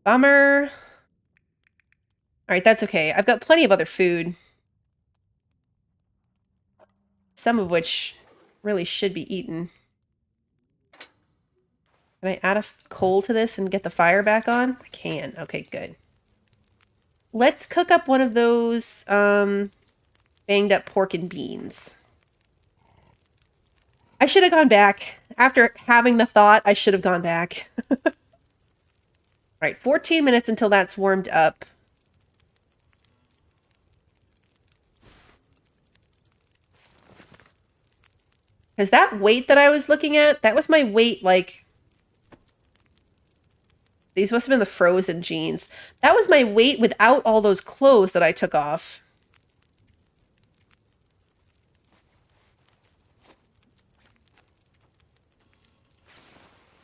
Bummer. All right, that's okay. I've got plenty of other food. Some of which really should be eaten. Can I add a coal to this and get the fire back on? I can. Okay, good. Let's cook up one of those banged up pork and beans. I should have gone back. After having the thought, I should have gone back. All right, 14 minutes until that's warmed up. Because that weight that I was looking at, that was my weight, like... These must have been the frozen jeans. That was my weight without all those clothes that I took off.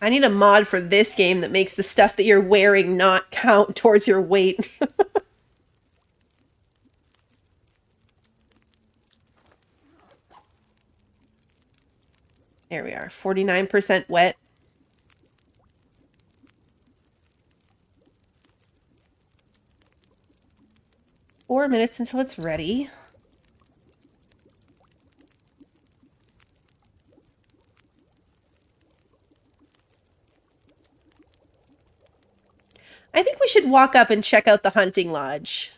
I need a mod for this game that makes the stuff that you're wearing not count towards your weight. There we are, 49% wet. Four minutes until it's ready. I think we should walk up and check out the hunting lodge.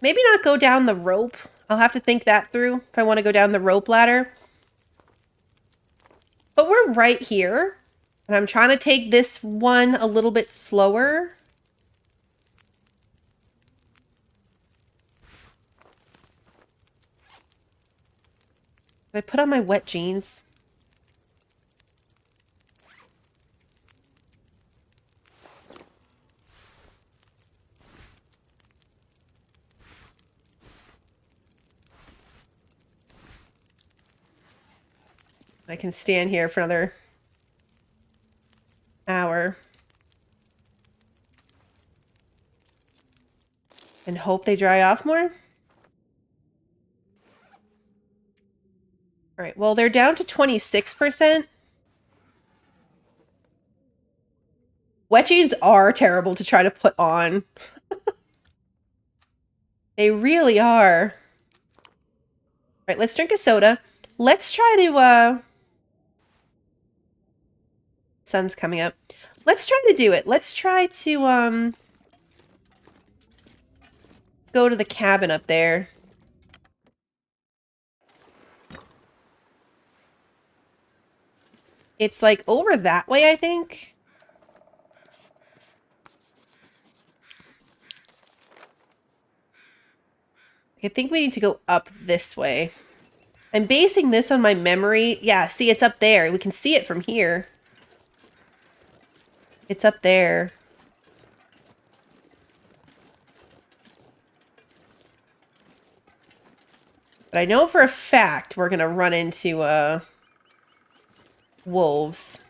Maybe not go down the rope. I'll have to think that through if I want to go down the rope ladder. But we're right here. And I'm trying to take this one a little bit slower. Did I put on my wet jeans? I can stand here for another hour. And hope they dry off more? Alright, well, they're down to 26%. Wet jeans are terrible to try to put on. They really are. Alright, let's drink a soda. Let's try to, sun's coming up. Let's try to do it. Let's try to, go to the cabin up there. It's like over that way, I think. I think we need to go up this way. I'm basing this on my memory. Yeah, see, it's up there. We can see it from here. It's up there. But I know for a fact we're going to run into, wolves.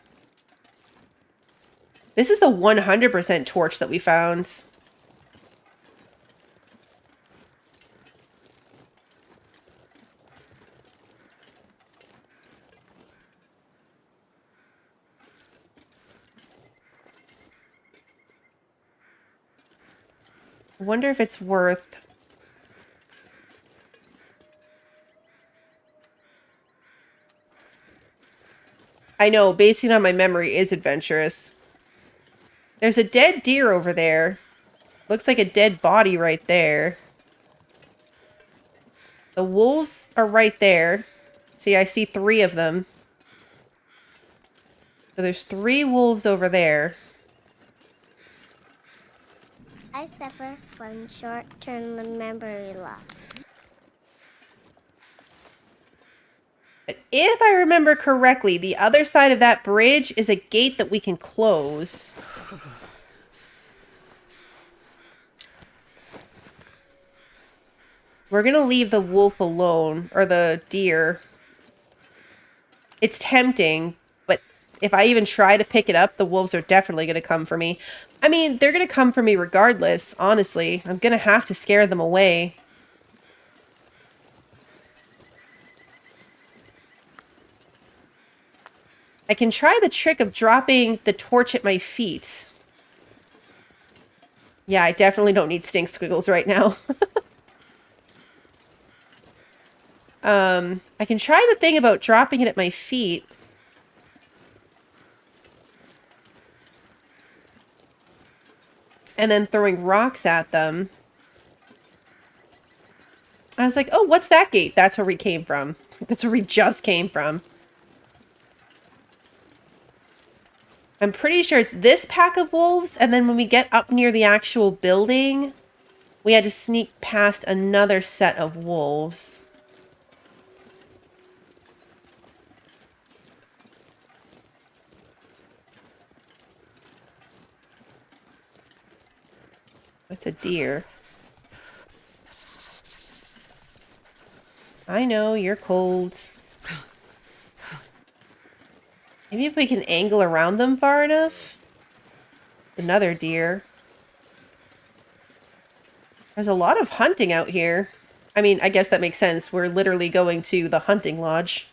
This is the 100% torch that we found. I wonder if it's worth... I know, basing on my memory is adventurous. There's a dead deer over there. Looks like a dead body right there. The wolves are right there. See, I see 3 of them. So there's 3 wolves over there. I suffer from short-term memory loss. But if I remember correctly, the other side of that bridge is a gate that we can close. We're gonna leave the wolf alone, or the deer. It's tempting, but if I even try to pick it up, the wolves are definitely gonna come for me. I mean, they're gonna come for me regardless, honestly. I'm gonna have to scare them away. I can try the trick of dropping the torch at my feet. Yeah, I definitely don't need stink squiggles right now. I can try the thing about dropping it at my feet. And then throwing rocks at them. I was like, oh, what's that gate? That's where we came from. That's where we just came from. I'm pretty sure it's this pack of wolves, and then when we get up near the actual building, we had to sneak past another set of wolves. It's a deer. I know, you're cold. Maybe if we can angle around them far enough? Another deer. There's a lot of hunting out here. I mean, I guess that makes sense. We're literally going to the hunting lodge.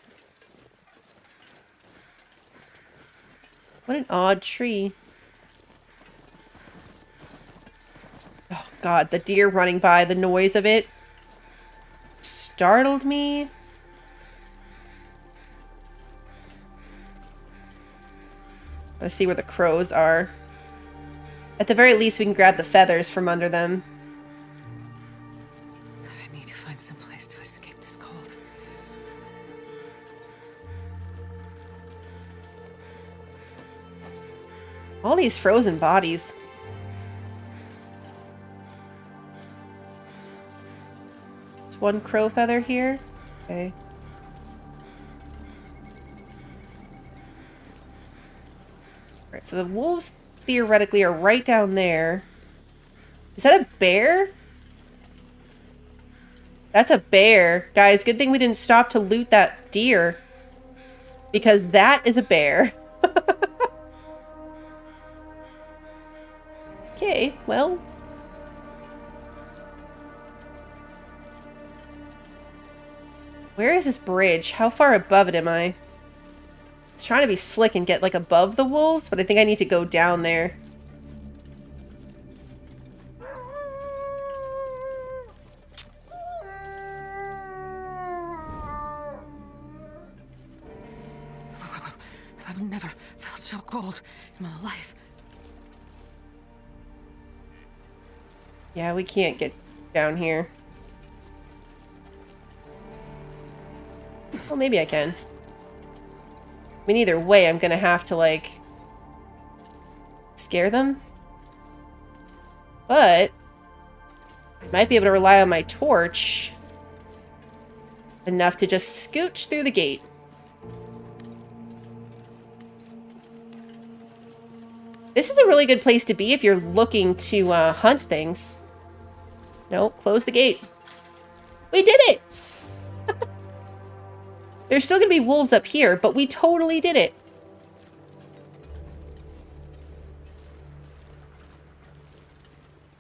What an odd tree. Oh god, the deer running by, the noise of it startled me. Let's see where the crows are. At the very least, we can grab the feathers from under them. I need to find some place to escape this cold. All these frozen bodies. There's one crow feather here. Okay. Alright, so the wolves theoretically are right down there. Is that a bear? That's a bear. Guys, good thing we didn't stop to loot that deer. Because that is a bear. Okay, well. Where is this bridge? How far above it am I? I was trying to be slick and get like above the wolves, but I think I need to go down there. I've never felt so cold in my life. Yeah, we can't get down here. Well, maybe I can. I mean, either way, I'm gonna have to, like, scare them. But I might be able to rely on my torch enough to just scooch through the gate. This is a really good place to be if you're looking to hunt things. No, close the gate. We did it! There's still gonna be wolves up here, but we totally did it.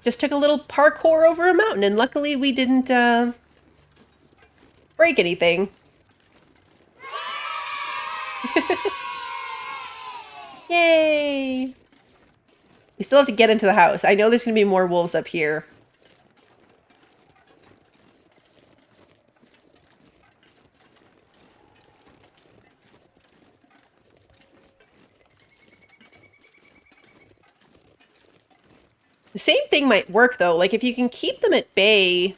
Just took a little parkour over a mountain, and luckily we didn't break anything. Yay! We still have to get into the house. I know there's gonna be more wolves up here. The same thing might work, though. Like, if you can keep them at bay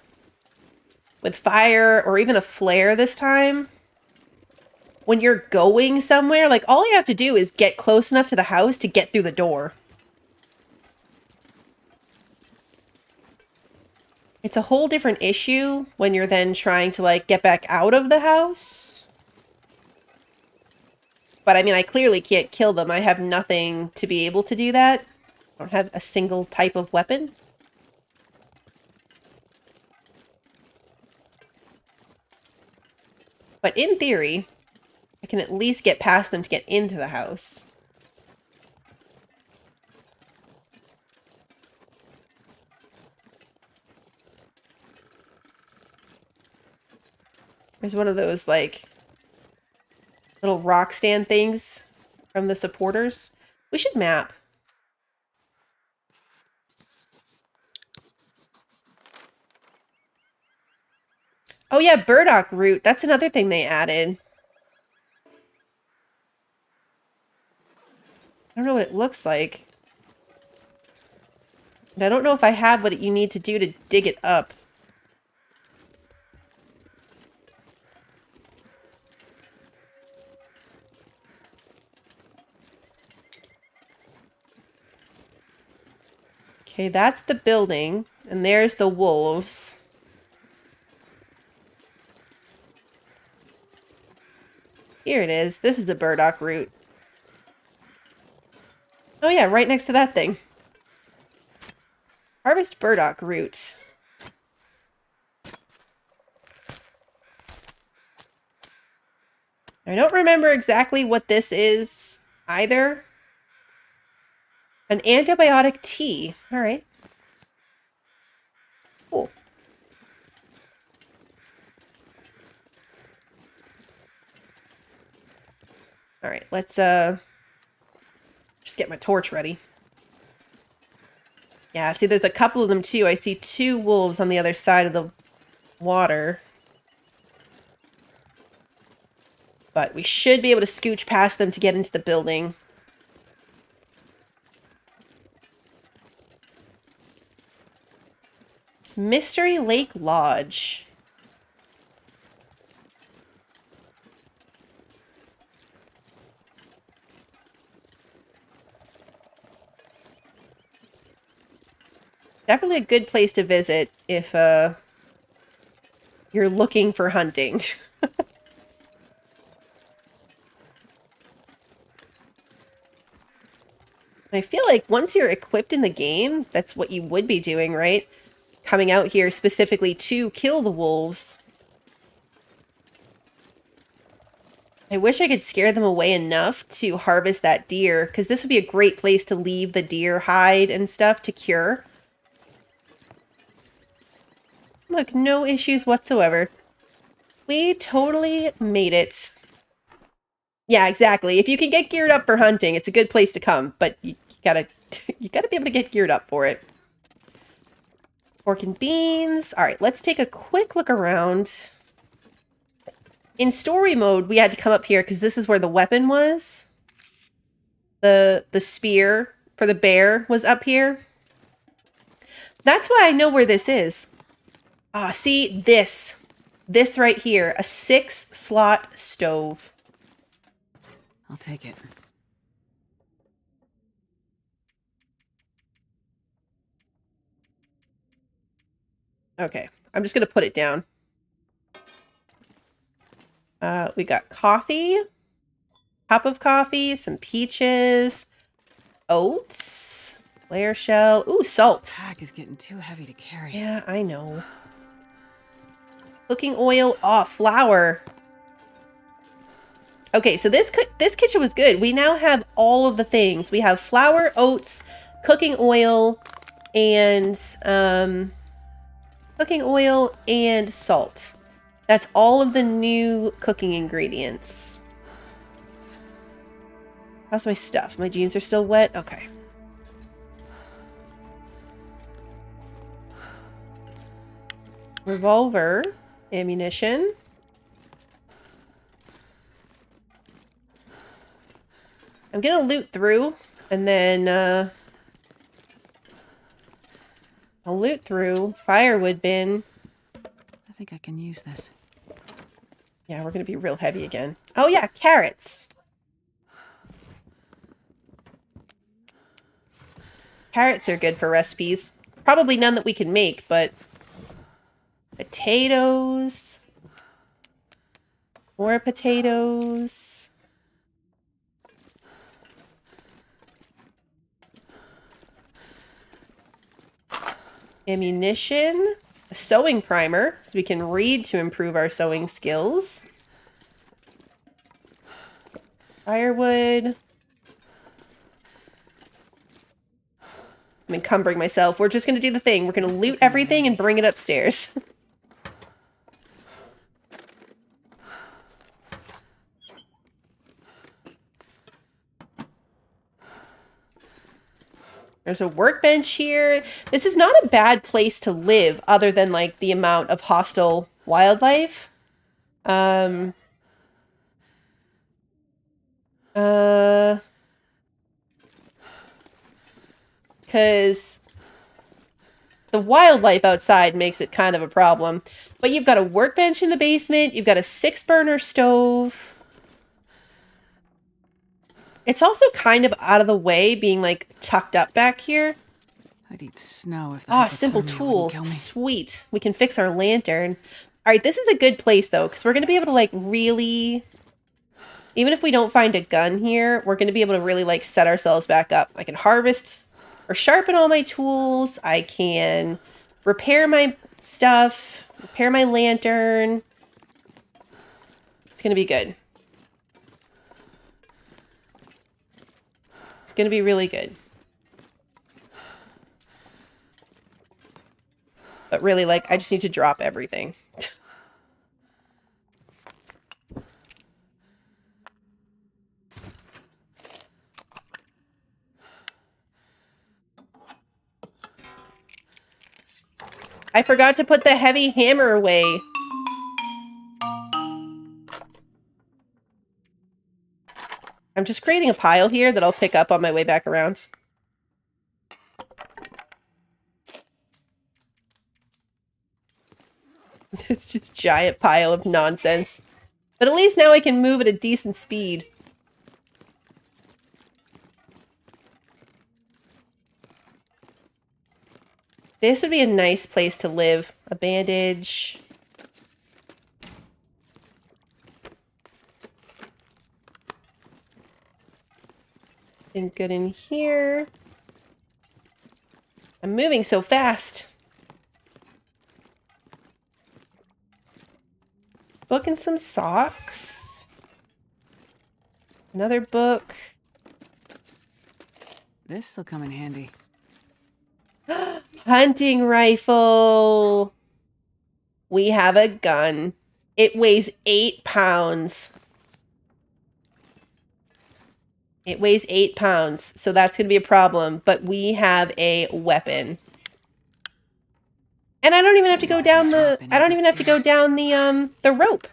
with fire or even a flare this time, when you're going somewhere, like, all you have to do is get close enough to the house to get through the door. It's a whole different issue when you're then trying to, like, get back out of the house. But, I mean, I clearly can't kill them. I have nothing to be able to do that. I don't have a single type of weapon. But in theory, I can at least get past them to get into the house. There's one of those, like, little rock stand things from the supporters. We should map. Oh yeah, burdock root. That's another thing they added. I don't know what it looks like. And I don't know if I have what you need to do to dig it up. Okay, that's the building. And there's the wolves. Here it is. This is the burdock root. Oh yeah, right next to that thing. Harvest burdock roots. I don't remember exactly what this is either. An antibiotic tea. All right. Cool. All right, let's just get my torch ready. Yeah, see, there's a couple of them too. I see 2 wolves on the other side of the water. But we should be able to scooch past them to get into the building. Mystery Lake Lodge. Definitely a good place to visit if you're looking for hunting. I feel like once you're equipped in the game, that's what you would be doing, right? Coming out here specifically to kill the wolves. I wish I could scare them away enough to harvest that deer, because this would be a great place to leave the deer hide and stuff to cure. Look, no issues whatsoever. We totally made it. Yeah, exactly. If you can get geared up for hunting, it's a good place to come, but you gotta you gotta be able to get geared up for it. Pork and beans. All right, let's take a quick look around. In story mode, we had to come up here because this is where the weapon was. The spear for the bear was up here. That's why I know where this is. Ah, see this. This right here, a 6-slot stove. I'll take it. Okay, I'm just gonna put it down. We got coffee, cup of coffee, some peaches, oats, layer shell. Ooh, salt. This pack is getting too heavy to carry. Yeah, I know. Cooking oil. Oh, flour. Okay, so this kitchen was good. We now have all of the things. We have flour, oats, cooking oil, and salt. That's all of the new cooking ingredients. How's my stuff? My jeans are still wet? Okay. Revolver, ammunition. I'm gonna loot through, and then, I'll loot through. Firewood bin. I think I can use this. Yeah, we're gonna be real heavy again. Oh yeah, carrots. Carrots are good for recipes. Probably none that we can make, but... Potatoes. More potatoes. Ammunition. A sewing primer, so we can read to improve our sewing skills. Firewood. I'm encumbering myself. We're just going to do the thing. We're going to loot everything and bring it upstairs. There's a workbench here. This is not a bad place to live, other than, like, the amount of hostile wildlife. Because the wildlife outside makes it kind of a problem. But you've got a workbench in the basement. You've got a 6-burner stove. It's also kind of out of the way, being, like, tucked up back here. I'd eat snow if Ah, simple tools. Sweet. We can fix our lantern. All right, this is a good place, though, because we're going to be able to, like, really... Even if we don't find a gun here, we're going to be able to really, like, set ourselves back up. I can harvest or sharpen all my tools. I can repair my stuff, repair my lantern. It's going to be good. It's going to be really good. But really, like, I just need to drop everything. I forgot to put the heavy hammer away. I'm just creating a pile here that I'll pick up on my way back around. It's just a giant pile of nonsense. But at least now I can move at a decent speed. This would be a nice place to live. A bandage. Anything good in here? I'm moving so fast. Book and some socks. Another book. This'll come in handy. Hunting rifle. We have a gun. It weighs 8 pounds. It weighs 8 pounds, so that's going to be a problem. But we have a weapon. And I don't even have to go down the... I don't even have to go down the rope.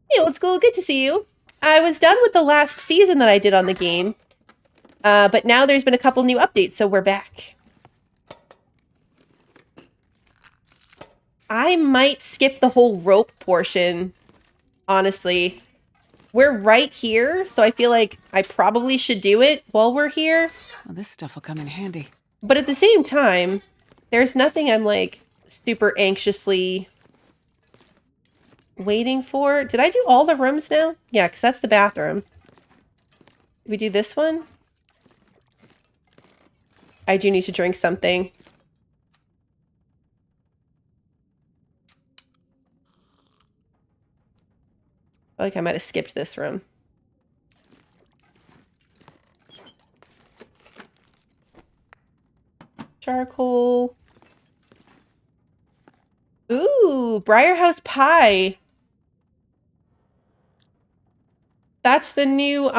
Hey, old school, good to see you. I was done with the last season that I did on the game. But now there's been a couple new updates, so we're back. I might skip the whole rope portion, honestly. We're right here, so I feel like I probably should do it while we're here. Well, this stuff will come in handy. But at the same time, there's nothing I'm, like, super anxiously waiting for. Did I do all the rooms now? Yeah, because that's the bathroom. Did we do this one? I do need to drink something. I feel like I might have skipped this room. Charcoal. Ooh, Briarhouse Pie. That's the new,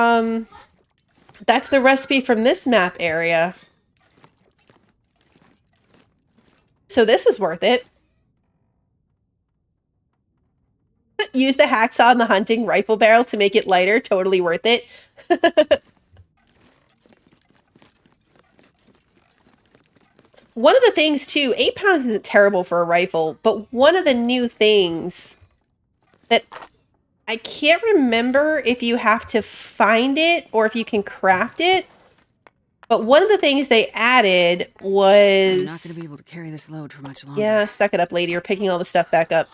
that's the recipe from this map area. So this was worth it. Use the hacksaw and the hunting rifle barrel to make it lighter. Totally worth it. One of the things, too, 8 pounds isn't terrible for a rifle, but one of the new things that I can't remember if you have to find it or if you can craft it, but one of the things they added was... I'm not going to be able to carry this load for much longer. Yeah, suck it up, lady. You're picking all the stuff back up.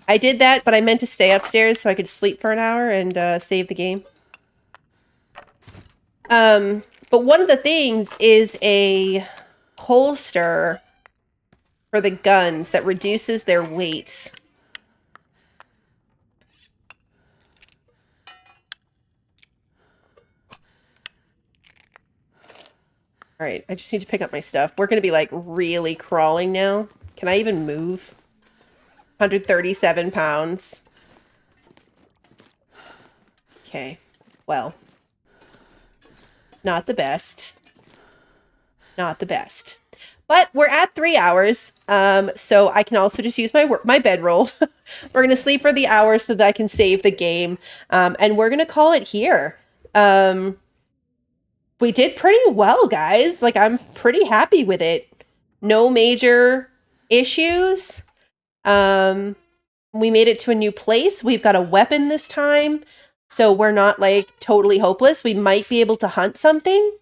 I did that, but I meant to stay upstairs so I could sleep for an hour and save the game. But one of the things is a holster for the guns that reduces their weight. All right, I just need to pick up my stuff. We're going to be like really crawling now. Can I even move? 137 pounds. Okay, well, not the best. Not the best. But we're at 3 hours, so I can also just use my bedroll. We're going to sleep for the hour so that I can save the game, and we're going to call it here. We did pretty well, guys. Like, I'm pretty happy with it. No major issues. We made it to a new place. We've got a weapon this time, so we're not, like, totally hopeless. We might be able to hunt something.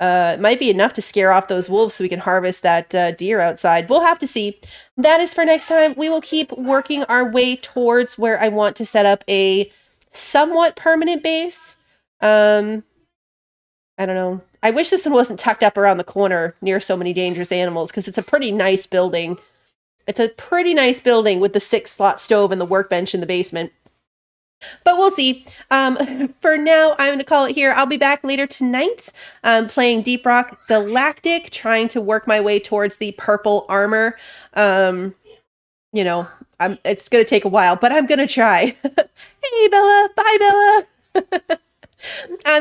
It might be enough to scare off those wolves so we can harvest that deer outside. We'll have to see. That is for next time. We will keep working our way towards where I want to set up a somewhat permanent base. I don't know. I wish this one wasn't tucked up around the corner near so many dangerous animals, because it's a pretty nice building. It's a pretty nice building with the 6-slot stove and the workbench in the basement. But we'll see. For now, I'm going to call it here. I'll be back later tonight playing Deep Rock Galactic, trying to work my way towards the purple armor. You know, it's going to take a while, but I'm going to try. Hey, Bella. Bye, Bella.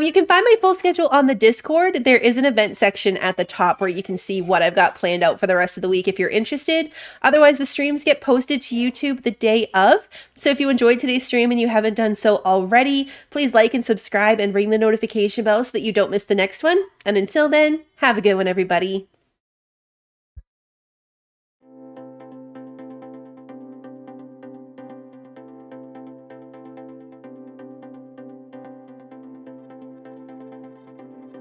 You can find my full schedule on the Discord. There is an event section at the top where you can see what I've got planned out for the rest of the week if you're interested. Otherwise, the streams get posted to YouTube the day of. So if you enjoyed today's stream and you haven't done so already, please like and subscribe and ring the notification bell so that you don't miss the next one. And until then, have a good one, everybody.